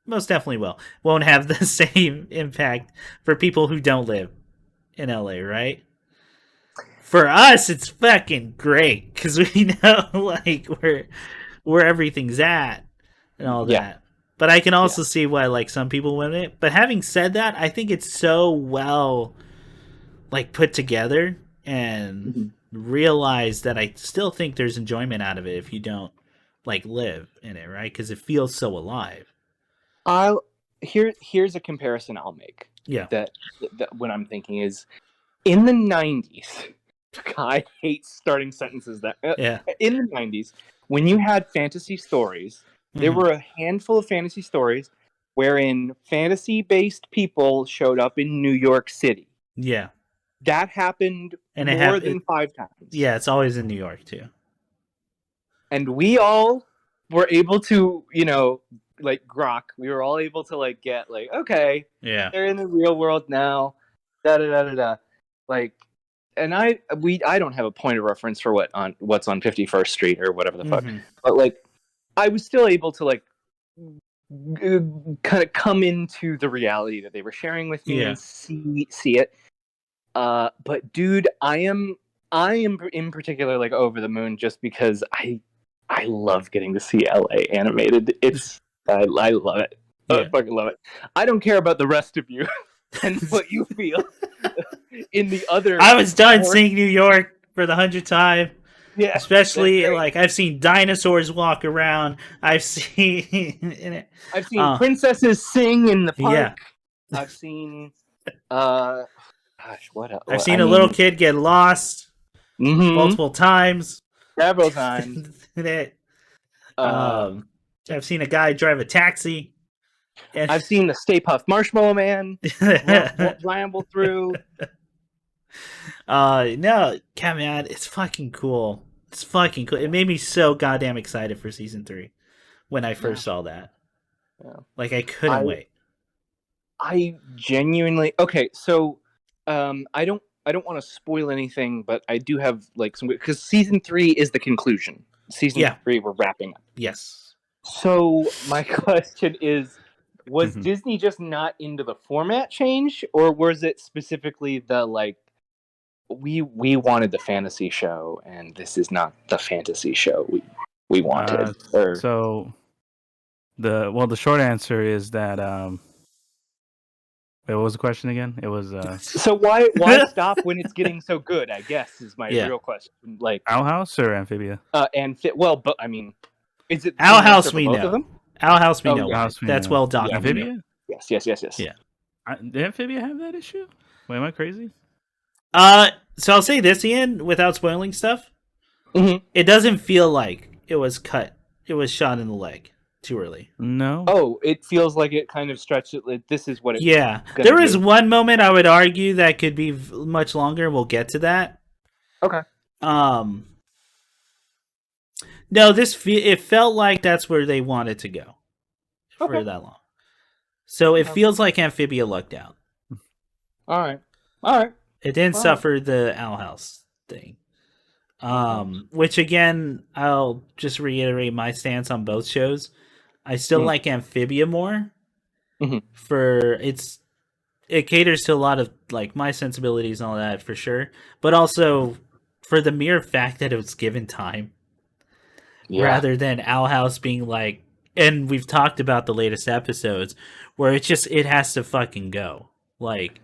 S2: Most definitely won't have the same impact for people who don't live in LA, right? For us, it's fucking great because we know like where everything's at and all that. But I can also see why like some people wouldn't it. But having said that, I think it's so well like put together and realize that I still think there's enjoyment out of it if you don't like live in it, right? Because it feels so alive.
S3: Here's a comparison I'll make.
S2: Yeah.
S3: That what I'm thinking is in the 90s. I hate starting sentences that. In the 90s, when you had fantasy stories, there were a handful of fantasy stories wherein fantasy-based people showed up in New York City.
S2: Yeah.
S3: That happened more than 5 times.
S2: Yeah, it's always in New York, too.
S3: And we all were able to, like, grok. We were all able to, like, get, like, okay, they're in the real world now, da-da-da-da-da. Like, and I don't have a point of reference for what's on 51st Street or whatever the fuck. But, like, I was still able to, like, kind of come into the reality that they were sharing with me and see it. But dude, I am in particular like over the moon just because I love getting to see LA animated. I love it. I fucking love it. I don't care about the rest of you and what you feel in the other.
S2: I was done seeing New York for the 100th time.
S3: Yeah,
S2: especially like I've seen dinosaurs walk around. I've seen
S3: princesses sing in the park. Yeah. I've seen gosh, what else?
S2: I've seen a little kid get lost multiple times.
S3: Several times.
S2: I've seen a guy drive a taxi.
S3: And I've seen the Stay Puft Marshmallow Man ramble through.
S2: No, man, it's fucking cool. It's fucking cool. It made me so goddamn excited for season 3 when I first saw that. Yeah. Like I couldn't wait.
S3: I genuinely so I don't want to spoil anything, but I do have like some because season 3 is the conclusion. Season 3 we're wrapping up.
S2: Yes.
S3: So my question is, was Disney just not into the format change, or was it specifically the like we wanted the fantasy show and this is not the fantasy show we wanted?
S1: So the short answer is that what was the question again? It was
S3: so why stop when it's getting so good, I guess is my real question. Like
S1: Owl House or Amphibia?
S3: But I mean, is it
S2: Owl House we know. Owl House we know. That's well documented.
S3: Amphibia? Yes.
S2: Yeah.
S1: Did Amphibia have that issue? Wait, am I crazy?
S2: So I'll say this, Ian, without spoiling stuff. It doesn't feel like it was cut. It was shot in the leg too early?
S1: No.
S3: Oh, it feels like it kind of stretched it. Like, this is what it's
S2: Yeah,
S3: gonna
S2: there is
S3: be.
S2: one moment I would argue that could be much longer. We'll get to that.
S3: Okay.
S2: No, it felt like that's where they wanted to go for
S3: Okay.
S2: that long. So it
S3: Okay.
S2: feels like Amphibia lucked out.
S3: All right. All right.
S2: It didn't
S3: All
S2: suffer the Owl House thing. Which again, I'll just reiterate my stance on both shows. I still like Amphibia more.
S3: Mhm.
S2: It caters to a lot of like my sensibilities and all that for sure, but also for the mere fact that it was given time, rather than Owl House being like, and we've talked about the latest episodes where it has to fucking go. Like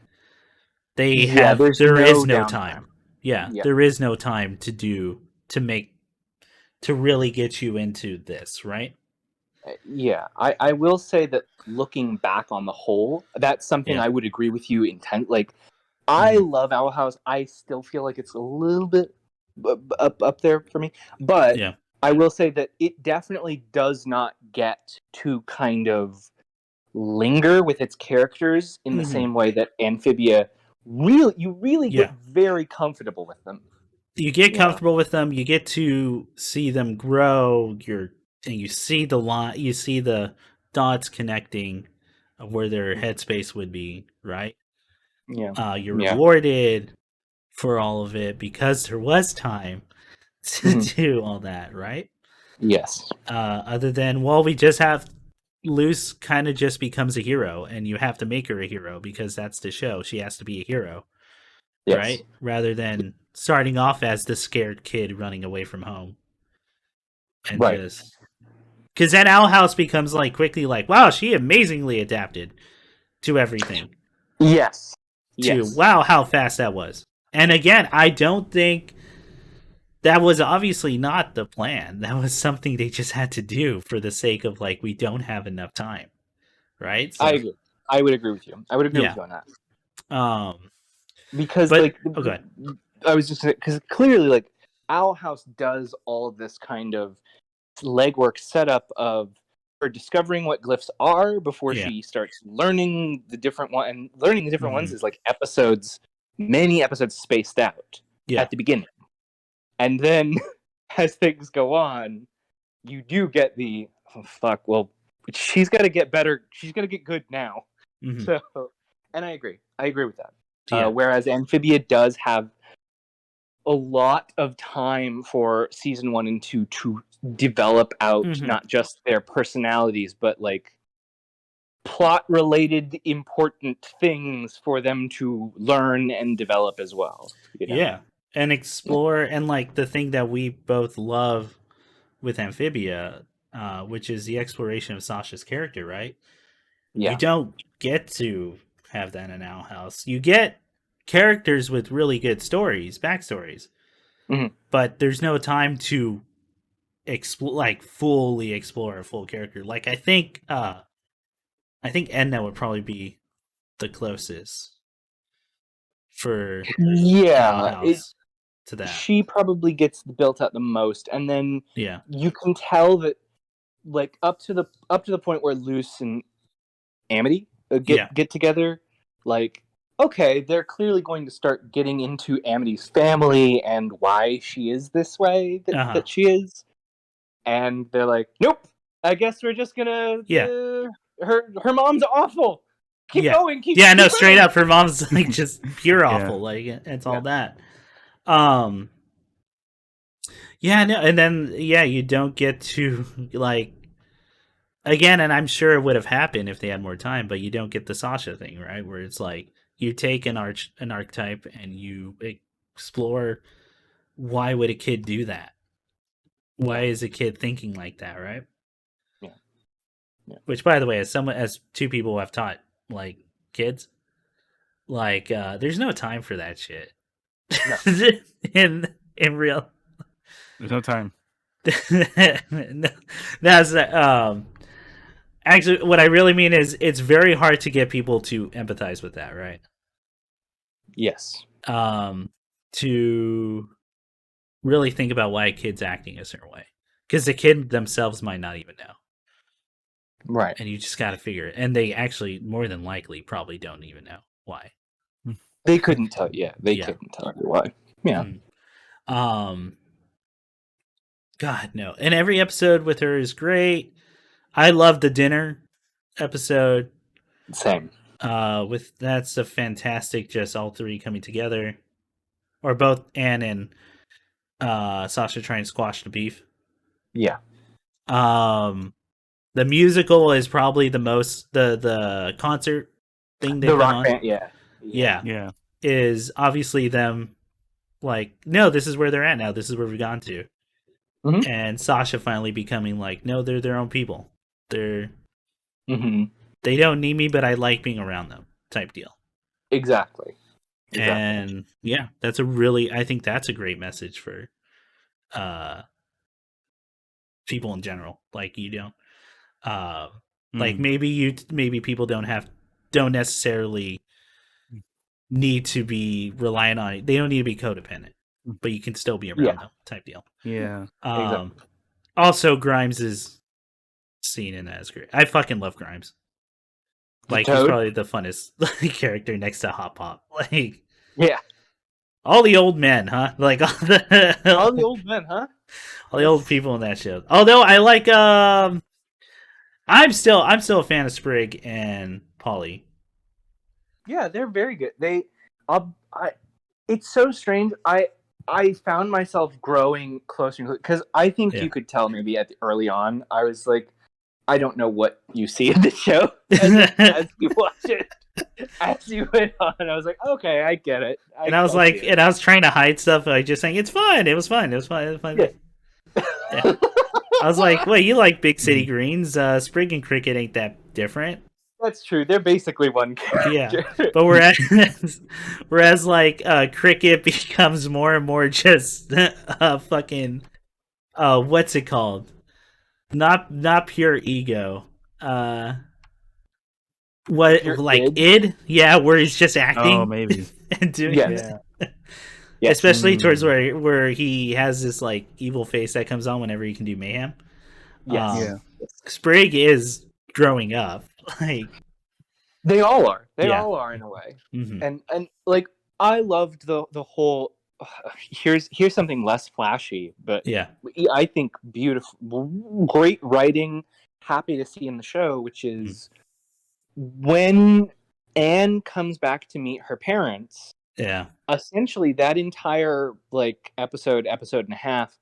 S2: there is no time. Yeah, there is no time to really get you into this, right?
S3: Yeah, I will say that looking back on the whole, that's something I would agree with you intent. Like, I love Owl House. I still feel like it's a little bit up there for me, but I will say that it definitely does not get to kind of linger with its characters in the same way that Amphibia you really get very comfortable with them.
S2: You get comfortable with them. You get to see them grow. And you see you see the dots connecting of where their headspace would be, right?
S3: Yeah.
S2: You're rewarded for all of it because there was time to do all that, right?
S3: Yes.
S2: Other than, we just have Luce kind of just becomes a hero, and you have to make her a hero because that's the show. She has to be a hero, right? Rather than starting off as the scared kid running away from home, and just because then Owl House becomes like quickly like, wow, she amazingly adapted to everything.
S3: Yes.
S2: Wow, how fast that was. And again, I don't think that was obviously not the plan. That was something they just had to do for the sake of like, we don't have enough time. Right? So,
S3: I agree. I would agree with you. I would agree with you on that. Because I was just because clearly like Owl House does all of this kind of legwork setup of her discovering what glyphs are before she starts learning the different one, and learning the different ones is like many episodes spaced out at the beginning, and then as things go on, you do get the she's got to get better, she's got to get good now. So, and I agree with that. Whereas Amphibia does have a lot of time for season 1 and 2 to develop out not just their personalities, but like plot related important things for them to learn and develop as well.
S2: And explore, and like the thing that we both love with Amphibia, which is the exploration of Sasha's character, right? You don't get to have that in Owl House. You get characters with really good backstories, but there's no time to fully explore a full character. Like I think Edna would probably be the closest for Owl House to that.
S3: She probably gets built out the most, and then you can tell that like up to the point where Luce and Amity get together, like, okay, they're clearly going to start getting into Amity's family and why she is this way that she is, and they're like, nope, I guess we're just gonna her mom's awful, keep going, keep
S2: straight up, her mom's like just pure awful, like it's all that. And then you don't get to like, again, and I'm sure it would have happened if they had more time, but you don't get the Sasha thing, right? Where it's like you take an archetype and you explore, why would a kid do that? Why is a kid thinking like that, right? Which, by the way, as two people who have taught like kids, like there's no time for that shit. in real,
S1: there's no time.
S2: That's actually, what I really mean is it's very hard to get people to empathize with that, right?
S3: Yes.
S2: To really think about why a kid's acting a certain way, because the kid themselves might not even know.
S3: Right.
S2: And you just got to figure it. And they actually, more than likely, probably don't even know why.
S3: They couldn't tell you. Yeah, they
S2: Yeah.
S3: couldn't tell you why. Yeah.
S2: God, no. And every episode with her is great. I love the dinner episode.
S3: Same.
S2: With that's a fantastic, just all three coming together. Or both Anne and Sasha trying to squash the beef.
S3: Yeah.
S2: The musical is probably the most the concert thing they
S3: The
S2: put
S3: rock
S2: on.
S3: band, yeah.
S1: Yeah.
S2: Is obviously them like, no, this is where they're at now. This is where we've gone to.
S3: Mhm.
S2: And Sasha finally becoming like, no, they're their own people. They're
S3: Mm-hmm.
S2: they don't need me, but I like being around them type deal.
S3: Exactly.
S2: And yeah, that's a really, I think that's a great message for people in general. Like you don't like maybe people don't necessarily need to be relying on it. They don't need to be codependent, but you can still be around them type deal.
S1: Yeah.
S3: Exactly.
S2: Also Grimes is seen in that as great. I fucking love Grimes. Like he's
S3: Toad?
S2: probably the funnest character next to Hot Pop. Like
S3: Yeah.
S2: all the old men, huh? Like all
S3: the old men, huh?
S2: All the old people in that show. Although I like I'm still a fan of Sprig and Polly.
S3: Yeah, they're very good. It's so strange. I found myself growing closer because I think you could tell maybe early on. I was like, I don't know what you see in the show as you watch it. As you went on, I was like, okay, I get it.
S2: I was trying to hide stuff. I just saying it's fun. It was fun. Yeah. Yeah. I was like, wait, you like Big City Greens? Sprig and Cricket ain't that different.
S3: That's true. They're basically one character.
S2: Yeah, but whereas like Cricket becomes more and more just fucking what's it called? Not pure ego. What
S3: pure
S2: like id? Yeah, where he's just acting.
S1: Oh, maybe.
S2: And doing
S3: Yeah.
S2: Especially towards where he has this like evil face that comes on whenever he can do mayhem.
S3: Yes.
S2: Sprig is growing up. Like
S3: they all are. They all are in a way.
S2: Mm-hmm.
S3: And like I loved the whole. Here's something less flashy, but I think beautiful, great writing. Happy to see in the show, which is when Anne comes back to meet her parents.
S2: Yeah.
S3: Essentially, that entire like episode and a half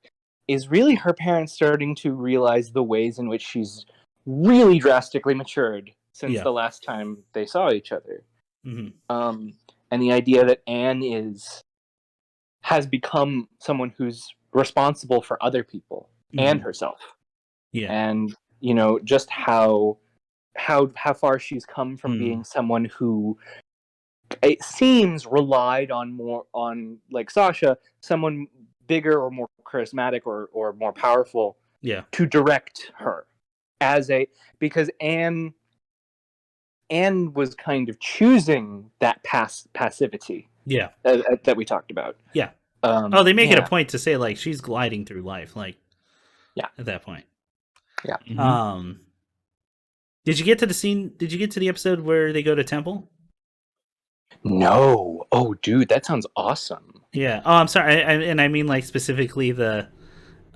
S3: is really her parents starting to realize the ways in which she's really drastically matured since the last time they saw each other.
S2: Mm-hmm.
S3: And the idea that Anne has become someone who's responsible for other people and herself. Yeah. And just how far she's come from being someone who it seems relied on more on like Sasha, someone bigger or more charismatic or more powerful to direct her because Anne was kind of choosing that passivity that we talked about.
S2: They make it a point to say like she's gliding through life like at that point. Did you get to the episode where they go to temple?
S3: No. Oh, dude, that sounds awesome.
S2: Yeah. Oh, I'm sorry. I mean like specifically the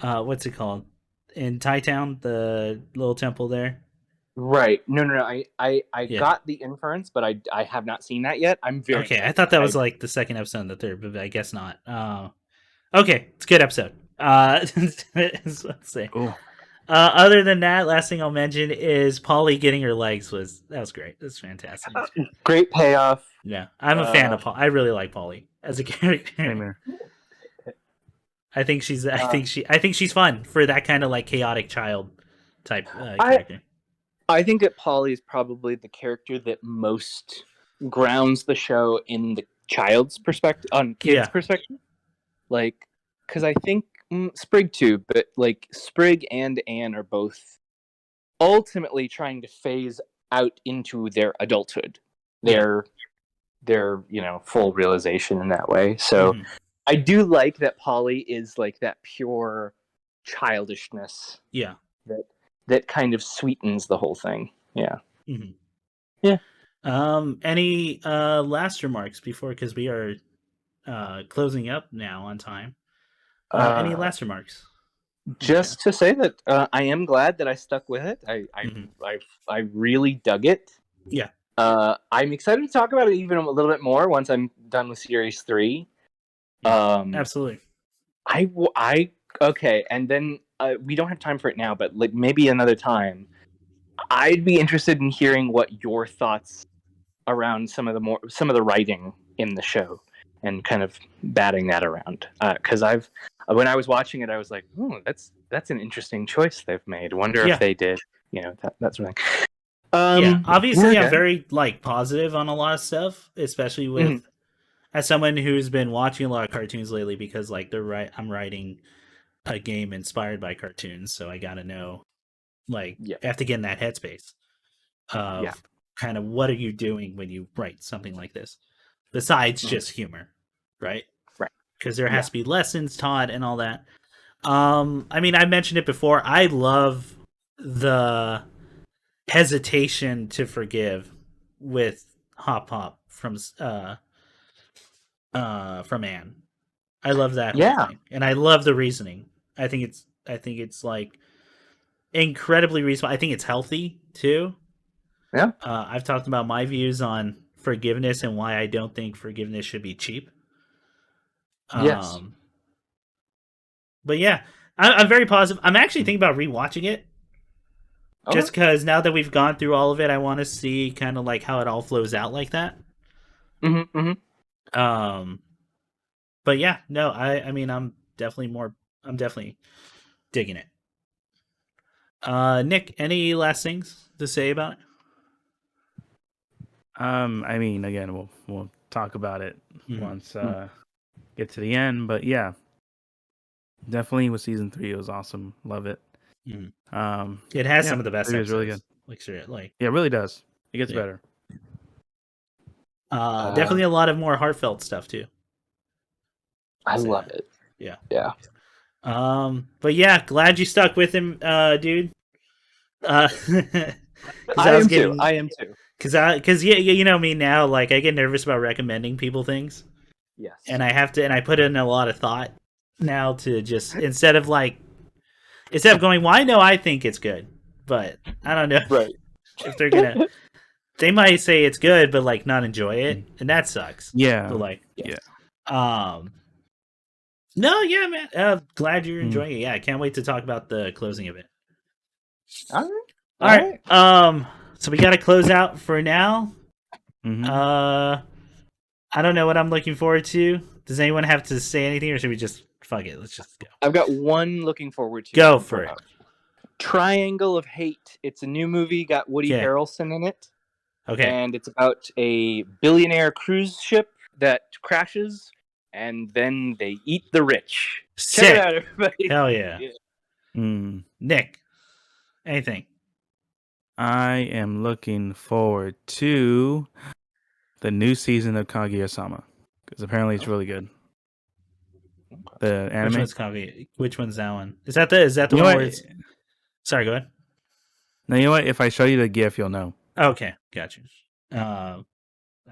S2: what's it called in Thai Town, the little temple there.
S3: Right. No. I got the inference, but I have not seen that yet. I'm very
S2: okay. I thought that was like the second episode and the third, but I guess not. Okay, it's a good episode. Let's say.
S1: Cool.
S2: Other than that, last thing I'll mention is Polly getting her legs was great. That's fantastic.
S3: Great payoff.
S2: Yeah, I'm a fan of Polly. I really like Polly as a character. I think she's fun for that kind of like chaotic child type character.
S3: I think that Polly is probably the character that most grounds the show in the child's perspective, on kids' perspective. Like, because I think Sprig too, but like Sprig and Anne are both ultimately trying to phase out into their adulthood, their full realization in that way. So I do like that Polly is like that pure childishness.
S2: Yeah.
S3: that kind of sweetens the whole thing. Yeah.
S2: Mm-hmm.
S3: Yeah.
S2: Any last remarks before, because we are closing up now on time. Any last remarks?
S3: Just to say that I am glad that I stuck with it. I really dug it.
S2: Yeah.
S3: I'm excited to talk about it even a little bit more once I'm done with Series 3.
S2: Yeah, absolutely.
S3: Okay, and then we don't have time for it now, but like maybe another time. I'd be interested in hearing what your thoughts around some of the writing in the show, and kind of batting that around. Because when I was watching it, I was like, "Oh, that's an interesting choice they've made. Wonder if they did, that sort of thing."
S2: Yeah, obviously,
S3: okay.
S2: I'm very like positive on a lot of stuff, especially with as someone who's been watching a lot of cartoons lately, because like I'm writing a game inspired by cartoons, so I gotta know, like, I have to get in that headspace of kind of what are you doing when you write something like this, besides just humor, right?
S3: Right.
S2: Because there has to be lessons taught and all that. I mean, I mentioned it before. I love the hesitation to forgive with Hop Hop from Anne. I love that whole thing, and I love the reasoning. I think it's like incredibly reasonable. I think it's healthy too.
S3: Yeah.
S2: I've talked about my views on forgiveness and why I don't think forgiveness should be cheap.
S3: Yes.
S2: But yeah, I'm very positive. I'm actually thinking about rewatching it. Okay. Just because now that we've gone through all of it, I want to see kind of like how it all flows out like that. But yeah, no, I mean, I'm definitely digging it. Nick, any last things to say about it?
S1: I mean, again, we'll talk about it once get to the end. But yeah, definitely with season 3, it was awesome. Love it.
S2: It has some of the best episodes.
S1: It was really good.
S2: Yeah,
S1: it really does. It gets better.
S2: Definitely a lot of more heartfelt stuff too.
S3: I love it.
S2: Yeah. But yeah, glad you stuck with him, dude.
S3: I am too.
S2: Because you know me now, like I get nervous about recommending people things.
S3: Yes.
S2: And I put in a lot of thought now to just instead of going, well, I know I think it's good, but I don't know if they're gonna. They might say it's good, but like not enjoy it, and that sucks.
S1: Yeah.
S2: But, no, yeah, man. Glad you're enjoying it. Yeah, I can't wait to talk about the closing of it.
S3: All right.
S2: So we got to close out for now.
S1: Mm-hmm.
S2: I don't know what I'm looking forward to. Does anyone have to say anything, or should we just fuck it? Let's just go.
S3: I've got one looking forward to.
S2: Go for it.
S3: Triangle of Hate. It's a new movie. Got Woody Harrelson in it.
S2: Okay.
S3: And it's about a billionaire cruise ship that crashes, and then they eat the rich.
S2: Sick.
S3: Check it out, everybody.
S2: Hell yeah. Nick, anything?
S1: I am looking forward to the new season of Kaguya-sama, because apparently it's really good. The anime.
S2: Which one's Kaguya? Which one's that one? Is that the one where it's... Sorry, go ahead.
S1: No, you know what? If I show you the GIF, you'll know.
S2: Okay, got you. I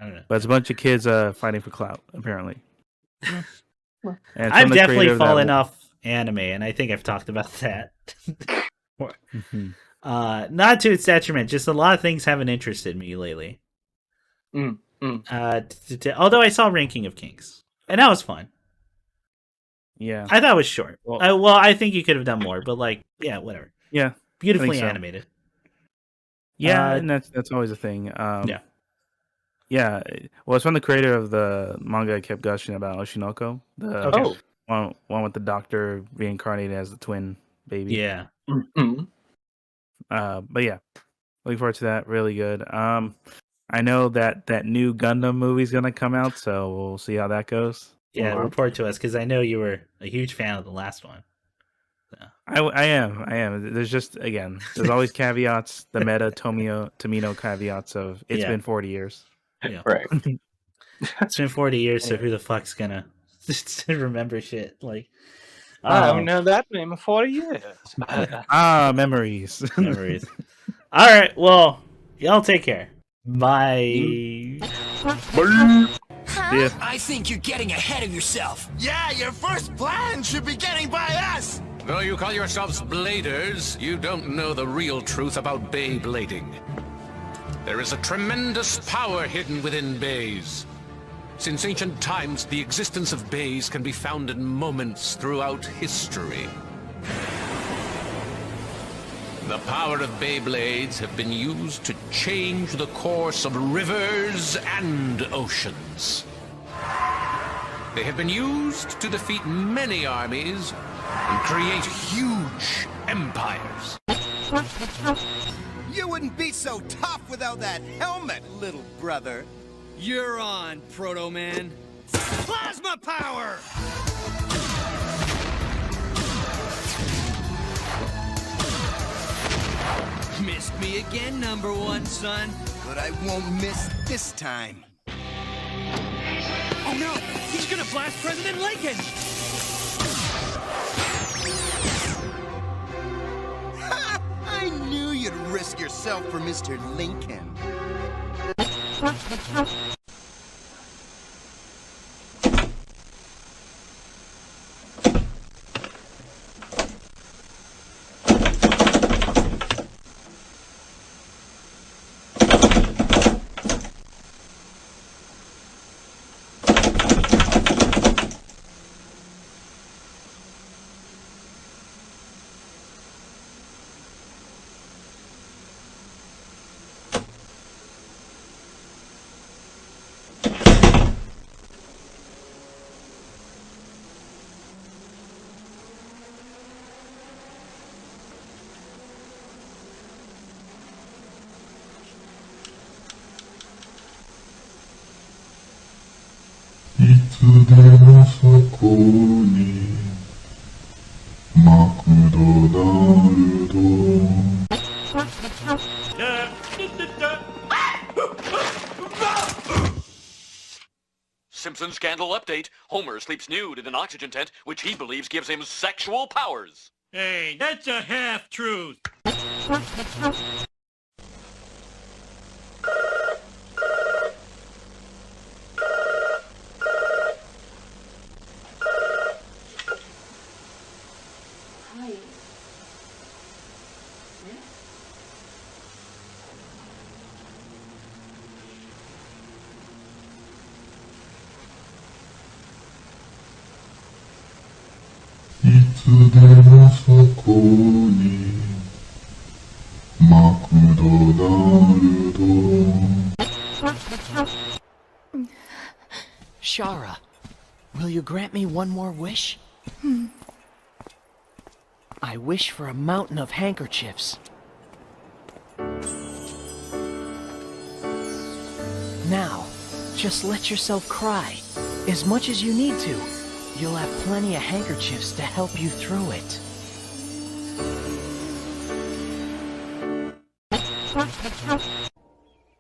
S2: don't know.
S1: But it's a bunch of kids fighting for clout, apparently.
S2: I've definitely fallen off anime, and I think I've talked about that. Not to its detriment, just a lot of things haven't interested me lately. Although I saw Ranking of Kings, and that was fun.
S1: Yeah,
S2: I thought it was short. Well, I think you could have done more, but whatever.
S1: Yeah,
S2: beautifully animated.
S1: Yeah, and that's always a thing. Yeah. Well, it's from the creator of the manga I kept gushing about, Oshinoko. The one with the doctor reincarnated as the twin baby.
S2: Yeah.
S1: But yeah, looking forward to that. Really good. I know that new Gundam movie's gonna come out, so we'll see how that goes.
S2: Yeah, report to us, because I know you were a huge fan of the last one. So.
S1: I am. There's there's always caveats. The meta Tomino caveats of it's been 40 years.
S2: Yeah. Right. It's been 40 years, so who the fuck's gonna remember shit?
S3: I haven't known that name in 40 years.
S1: Memories.
S2: Memories. All right, well, y'all take care. Bye.
S1: Yeah.
S4: I think you're getting ahead of yourself.
S5: Yeah, your first plan should be getting by us!
S6: Though you call yourselves bladers, you don't know the real truth about bay blading. There is a tremendous power hidden within bays. Since ancient times, the existence of bays can be found in moments throughout history. The power of Beyblades have been used to change the course of rivers and oceans. They have been used to defeat many armies and create huge empires.
S5: You wouldn't be so tough without that helmet, little brother.
S4: You're on, Proto Man.
S5: Plasma power!
S4: Missed me again, number one, son.
S5: But I won't miss this time.
S4: Oh no! He's gonna blast President Lincoln!
S5: Ha! I knew you'd risk yourself for Mr. Lincoln.
S7: Simpson scandal update. Homer sleeps nude in an oxygen tent, which he believes gives him sexual powers.
S4: Hey, that's a half-truth. Shara, will you grant me one more wish? I wish for a mountain of handkerchiefs. Now, just let yourself cry, as much as you need to. You'll have plenty of handkerchiefs to help you through it.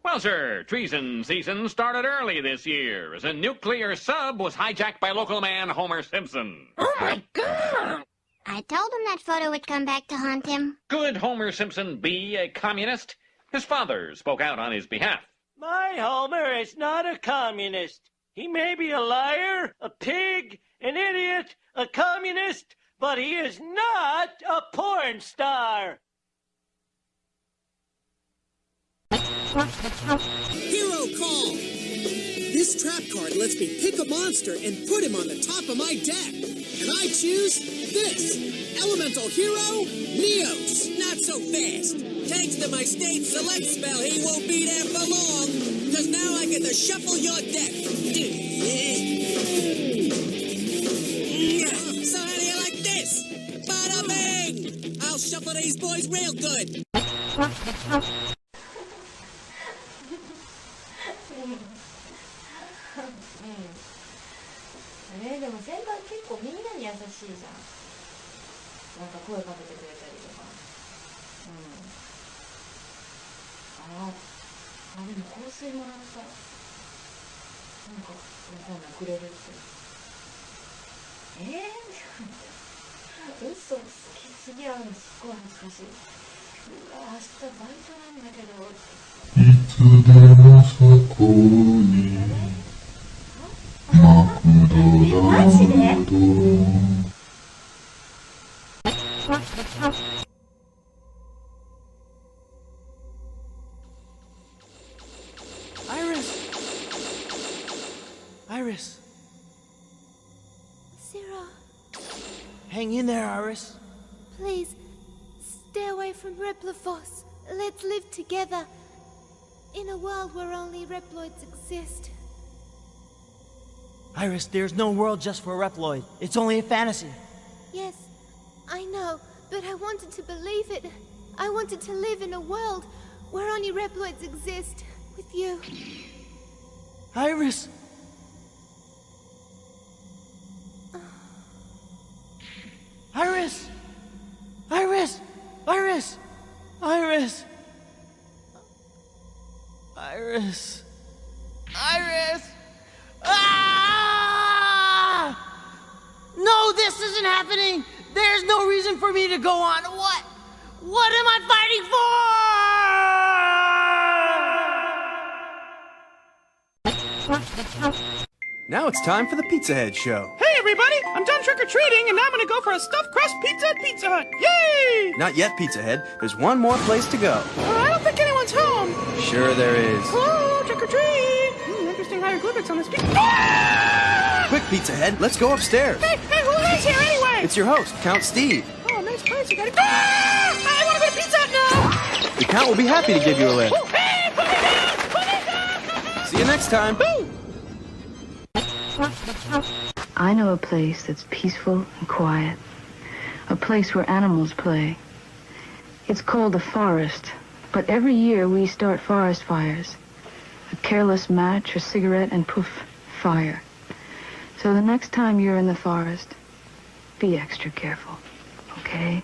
S8: Well, sir, treason season started early this year as a nuclear sub was hijacked by local man Homer Simpson.
S9: Oh my God! I told him that photo would come back to haunt him.
S8: Could Homer Simpson be a communist? His father spoke out on his behalf.
S10: My Homer is not a communist. He may be a liar, a pig, an idiot, a communist, but he is not a porn star.
S11: Hero call! This trap card lets me pick a monster and put him on the top of my deck. And I choose this. Elemental Hero, Neos. Not so fast. Thanks to my state select spell, he won't be there for long. Because now I get to shuffle your deck. So how do you like this? Bada bing! I'll shuffle these boys real good.
S12: でも先輩結構みんなに優しいじゃん。なんか声かけてくれたりとか。でも香水もらったらなんかそんなんくれるって。嘘つきすぎやのすっごい恥ずかしい。うわ明日バイトなんだけど。
S13: いつでもそこにマクドナルド。
S4: Iris!
S14: Sarah,
S4: Hang in there, Iris.
S14: please, stay away from Replifos. Let's live together. In a world where only Reploids exist.
S4: Iris, there's no world just for Reploid. It's only a fantasy.
S14: Yes, I know, but I wanted to believe it. I wanted to live in a world where only Reploids exist. With you.
S4: Iris! Iris! Iris! Iris! Iris! Iris! Iris! Ah! No, this isn't happening! There's no reason for me to go on. What? What am I fighting for?
S15: Now it's time for the Pizza Head Show.
S16: Hey everybody, I'm done trick-or-treating and now I'm gonna go for a stuffed crust pizza at Pizza Hut. Yay!
S15: Not yet, Pizza Head. There's one more place to go.
S16: I don't think anyone's home.
S15: Sure there is.
S16: Oh, trick-or-treat! Interesting hieroglyphics on this pizza.
S15: Quick, Pizza Head, let's go upstairs.
S16: Hey, who is here anyway?
S15: It's your host, Count Steve.
S16: Oh, nice place. You gotta go. I wanna go to Pizza Hut now!
S15: The Count will be happy to give you a lift.
S16: Oh, hey, put me down! Put me down!
S15: See you next time.
S17: I know a place that's peaceful and quiet. A place where animals play. It's called the forest. But every year we start forest fires. A careless match, a cigarette, and poof, fire. So the next time you're in the forest, be extra careful, okay?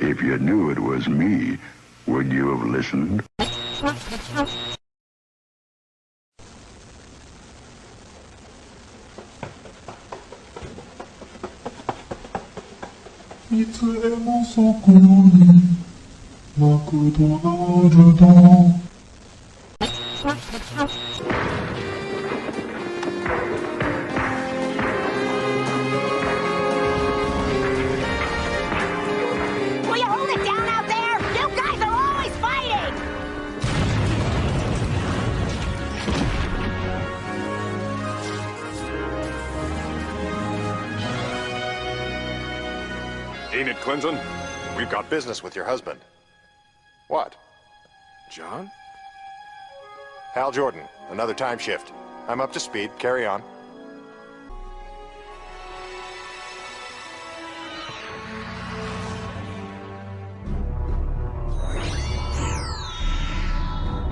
S13: If you knew it was me, would you have listened?
S18: Iつでもそこにマクドナルド。
S9: Will you hold it down out there? You guys are always fighting!
S19: Enid Clinton, we've got business with your husband. What?
S20: John?
S19: Hal Jordan, another time shift. I'm up to speed. Carry on.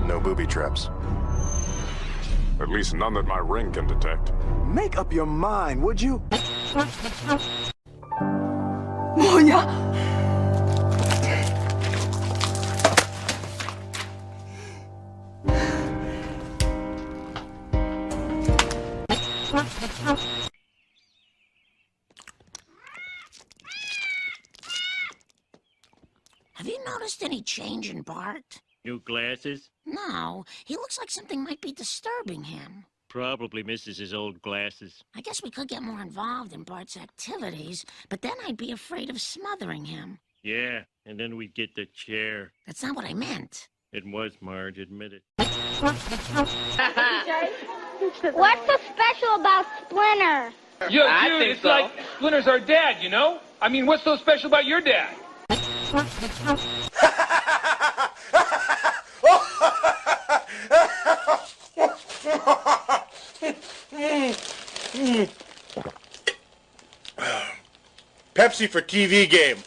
S19: No booby traps.
S20: At least none that my ring can detect.
S15: Make up your mind, would you?
S16: 뭐야?
S21: Have you noticed any change in Bart?
S10: New glasses?
S21: No, he looks like something might be disturbing him.
S10: Probably misses his old glasses.
S21: I guess we could get more involved in Bart's activities, but then I'd be afraid of smothering him.
S10: Yeah, and then we'd get the chair.
S21: That's not what I meant.
S10: It was, Marge, admit it.
S9: What's so special about Splinter?
S22: Yo, dude, it's like Splinter's our dad, you know? I mean, what's so special about your dad?
S19: Pepsi for TV game.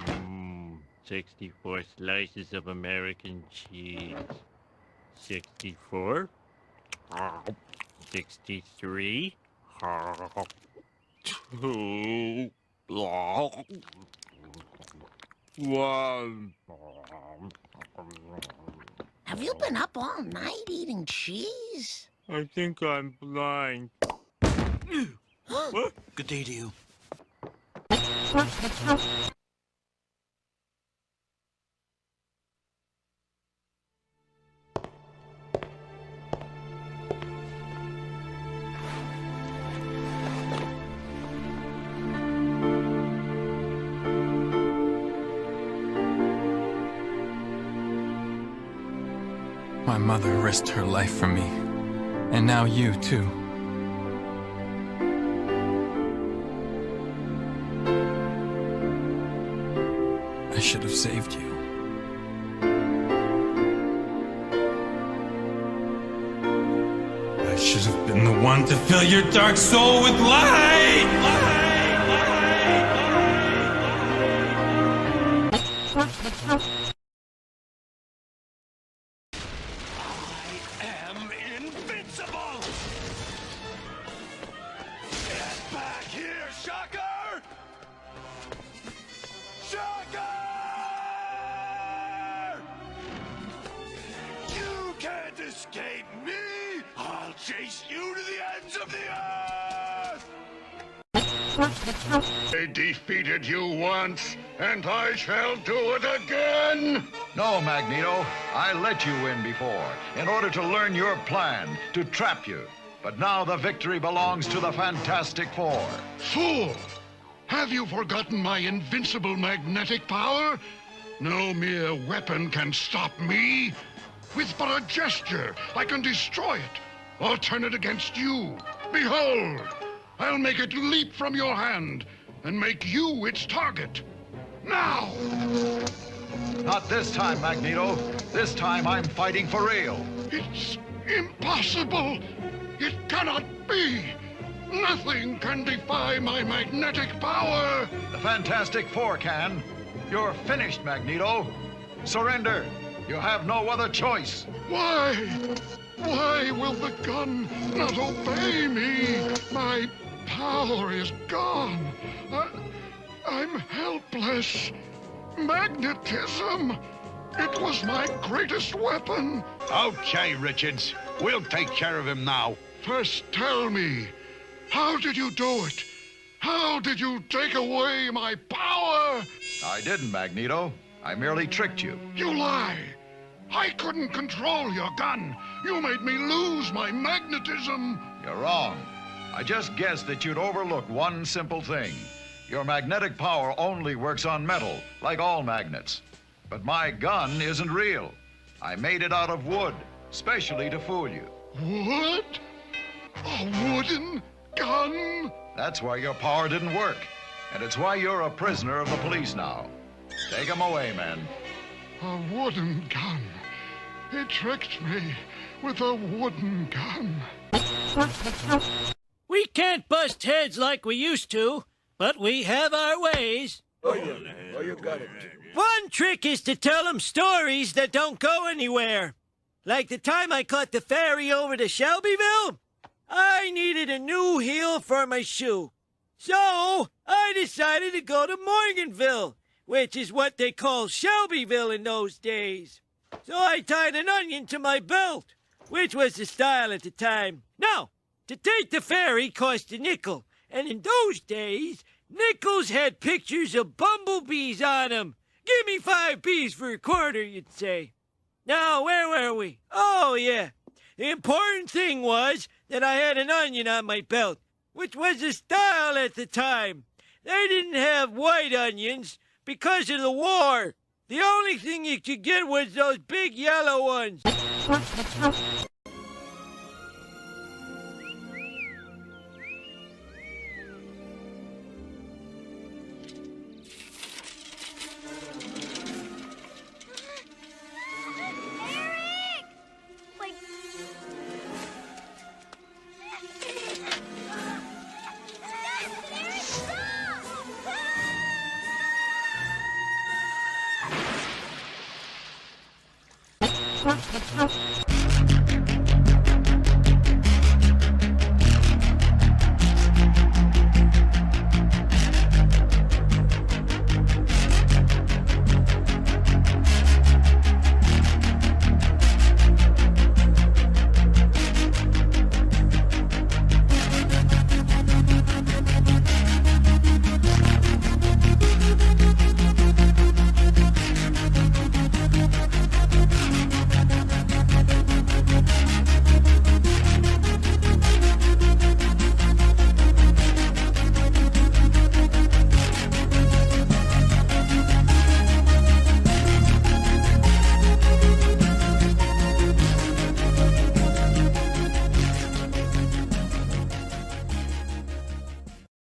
S10: Mmm, 64 slices of American cheese. 64. 63.
S18: 2, 1.
S21: Have you been up all night eating cheese?
S18: I think I'm blind.
S4: What? Good day to you.
S2: My mother risked her life for me. And now you, too. I should have saved you. I should have been the one to fill your dark soul with light!
S18: Am invincible! Get back here, Shocker! Shocker! You can't escape me! I'll chase you to the ends of the earth!
S13: I defeated you once, and I shall do it again!
S3: No, Magneto. I let you win before, in order to learn your plan, to trap you. But now the victory belongs to the Fantastic Four.
S13: Fool! Have you forgotten my invincible magnetic power? No mere weapon can stop me. With but a gesture, I can destroy it, or turn it against you. Behold! I'll make it leap from your hand, and make you its target. Now!
S3: Not this time, Magneto. This time I'm fighting for real.
S13: It's impossible! It cannot be! Nothing can defy my magnetic power!
S3: The Fantastic Four can. You're finished, Magneto. Surrender. You have no other choice.
S13: Why? Why will the gun not obey me? My power is gone. I'm helpless. Magnetism! It was my greatest weapon.
S3: Okay, Richards. We'll take care of him now.
S13: First tell me, how did you do it? How did you take away my power?
S3: I didn't, Magneto. I merely tricked you.
S13: You lie. I couldn't control your gun. You made me lose my magnetism.
S3: You're wrong. I just guessed that you'd overlook one simple thing. Your magnetic power only works on metal, like all magnets. But my gun isn't real. I made it out of wood, specially to fool you.
S13: Wood? A wooden gun?
S3: That's why your power didn't work. And it's why you're a prisoner of the police now. Take him away, men.
S13: A wooden gun. He tricked me with a wooden gun.
S10: We can't bust heads like we used to, but we have our ways.
S15: You got it.
S10: One trick is to tell them stories that don't go anywhere. Like the time I caught the ferry over to Shelbyville. I needed a new heel for my shoe. So I decided to go to Morganville, which is what they call Shelbyville in those days. So I tied an onion to my belt, which was the style at the time. Now, to take the ferry cost a nickel, and in those days, nickels had pictures of bumblebees on them. Give me 5 bees for a quarter, you'd say. Now, where were we? Oh, yeah. The important thing was that I had an onion on my belt, which was the style at the time. They didn't have white onions because of the war. The only thing you could get was those big yellow ones.